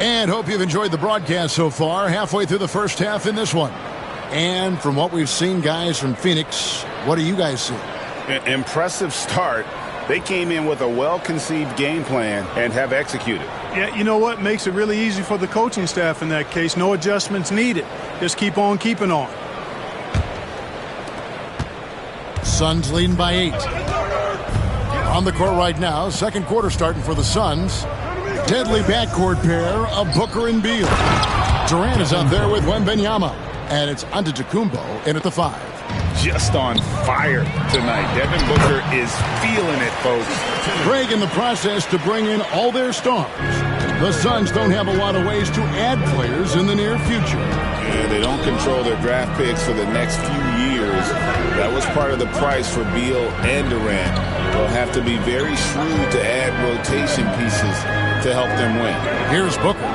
And hope you've enjoyed the broadcast so far. Halfway through the first half in this one. And from what we've seen, guys, from Phoenix, what do you guys see? Impressive start. They came in with a well-conceived game plan and have executed. Yeah, you know what? Makes it really easy for the coaching staff in that case. No adjustments needed. Just keep on keeping on. Suns leading by 8. On the court right now, second quarter starting for the Suns. Deadly backcourt pair of Booker and Beal. Durant is out there with Wembanyama. And it's Antetokounmpo in at the 5. Just on fire tonight. Devin Booker is feeling it, folks. Greg in the process to bring in all their stars. The Suns don't have a lot of ways to add players in the near future. Yeah, they don't control their draft picks for the next few years. That was part of the price for Beal and Durant. They'll have to be very shrewd to add rotation pieces to help them win. Here's Booker.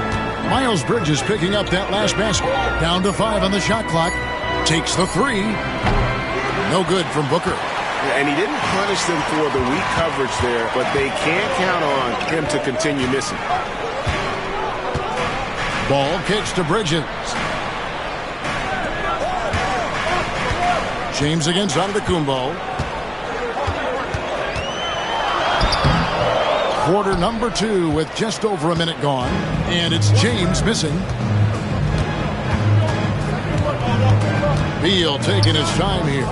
Miles Bridges picking up that last basket. Down to 5 on the shot clock. Takes the 3. No good from Booker. And he didn't punish them for the weak coverage there, but they can't count on him to continue missing. Ball kicks to Bridges. James against Antetokounmpo. Quarter number 2 with just over a minute gone. And it's James missing. Beal taking his time here.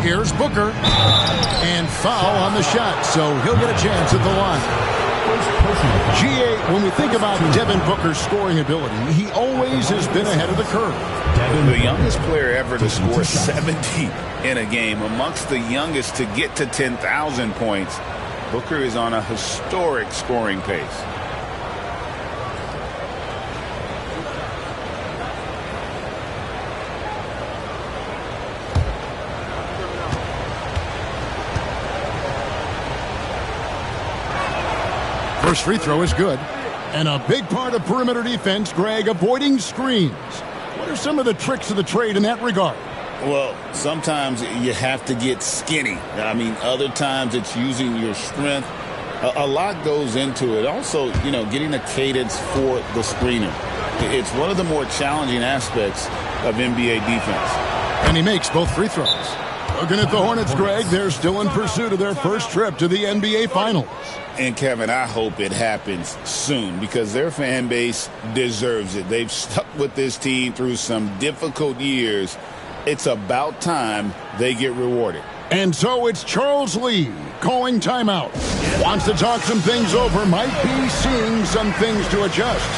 Here's Booker. And foul on the shot, so he'll get a chance at the line. GA, when we think about Devin Booker's scoring ability, he always has been ahead of the curve. The youngest player ever to score 70 in a game, amongst the youngest to get to 10,000 points. Booker is on a historic scoring pace. First free throw is good. And a big part of perimeter defense, Greg, avoiding screens. What are some of the tricks of the trade in that regard? Well, sometimes you have to get skinny. I mean, other times it's using your strength. A lot goes into it. Also, getting a cadence for the screener. It's one of the more challenging aspects of NBA defense. And he makes both free throws. Looking at the Hornets, Greg, they're still in pursuit of their first trip to the NBA Finals. And, Kevin, I hope it happens soon because their fan base deserves it. They've stuck with this team through some difficult years. It's about time they get rewarded. And so it's Charles Lee calling timeout. Wants to talk some things over, might be seeing some things to adjust.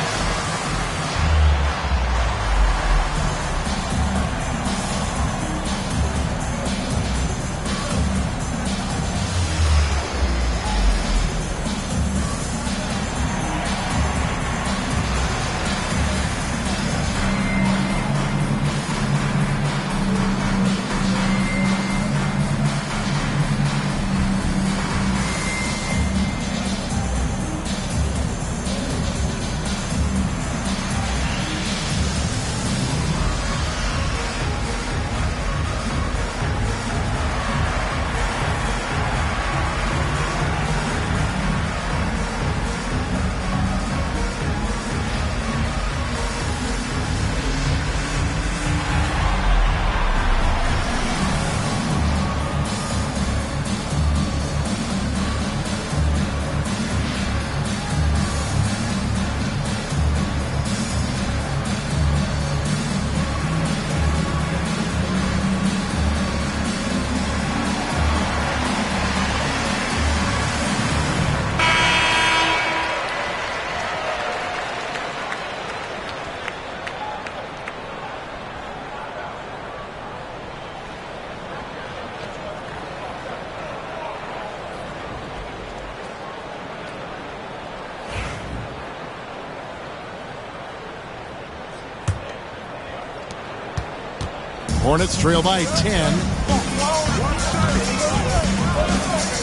Hornets trail by 10.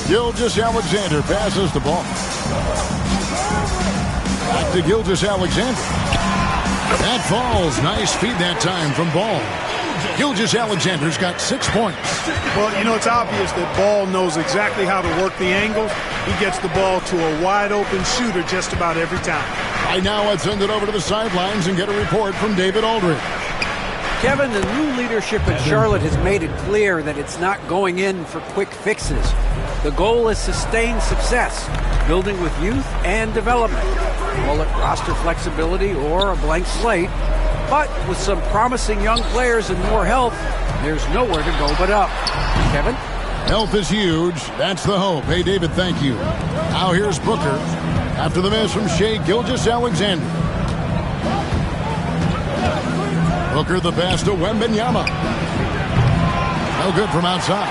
Gilgeous-Alexander passes the ball. Back to Gilgeous-Alexander. That falls. Nice feed that time from Ball. Gilgeous-Alexander's got 6 points. Well, it's obvious that Ball knows exactly how to work the angles. He gets the ball to a wide-open shooter just about every time. Right now, let's send it over to the sidelines and get a report from David Aldridge. Kevin, the new leadership in Charlotte has made it clear that it's not going in for quick fixes. The goal is sustained success, building with youth and development. Call it roster flexibility or a blank slate. But with some promising young players and more health, there's nowhere to go but up. Kevin? Health is huge. That's the hope. Hey, David, thank you. Now here's Booker after the miss from Shai Gilgeous-Alexander. Booker the pass to Wembanyama. No good from outside.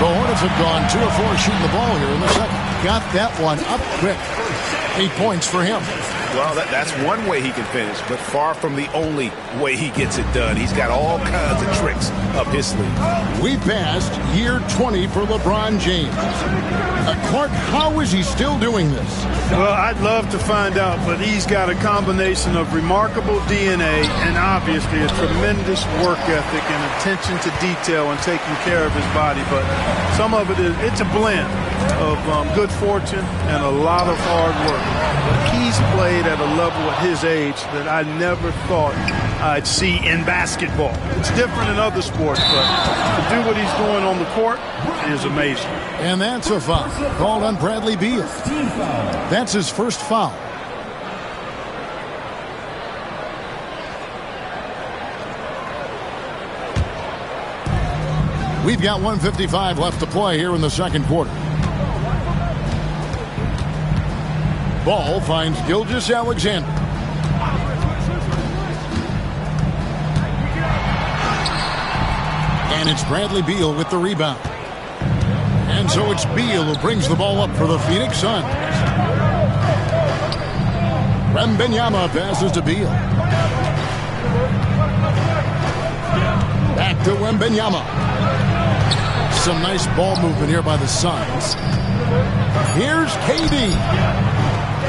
The Hornets have gone 2 of 4 shooting the ball here in the second. Got that one up quick. 8 points for him. Well, that's one way he can finish, but far from the only way he gets it done. He's got all kinds of tricks up his sleeve. We passed year 20 for LeBron James. Clark, how is he still doing this? Well, I'd love to find out, but he's got a combination of remarkable DNA and obviously a tremendous work ethic and attention to detail and taking care of his body. But some of it's a blend of good fortune and a lot of hard work. But he's played at a level at his age that I never thought I'd see in basketball. It's different in other sports, but to do what he's doing on the court is amazing. And that's a foul called on Bradley Beal. That's his first foul. We've got 1:55 left to play here in the second quarter. Ball finds Gilgeous-Alexander. And it's Bradley Beal with the rebound. And so it's Beal who brings the ball up for the Phoenix Suns. Wembanyama passes to Beal. Back to Wembanyama. Some nice ball movement here by the Suns. Here's KD.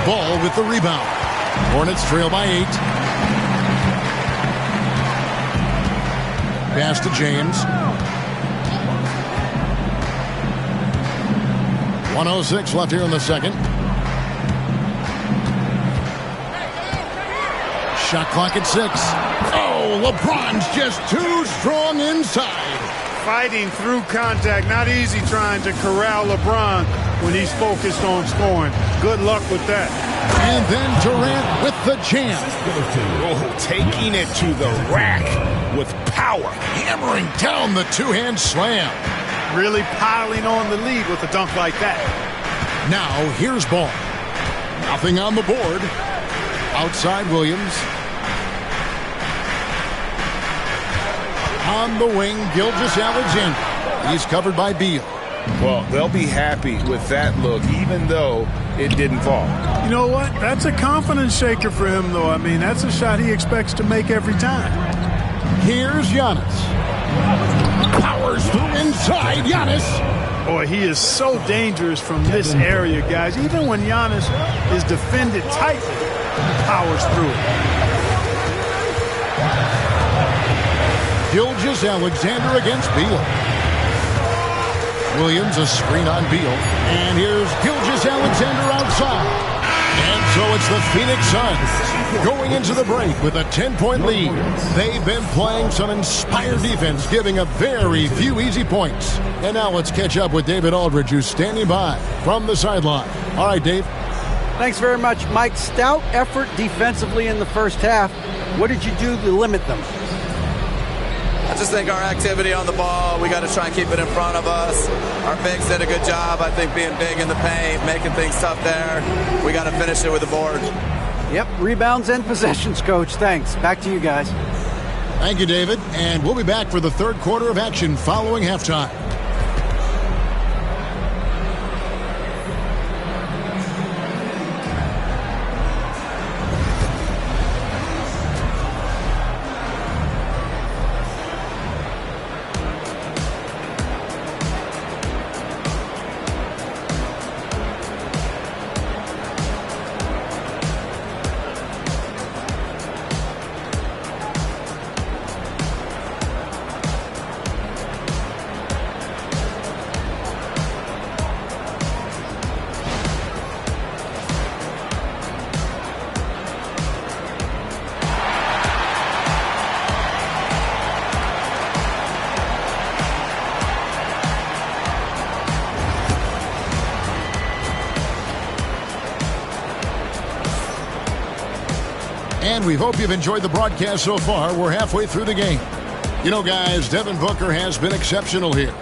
Ball with the rebound. Hornets trail by 8. Pass to James. 1:06 left here in the second. Shot clock at 6. Oh, LeBron's just too strong inside. Fighting through contact. Not easy trying to corral LeBron when he's focused on scoring. Good luck with that. And then Durant with the jam. Oh, taking it to the rack with power. Hammering down the two-hand slam. Really piling on the lead with a dunk like that. Now, here's Ball. Nothing on the board. Outside Williams. On the wing, Gilgeous-Alexander. He's covered by Beal. Well, they'll be happy with that look, even though it didn't fall. You know what? That's a confidence shaker for him, though. I mean, that's a shot he expects to make every time. Here's Giannis. Powers through inside. Giannis. Boy, he is so dangerous from this area, guys. Even when Giannis is defended tightly, he powers through it. Gilgeous-Alexander against Beal. Williams, a screen on Beal. And here's Gilgeous-Alexander outside. And so it's the Phoenix Suns going into the break with a 10-point lead. They've been playing some inspired defense, giving up very few easy points. And now let's catch up with David Aldridge, who's standing by from the sideline. All right, Dave. Thanks very much, Mike. Stout effort defensively in the first half. What did you do to limit them? I just think our activity on the ball, we got to try and keep it in front of us. Our bigs did a good job, I think, being big in the paint, making things tough there. We got to finish it with the board. Yep, rebounds and possessions, Coach. Thanks. Back to you guys. Thank you, David. And we'll be back for the third quarter of action following halftime. And we hope you've enjoyed the broadcast so far. We're halfway through the game. You know, guys, Devin Booker has been exceptional here.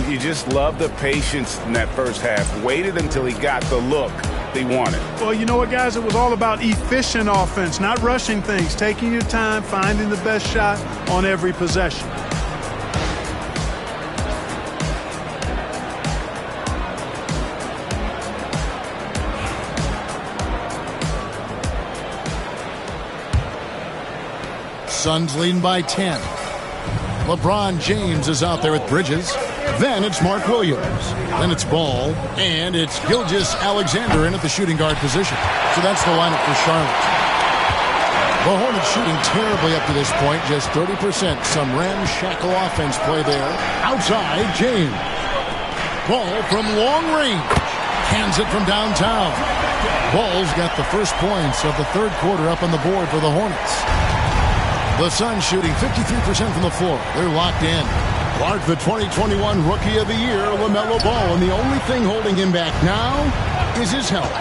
You just love the patience in that first half. Waited until he got the look they wanted. Well, you know what, guys? It was all about efficient offense, not rushing things, taking your time, finding the best shot on every possession. Suns leading by 10. LeBron James is out there with Bridges. Then it's Mark Williams. Then it's Ball. And it's Gilgeous-Alexander in at the shooting guard position. So that's the lineup for Charlotte. The Hornets shooting terribly up to this point. Just 30%. Some ramshackle offense play there. Outside, James. Ball from long range. Hands it from downtown. Ball's got the first points of the third quarter up on the board for the Hornets. The Suns shooting 53% from the floor. They're locked in. Clark, the 2021 Rookie of the Year, LaMelo Ball, and the only thing holding him back now is his health.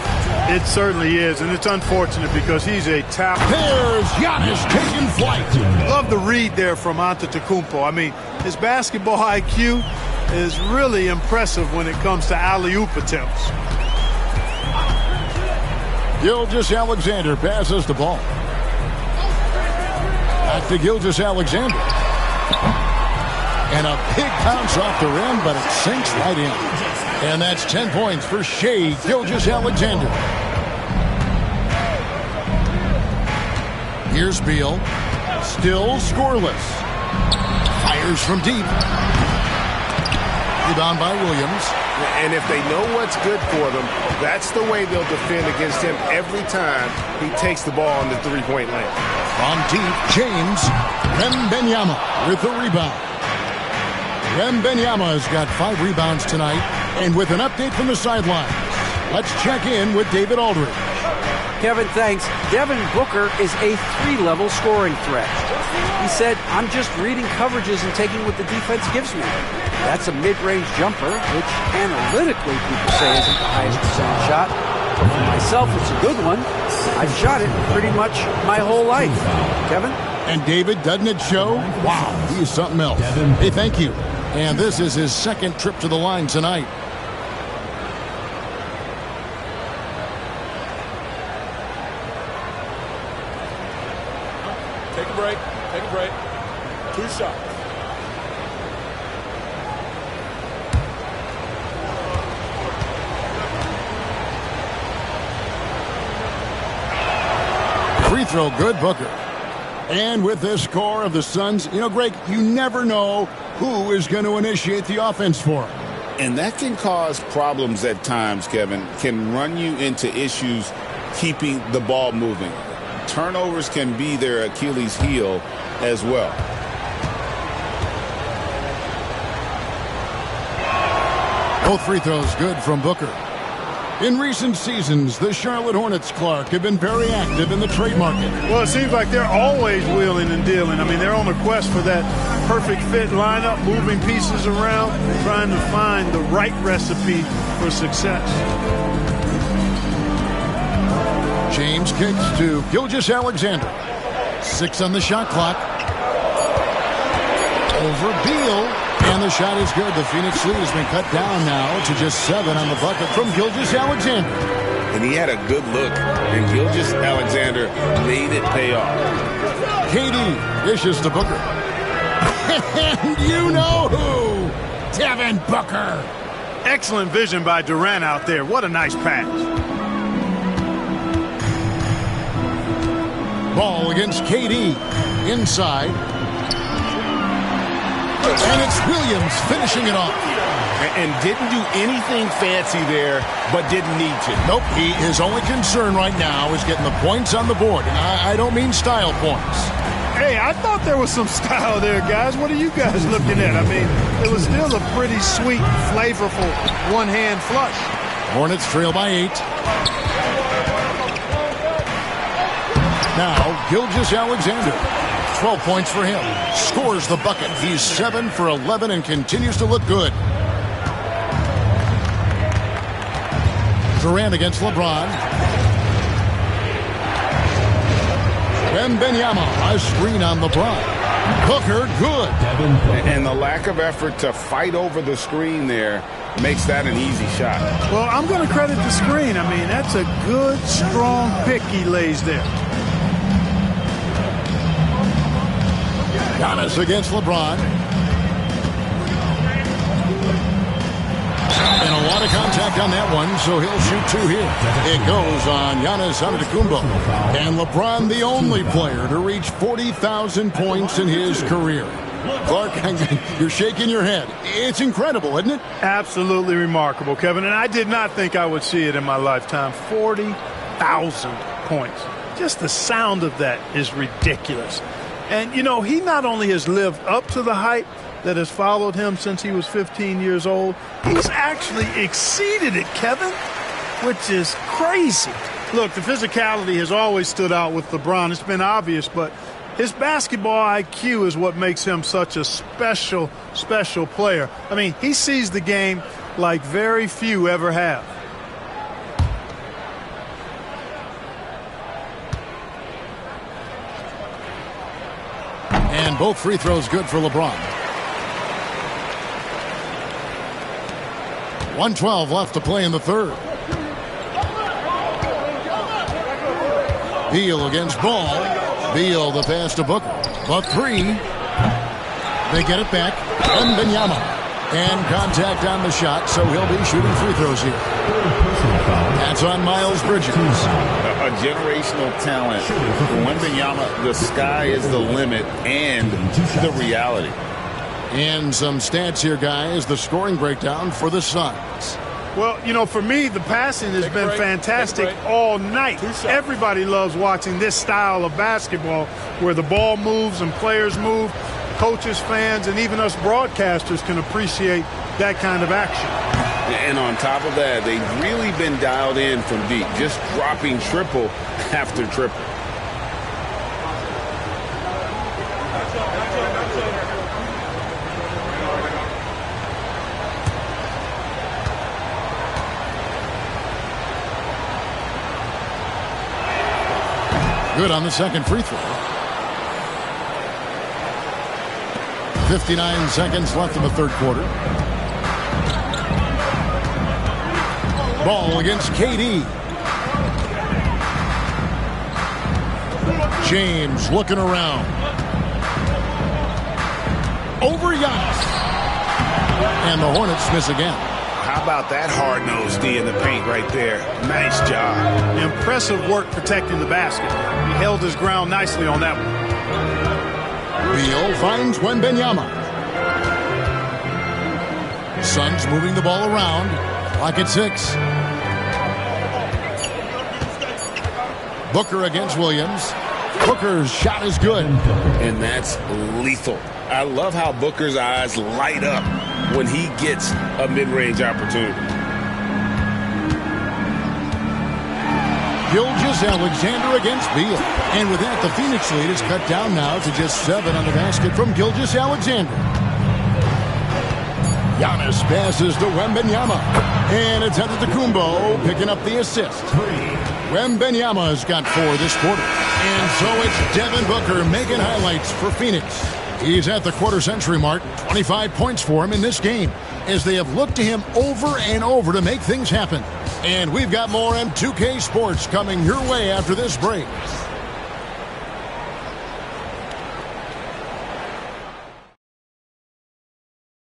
It certainly is, and it's unfortunate because he's a top. There's Giannis taking flight. Love the read there from Antetokounmpo. I mean, his basketball IQ is really impressive when it comes to alley-oop attempts. Gilgeous-Alexander passes the ball. Back to Gilgeous-Alexander. And a big bounce off the rim, but it sinks right in. And that's 10 points for Shai Gilgeous-Alexander. Here's Beal. Still scoreless. Fires from deep. Rebound by Williams. And if they know what's good for them, that's the way they'll defend against him every time he takes the ball in the three-point lane. From deep, James Wembanyama with the rebound. Wembanyama has got 5 rebounds tonight. And with an update from the sidelines, let's check in with David Aldridge. Kevin, thanks. Devin Booker is a 3-level scoring threat. He said, I'm just reading coverages and taking what the defense gives me. That's a mid-range jumper, which analytically people say isn't the highest percentage shot. But for myself, it's a good one. I've shot it pretty much my whole life. Kevin? And David, doesn't it show? Wow, he is something else. Hey, thank you. And this is his second trip to the line tonight. Take a break. Take a break. 2 shots. Free throw, good, Booker. And with this score of the Suns, you know, Greg, you never know who is going to initiate the offense for them. And that can cause problems at times, Kevin. Can run you into issues keeping the ball moving. Turnovers can be their Achilles heel as well. Both free throws good from Booker. In recent seasons, the Charlotte Hornets, Clark, have been very active in the trade market. Well, it seems like they're always wheeling and dealing. I mean, they're on a quest for that perfect fit lineup, moving pieces around, trying to find the right recipe for success. James kicks to Gilgeous-Alexander. 6 on the shot clock. Over Beal. And the shot is good. The Phoenix lead has been cut down now to just 7 on the bucket from Gilgeous-Alexander. And he had a good look. And Gilgeous-Alexander made it pay off. KD dishes to Booker. And you know who? Devin Booker. Excellent vision by Durant out there. What a nice pass. Ball against KD. Inside. And it's Williams finishing it off. And didn't do anything fancy there, but didn't need to. Nope. His only concern right now is getting the points on the board. And I don't mean style points. Hey, I thought there was some style there, guys. What are you guys looking at? I mean, it was still a pretty sweet, flavorful one-hand flush. Hornets trail by 8. Now, Gilgeous-Alexander. 12 points for him. Scores the bucket. He's 7 for 11 and continues to look good. Durant against LeBron. Wembanyama, a screen on LeBron. Booker, good. And the lack of effort to fight over the screen there makes that an easy shot. Well, I'm going to credit the screen. I mean, that's a good, strong pick he lays there. Giannis against LeBron. And a lot of contact on that one, so he'll shoot 2 here. It goes on Giannis Antetokounmpo. And LeBron, the only player to reach 40,000 points in his career. Clark, you're shaking your head. It's incredible, isn't it? Absolutely remarkable, Kevin. And I did not think I would see it in my lifetime. 40,000 points. Just the sound of that is ridiculous. And, you know, he not only has lived up to the hype that has followed him since he was 15 years old, he's actually exceeded it, Kevin, which is crazy. Look, the physicality has always stood out with LeBron. It's been obvious, but his basketball IQ is what makes him such a special, special player. I mean, he sees the game like very few ever have. And both free throws good for LeBron. 1:12 left to play in the third. Beal against Ball. Beal the pass to Booker. But 3. They get it back. Wembanyama. And contact on the shot, so he'll be shooting free throws here. That's on Miles Bridges. A generational talent. For Wembanyama, the sky is the limit and the reality. And some stats here, guys. The scoring breakdown for the Suns. Well, you know, for me, the passing has been fantastic all night. Everybody loves watching this style of basketball where the ball moves and players move. Coaches, fans, and even us broadcasters can appreciate that kind of action. And on top of that, they've really been dialed in from deep, just dropping triple after triple. Good on the second free throw. 59 seconds left in the third quarter. Ball against KD. James looking around. Over Giannis. And the Hornets miss again. How about that hard-nosed D in the paint right there? Nice job. Impressive work protecting the basket. He held his ground nicely on that one. Beal finds Wembanyama. Suns moving the ball around. Clock at 6. Booker against Williams. Booker's shot is good. And that's lethal. I love how Booker's eyes light up when he gets a mid-range opportunity. Gilgeous-Alexander against Beal. And with that, the Phoenix lead is cut down now to just 7 on the basket from Gilgeous-Alexander. Giannis passes to Wembanyama. And it's Antetokounmpo picking up the assist. Wembanyama's got 4 this quarter. And so it's Devin Booker making highlights for Phoenix. He's at the quarter-century mark. 25 points for him in this game as they have looked to him over and over to make things happen. And we've got more M2K Sports coming your way after this break.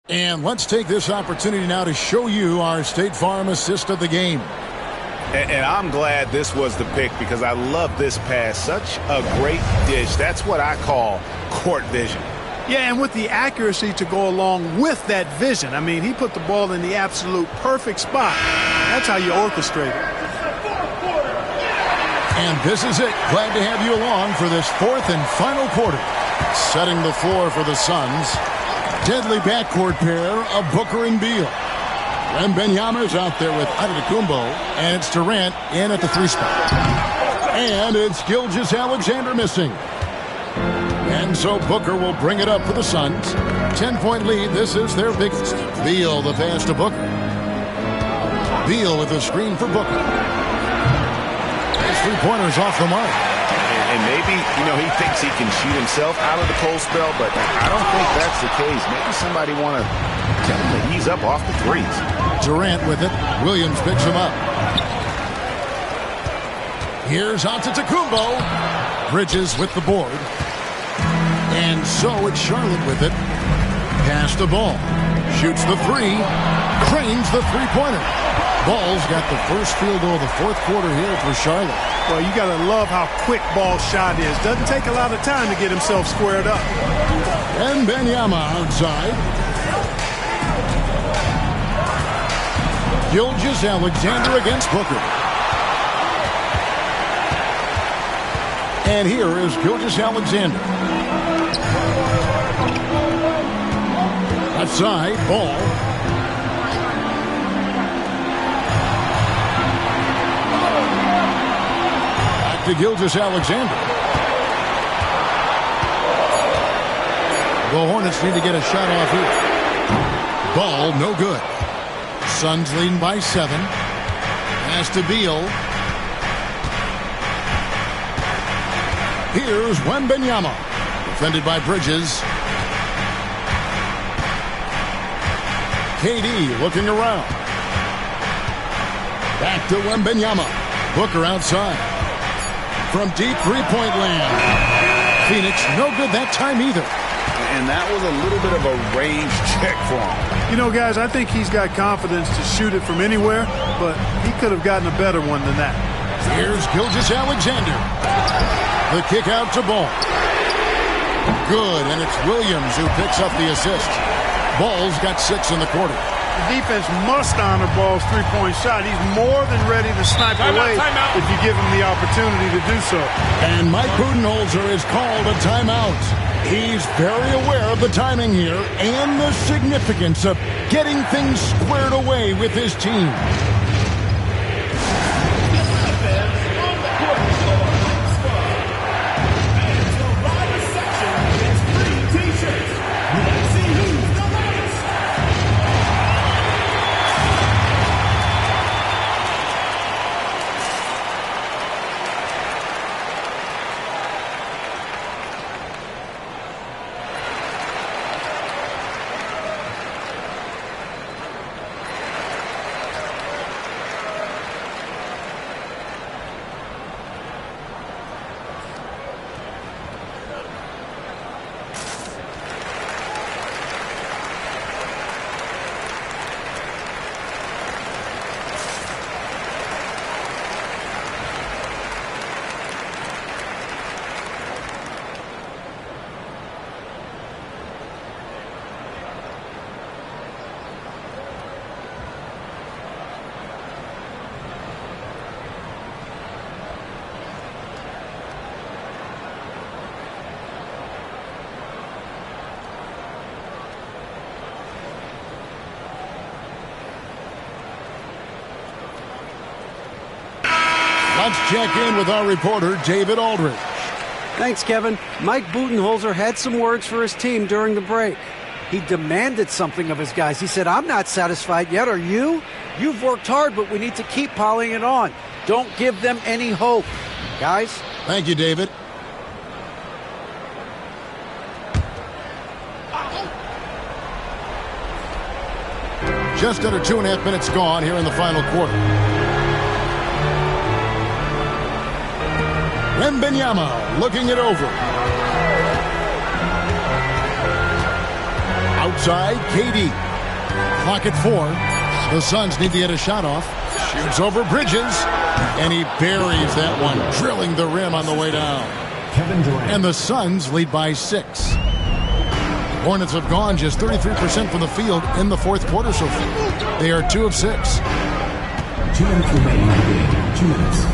And let's take this opportunity now to show you our State Farm assist of the game. And I'm glad this was the pick because I love this pass. Such a great dish. That's what I call court vision. Yeah, and with the accuracy to go along with that vision. I mean, he put the ball in the absolute perfect spot. That's how you orchestrate it. And this is it. Glad to have you along for this 4th and final quarter. Setting the floor for the Suns. Deadly backcourt pair of Booker and Beal. Wembanyama's out there with Antetokounmpo, and it's Durant in at the 3 spot. And it's Gilgeous-Alexander missing. And so Booker will bring it up for the Suns. 10-point lead. This is their biggest. Beal the pass to Booker. Beal with a screen for Booker. His 3-pointers off the mark. And maybe, you know, he thinks he can shoot himself out of the cold spell, but I don't think that's the case. Maybe somebody want to tell him to ease up off the threes. Durant with it. Williams picks him up. Here's Antetokounmpo. Bridges with the board. And so it's Charlotte with it. Pass the ball. Shoots the 3. Cranes the 3-pointer. Ball's got the first field goal of the 4th quarter here for Charlotte. Well, you got to love how quick Ball's shot is. Doesn't take a lot of time to get himself squared up. And Wembanyama outside. Gilgeous-Alexander against Booker. And here is Gilgeous-Alexander. Outside, Ball. Back to Gilgeous-Alexander. The Hornets need to get a shot off here. Ball, no good. Suns leading by 7. Pass to Beal. Here's Wembanyama. Defended by Bridges. KD looking around. Back to Wembanyama. Booker outside. From deep 3-point land. Phoenix no good that time either. And that was a little bit of a range check for him. You know, guys, I think he's got confidence to shoot it from anywhere, but he could have gotten a better one than that. Here's Gilgeous-Alexander. The kick out to Ball. Good, and it's Williams who picks up the assist. Ball's got 6 in the quarter. The defense must honor Ball's three-point shot. He's more than ready to snipe away if you give him the opportunity to do so. And Mike Budenholzer has called a timeout. He's very aware of the timing here and the significance of getting things squared away with his team. Let's check in with our reporter, David Aldridge. Thanks, Kevin. Mike Budenholzer had some words for his team during the break. He demanded something of his guys. He said, I'm not satisfied yet. Are you? You've worked hard, but we need to keep piling it on. Don't give them any hope. Guys? Thank you, David. Just under 2.5 minutes gone here in the final quarter. Wembanyama looking it over. Outside, KD. Clock at 4. The Suns need to get a shot off. Shoots over Bridges. And he buries that one, drilling the rim on the way down. And the Suns lead by 6. Hornets have gone just 33% from the field in the fourth quarter so far. They are 2 of 6. 2 minutes remaining. 2 minutes.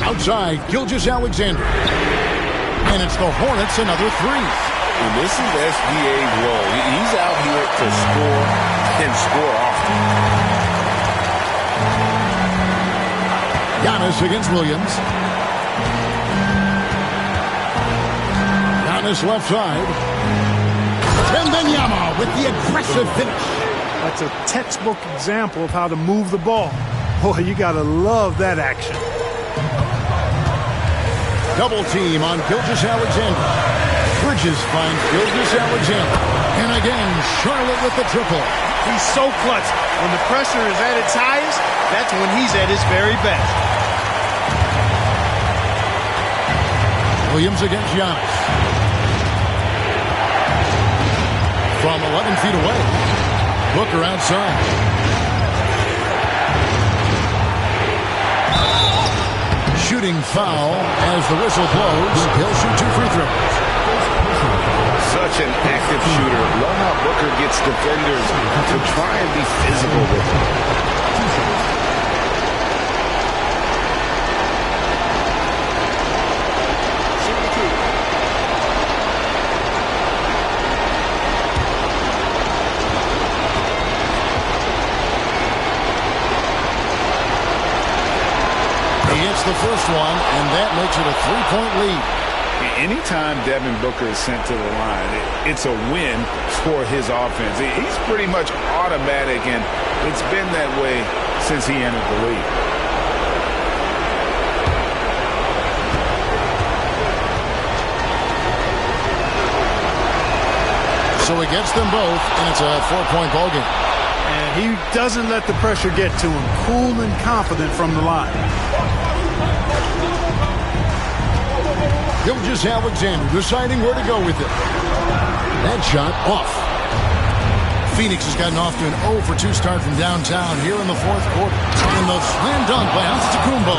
Outside, Gilgeous-Alexander. And it's the Hornets, another 3. And this is SGA's role. He's out here to score and score often. Giannis against Williams. Giannis left side. Wembanyama with the aggressive finish. That's a textbook example of how to move the ball. Boy, you got to love that action. Double team on Gilgeous-Alexander. Bridges finds Gilgeous-Alexander. And again, Charlotte with the triple. He's so clutch. When the pressure is at its highest, that's when he's at his very best. Williams against Giannis. From 11 feet away. Booker outside. Shooting foul as the whistle blows. He'll shoot 2 free throws. Such an active shooter. Love how Booker gets defenders to try and be physical with him. The first one, and that makes it a 3-point lead. Anytime Devin Booker is sent to the line, it's a win for his offense. He's pretty much automatic, and it's been that way since he entered the league. So he gets them both, and it's a 4-point ball game. And he doesn't let the pressure get to him. Cool and confident from the line. Gilgeous-Alexander deciding where to go with it. That shot off. Phoenix has gotten off to an 0 for 2 start from downtown here in the fourth quarter. And the slam dunk by Antetokounmpo.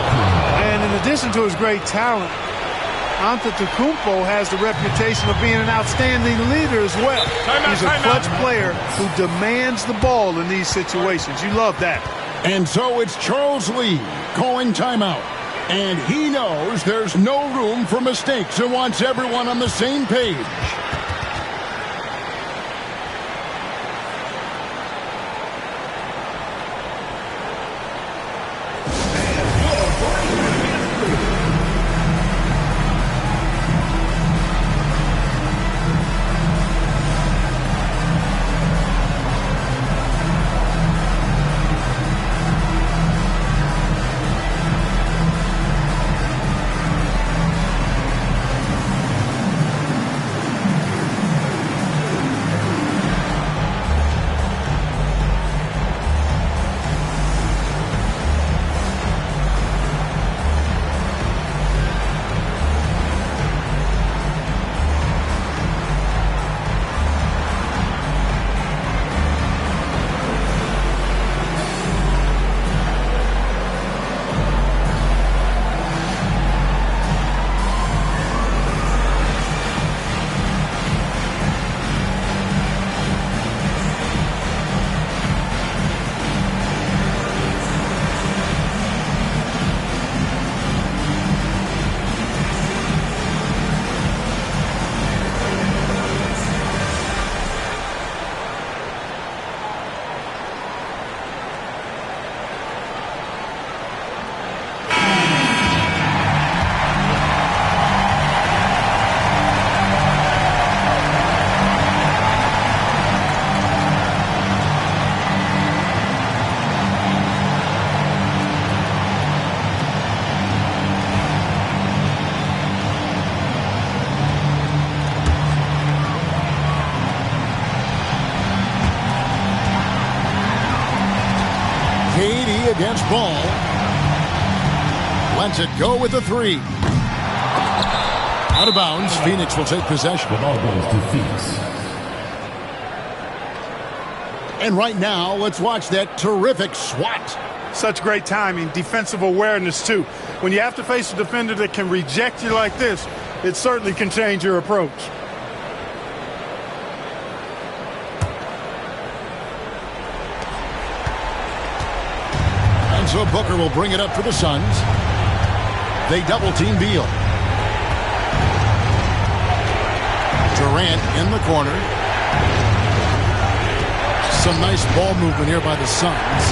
And in addition to his great talent, Antetokounmpo has the reputation of being an outstanding leader as well. He's a clutch player who demands the ball in these situations. You love that. And so it's Charles Lee calling timeout. And he knows there's no room for mistakes and wants everyone on the same page. Against Ball. Lets it go with the three. Out of bounds. Phoenix will take possession. The ball goes to Phoenix. And right now, let's watch that terrific swat. Such great timing, defensive awareness too. When you have to face a defender that can reject you like this, it certainly can change your approach. So Booker will bring it up for the Suns. They double-team Beal. Durant in the corner. Some nice ball movement here by the Suns.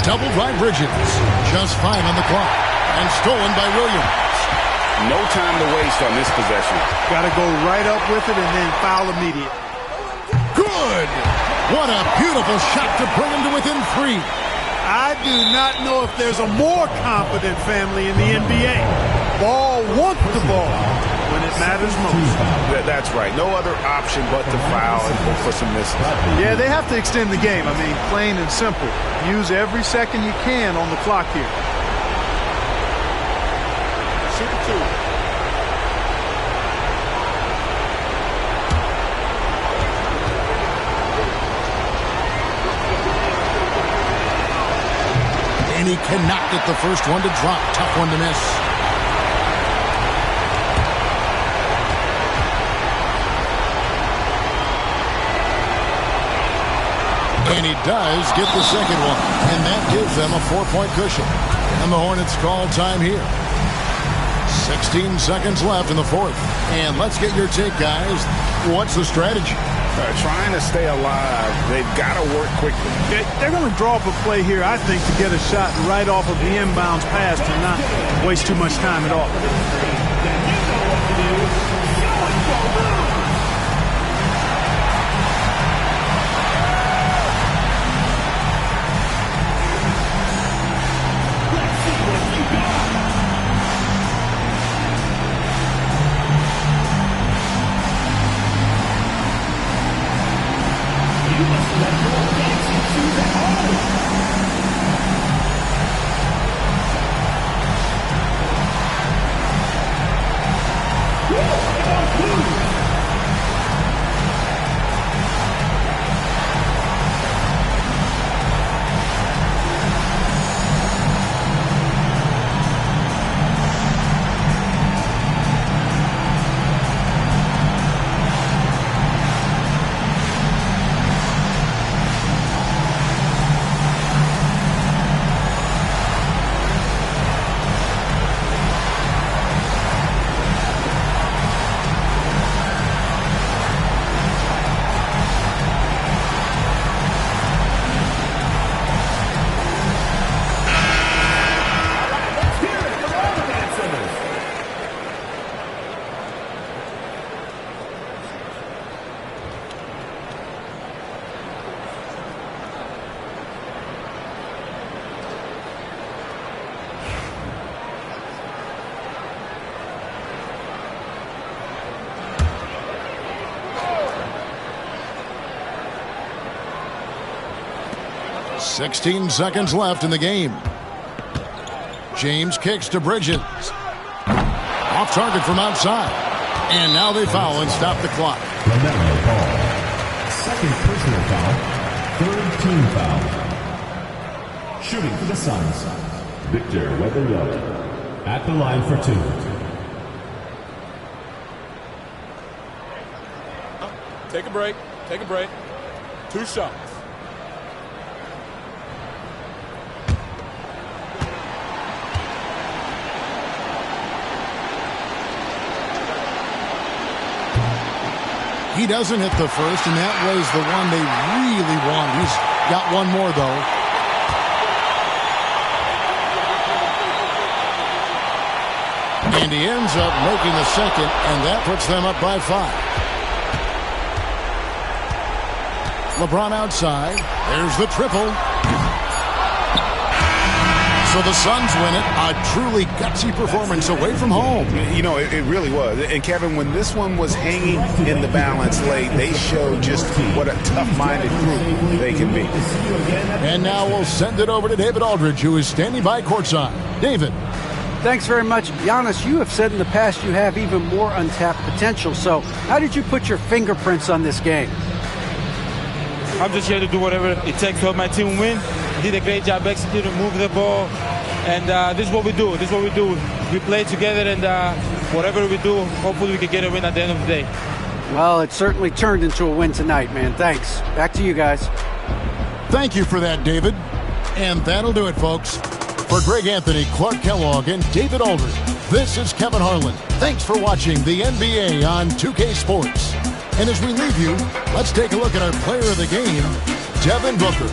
Double drive Bridges. Just 5 on the clock. And stolen by Williams. No time to waste on this possession. Got to go right up with it and then foul immediate. Good! What a beautiful shot to bring him to within 3. I do not know if there's a more confident family in the NBA. Ball wants the ball when it matters most. That's right. No other option but to foul and go for some misses. Yeah, they have to extend the game. I mean, plain and simple. Use every second you can on the clock here. Shoot 2. And he cannot get the first one to drop. Tough one to miss. And he does get the second one. And that gives them a 4-point cushion. And the Hornets call time here. 16 seconds left in the fourth. And let's get your take, guys. What's the strategy? Trying to stay alive. They've got to work quickly. They're going to draw up a play here, I think, to get a shot right off of the inbounds pass to not waste too much time at all. 16 seconds left in the game. James kicks to Bridges. Off target from outside. And now they foul and stop the clock. LaMelo Ball. Second personal foul. Third team foul. Shooting for the Suns, Victor Wembanyama. At the line for 2. Take a break. Take a break. 2 shots. He doesn't hit the first, and that was the one they really want. He's got one more, though. And he ends up making the second, and that puts them up by 5. LeBron outside. There's the triple. So the Suns win it. A truly gutsy performance away from home. You know, it really was. And, Kevin, when this one was hanging in the balance late, they showed just what a tough-minded group they can be. And now we'll send it over to David Aldridge, who is standing by courtside. David. Thanks very much. Giannis, you have said in the past you have even more untapped potential. So how did you put your fingerprints on this game? I'm just here to do whatever it takes to help my team win. Did a great job executing, moving the ball. And this is what we do. This is what we do. We play together, and whatever we do, hopefully we can get a win at the end of the day. Well, it certainly turned into a win tonight, man. Thanks. Back to you guys. Thank you for that, David. And that'll do it, folks. For Greg Anthony, Clark Kellogg, and David Aldridge, this is Kevin Harlan. Thanks for watching the NBA on 2K Sports. And as we leave you, let's take a look at our player of the game, Devin Booker.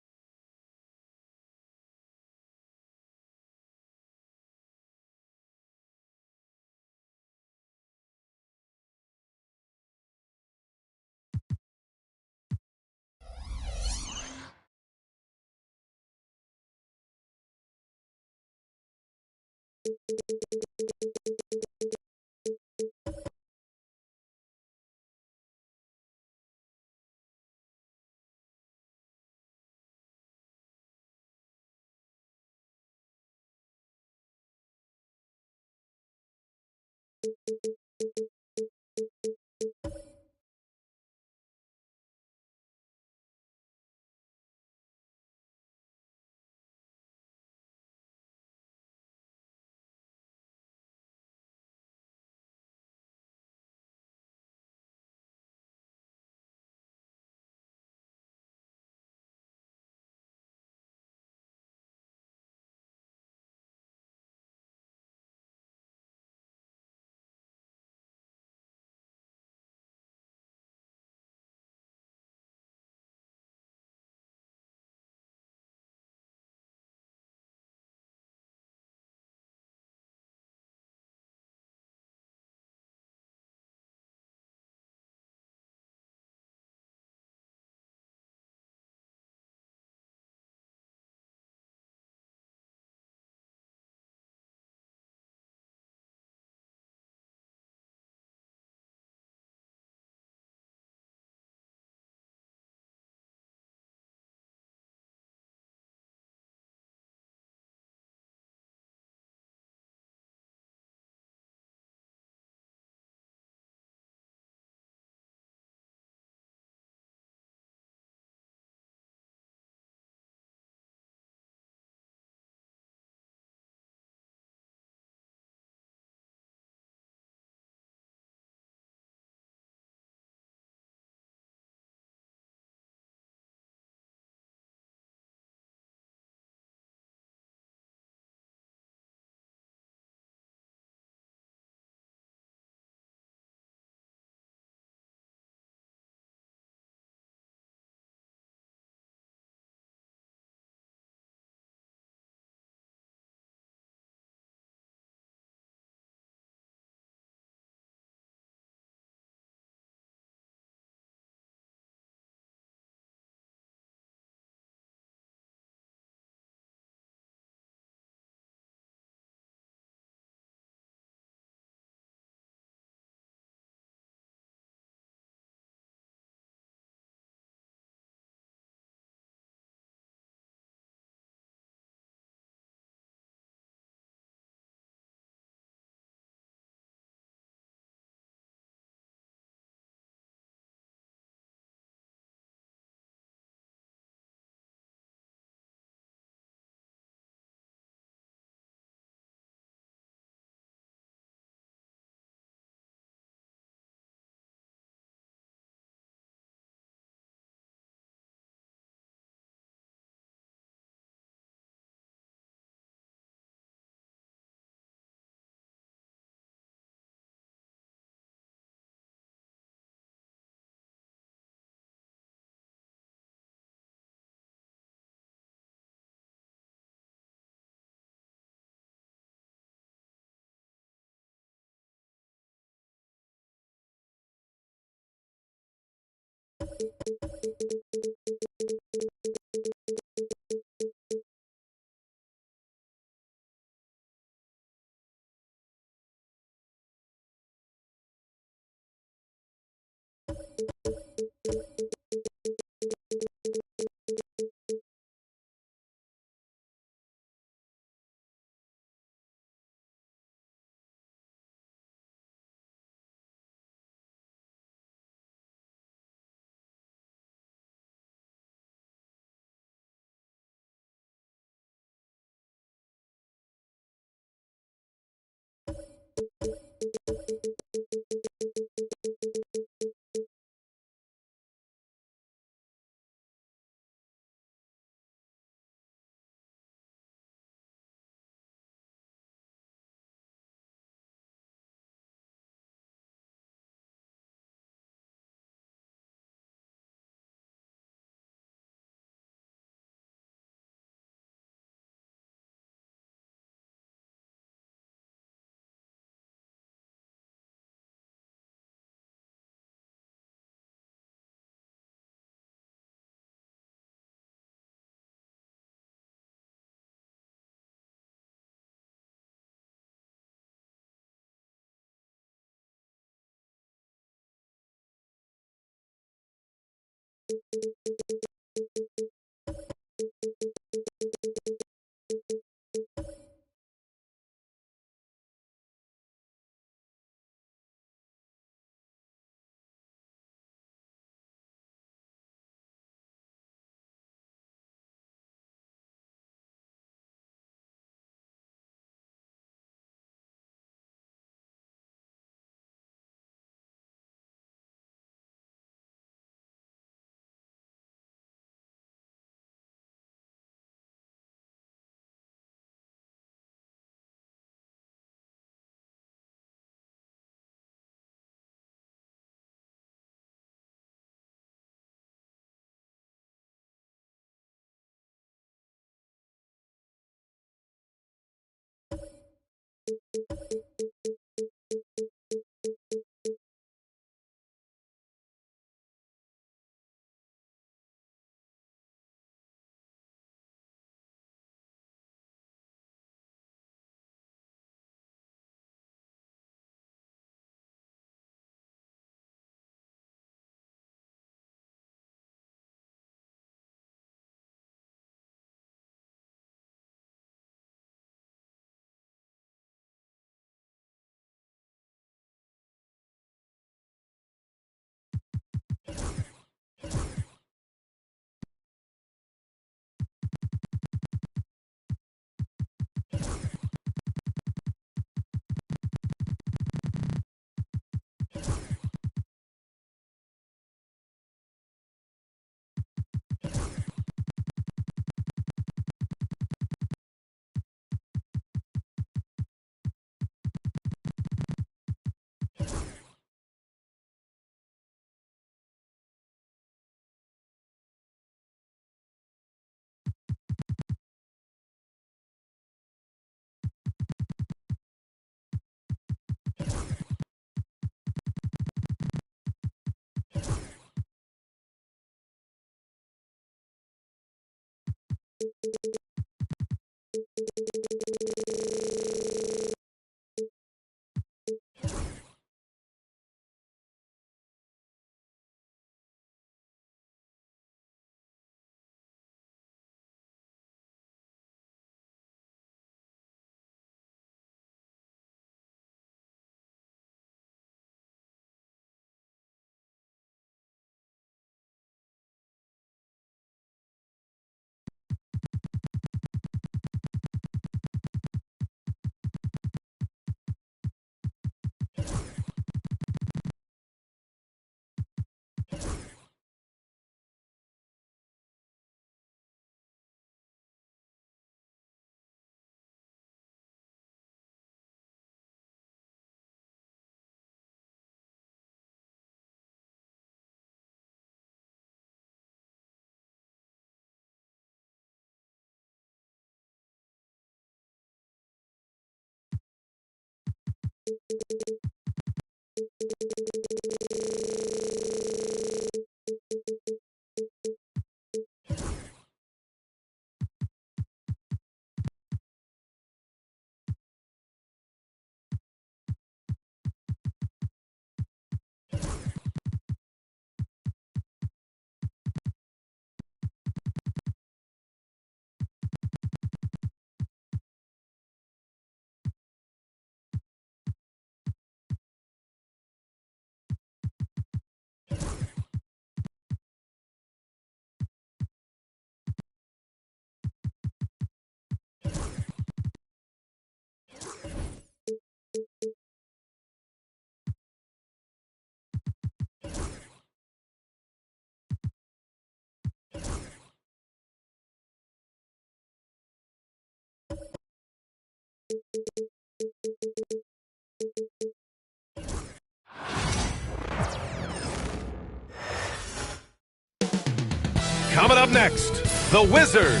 Coming up next, the Wizard.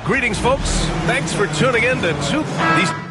Greetings, folks. Thanks for tuning in to these.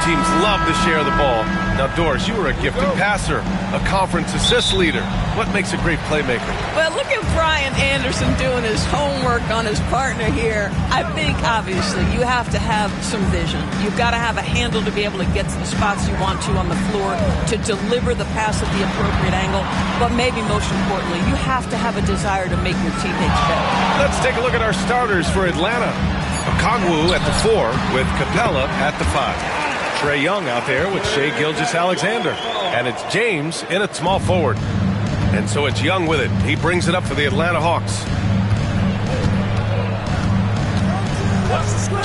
teams love to share the ball. Now, Doris, you were a gifted passer, a conference assist leader. What makes a great playmaker? Well, look at Brian Anderson doing his homework on his partner here. I think, obviously, you have to have some vision. You've got to have a handle to be able to get to the spots you want to on the floor, to deliver the pass at the appropriate angle. But maybe most importantly, you have to have a desire to make your teammates better. Let's take a look at our starters for Atlanta. Okongwu at the 4 with Capella at the 5. Trae Young out there with Shai Gilgeous-Alexander. And it's James in at small forward. And so it's Young with it. He brings it up for the Atlanta Hawks.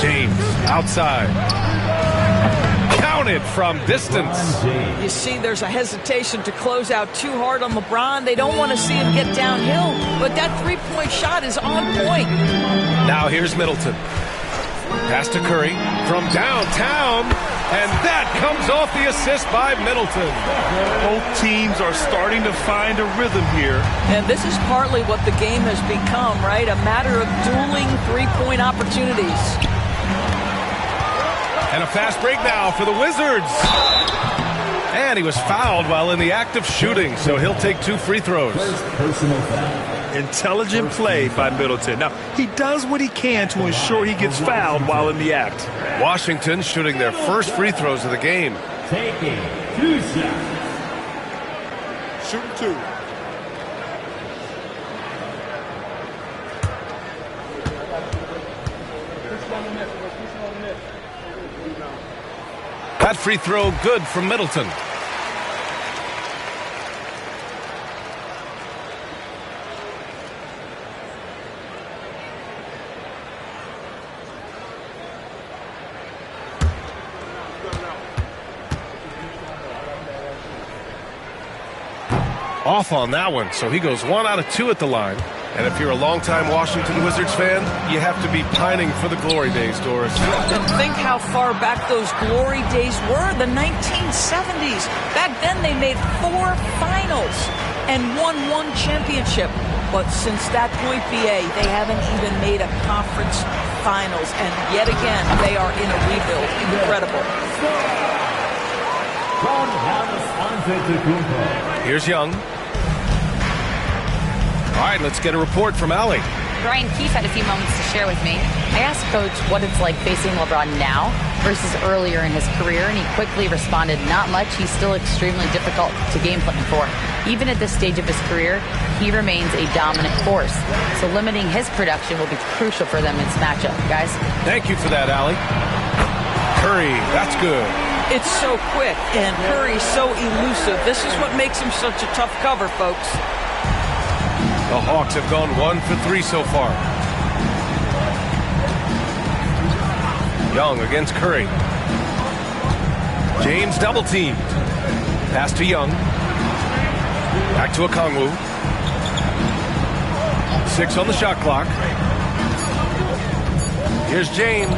James outside. Counted from distance. You see there's a hesitation to close out too hard on LeBron. They don't want to see him get downhill. But that three-point shot is on point. Now here's Middleton. Pass to Curry from downtown, and that comes off the assist by Middleton. Both teams are starting to find a rhythm here. And this is partly what the game has become, right? A matter of dueling three-point opportunities. And a fast break now for the Wizards. And he was fouled while in the act of shooting, so he'll take 2 free throws. Personal foul. Intelligent play by Middleton. Now, he does what he can to ensure he gets fouled while in the act. Washington shooting their first free throws of the game. Taking 2 shots. Shooting 2. That free throw good from Middleton. Off on that one, so he goes 1 out of 2 at the line. And if you're a longtime Washington Wizards fan, you have to be pining for the glory days, Doris. And think how far back those glory days were, the 1970s. Back then they made 4 finals and won 1 championship. But since that point, BA, they haven't even made a conference finals. And yet again, they are in a rebuild. Incredible. Here's Young. All right, let's get a report from Allie. Brian Keefe had a few moments to share with me. I asked Coach what it's like facing LeBron now versus earlier in his career, and he quickly responded, not much. He's still extremely difficult to game plan for. Even at this stage of his career, he remains a dominant force. So limiting his production will be crucial for them in this matchup, guys. Thank you for that, Allie. Curry, that's good. It's so quick, and Curry's so elusive. This is what makes him such a tough cover, folks. The Hawks have gone 1 for 3 so far. Young against Curry. James double teamed. Pass to Young. Back to Okongwu. 6 on the shot clock. Here's James.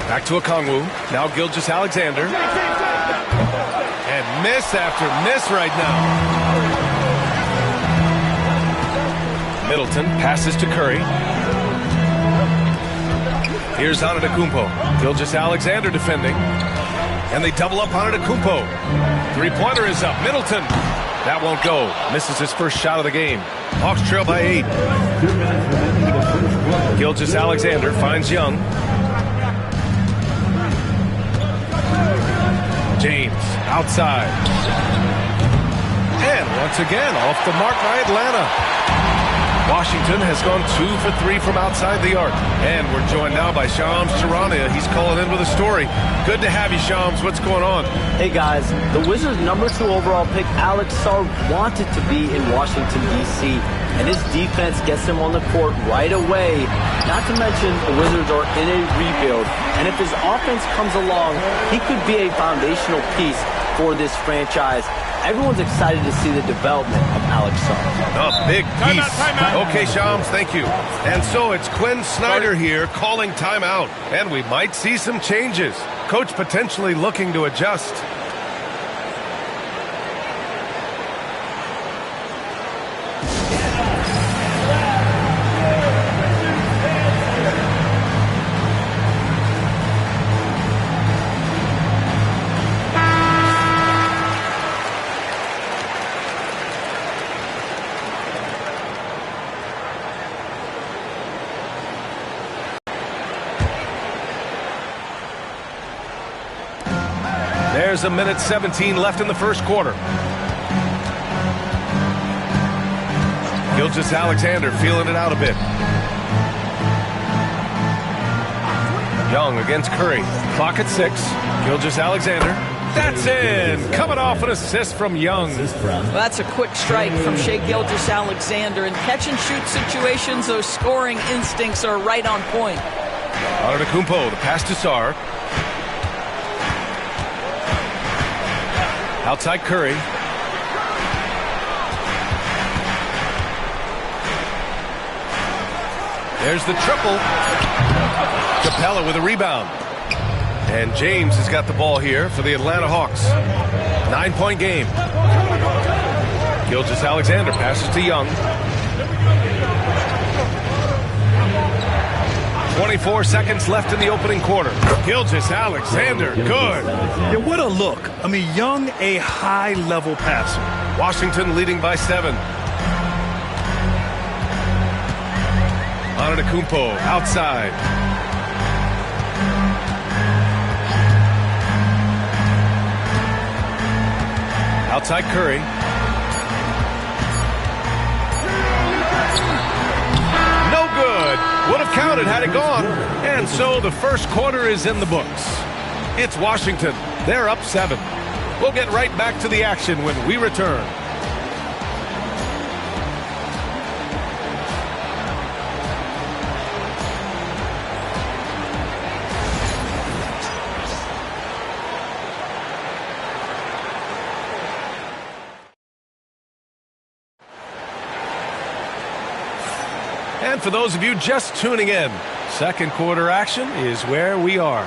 Back to Okongwu. Now Gilgeous-Alexander. And miss after miss right now. Middleton passes to Curry. Here's Antetokounmpo. Gilgeous-Alexander defending. And they double up Antetokounmpo. Three-pointer is up. Middleton. That won't go. Misses his first shot of the game. Hawks trail by 8. Gilgeous-Alexander finds Young. James outside. And once again, off the mark by Atlanta. Washington has gone 2 for 3 from outside the arc. And we're joined now by Shams Charania. He's calling in with a story. Good to have you, Shams. What's going on? Hey, guys. The Wizards' number 2 overall pick, Alex Sarr, wanted to be in Washington, D.C., and his defense gets him on the court right away. Not to mention, the Wizards are in a rebuild, and if his offense comes along, he could be a foundational piece for this franchise. Everyone's excited to see the development of Alex Sarr. A big piece. Timeout. Okay, Shams, thank you. And so it's Quinn Snyder here calling timeout, and we might see some changes. Coach potentially looking to adjust. There's a minute 17 left in the first quarter. Gilgeous-Alexander feeling it out a bit. Young against Curry. Clock at 6. Gilgeous-Alexander. That's in. Coming off an assist from Young. Well, that's a quick strike from Shai Gilgeous-Alexander. In catch-and-shoot situations, those scoring instincts are right on point. Antetokounmpo, the pass to Sarr. Outside Curry. There's the triple. Capella with a rebound. And James has got the ball here for the Atlanta Hawks. 9-point game. Gilgeous-Alexander passes to Young. 24 seconds left in the opening quarter. Gilgeous-Alexander, good. Yeah, what a look. I mean, Young, a high-level passer. Washington leading by 7. Antetokounmpo outside. Outside Curry. No good. Would have counted had it gone. And so the first quarter is in the books. It's Washington. They're up 7. We'll get right back to the action when we return. And for those of you just tuning in, second quarter action is where we are.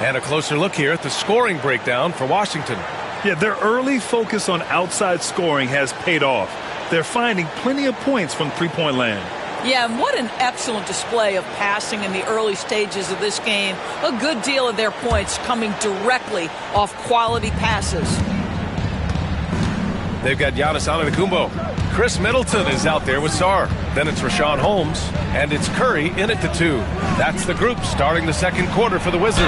And a closer look here at the scoring breakdown for Washington. Yeah, their early focus on outside scoring has paid off. They're finding plenty of points from three-point land. Yeah, and what an excellent display of passing in the early stages of this game. A good deal of their points coming directly off quality passes. They've got Giannis Antetokounmpo. Chris Middleton is out there with Sarr. Then it's Rashawn Holmes. And it's Curry in at the 2. That's the group starting the second quarter for the Wizards.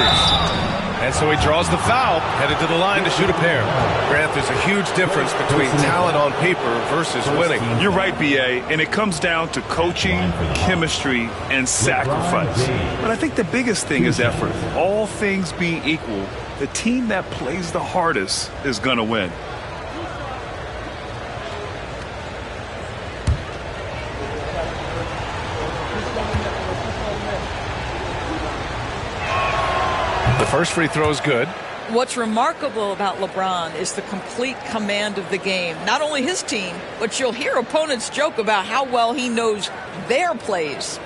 And so he draws the foul, headed to the line to shoot a pair. Grant, there's a huge difference between talent on paper versus winning. You're right, B.A., and it comes down to coaching, chemistry, and sacrifice. But I think the biggest thing is effort. All things being equal, the team that plays the hardest is going to win. The first free throw is good. What's remarkable about LeBron is the complete command of the game. Not only his team, but you'll hear opponents joke about how well he knows their plays.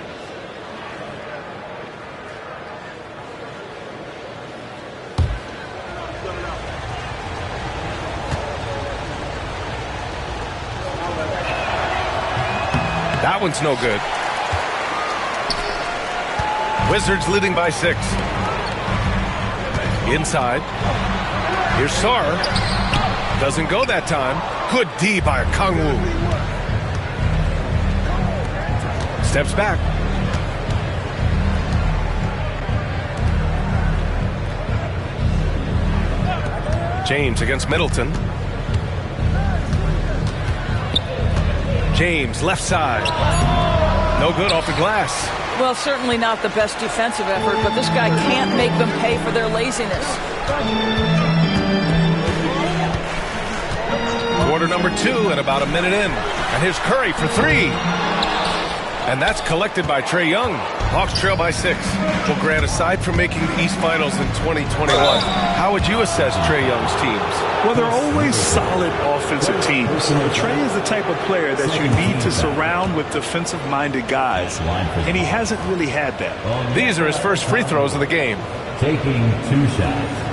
That one's no good. Wizards leading by 6. Inside. Here's Sarr. Doesn't go that time. Good D by Kangwoo. Steps back. James against Middleton. James, left side. No good off the glass. Well, certainly not the best defensive effort, but this guy can't make them pay for their laziness. Quarter number 2 and about a minute in. And here's Curry for 3. And that's collected by Trae Young. Hawks trail by 6. Well, Grant, aside from making the East Finals in 2021, how would you assess Trae Young's teams? Well, they're always solid offensive teams. Trae is the type of player that you need to surround with defensive-minded guys, and he hasn't really had that. These are his first free throws of the game. Taking 2 shots.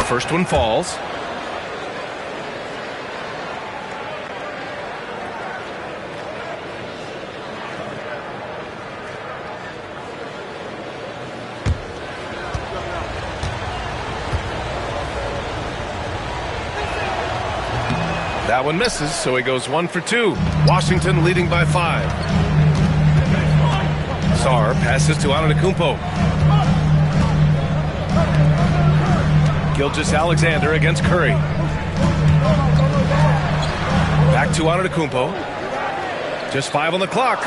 First one falls. That one misses, so he goes 1 for 2. Washington leading by 5. Sarr passes to Antetokounmpo. Gilgeous-Alexander against Curry. Back to Antetokounmpo. Just 5 on the clock.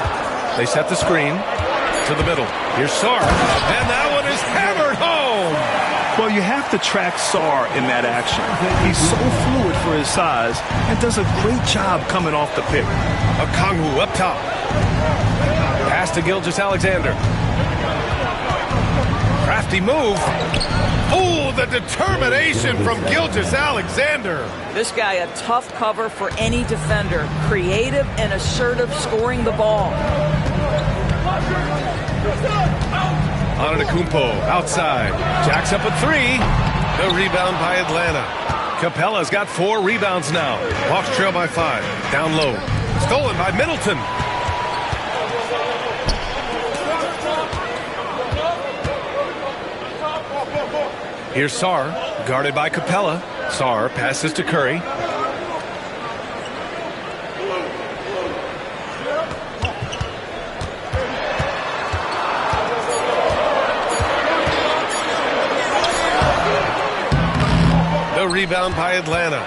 They set the screen to the middle. Here's Sarr, and that one is hammered home. Well, you have to track Sarr in that action. He's so fluid for his size and does a great job coming off the pick. Okongwu up top. Pass to Gilgeous-Alexander. Crafty move. Oh, the determination from Gilgeous-Alexander. This guy a tough cover for any defender. Creative and assertive scoring the ball. Antetokounmpo outside. Jacks up a 3. The rebound by Atlanta. Capella's got 4 rebounds now. Hawks trail by 5. Down low. Stolen by Middleton. Here's Sarr, guarded by Capella. Sarr passes to Curry. The rebound by Atlanta.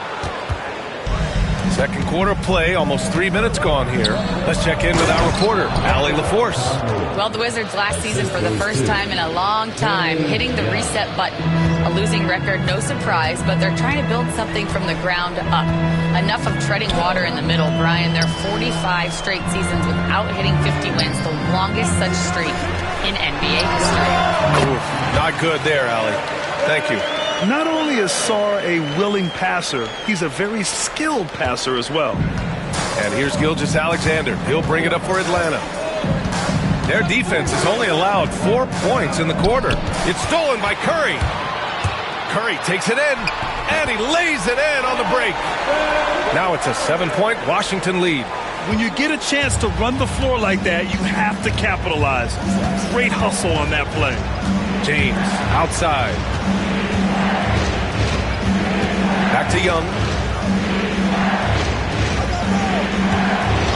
Second quarter play, almost 3 minutes gone here. Let's check in with our reporter, Allie LaForce. Well, the Wizards last season for the first time in a long time hitting the reset button. A losing record, no surprise, but they're trying to build something from the ground up. Enough of treading water in the middle, Brian. They're 45 straight seasons without hitting 50 wins, the longest such streak in NBA history. Oof, not good there, Allie. Thank you. Not only is Sarr a willing passer, he's a very skilled passer as well. And here's Gilgeous-Alexander. He'll bring it up for Atlanta. Their defense has only allowed 4 points in the quarter. It's stolen by Curry. Curry takes it in, and he lays it in on the break. Now it's a 7-point Washington lead. When you get a chance to run the floor like that, you have to capitalize. Great hustle on that play. James outside. Back to Young.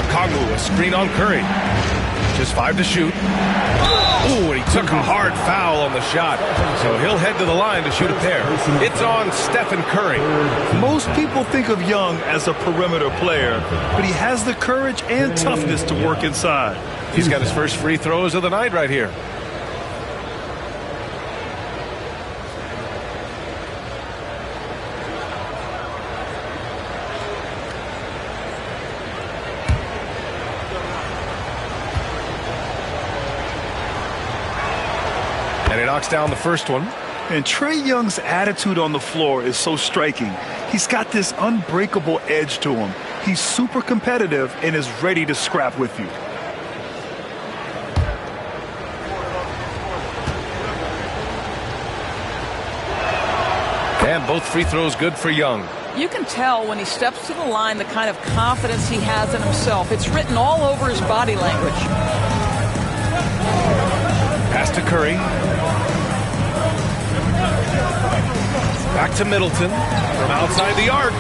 Okongwu, a screen on Curry. Just 5 to shoot. Ooh, and he took a hard foul on the shot. So he'll head to the line to shoot a pair. It's on Stephen Curry. Most people think of Young as a perimeter player, but he has the courage and toughness to work inside. He's got his first free throws of the night right here. And he knocks down the first one. And Trae Young's attitude on the floor is so striking. He's got this unbreakable edge to him. He's super competitive and is ready to scrap with you. And both free throws good for Young. You can tell when he steps to the line the kind of confidence he has in himself. It's written all over his body language. Pass to Curry. Back to Middleton from outside the arc.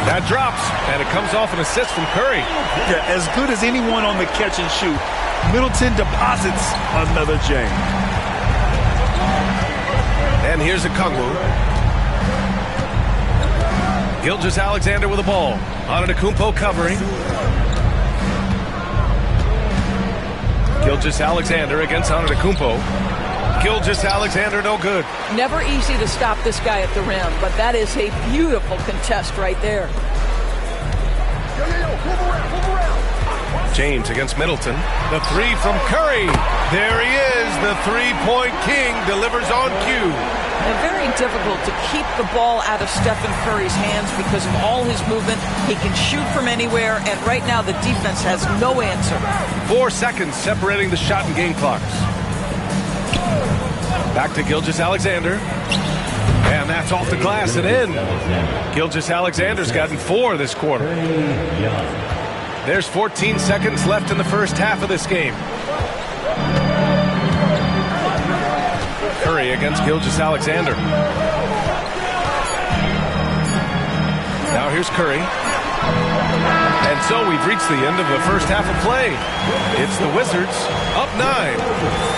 That drops, and it comes off an assist from Curry. Yeah, as good as anyone on the catch and shoot, Middleton deposits another J. And here's Okongwu. Gilgeous-Alexander with the ball. Antetokounmpo covering. Gilgeous-Alexander against Antetokounmpo. Gilgeous-Alexander no good. Never easy to stop this guy at the rim, but that is a beautiful contest right there. James against Middleton. The 3 from Curry. There he is. The 3-point king delivers on cue. And very difficult to keep the ball out of Stephen Curry's hands because of all his movement. He can shoot from anywhere, and right now the defense has no answer. 4 seconds separating the shot and game clocks. Back to Gilgeous-Alexander. And that's off the glass and in. Gilgeous-Alexander's gotten 4 this quarter. There's 14 seconds left in the first half of this game. Curry against Gilgeous-Alexander. Now here's Curry. And so we've reached the end of the first half of play. It's the Wizards up 9.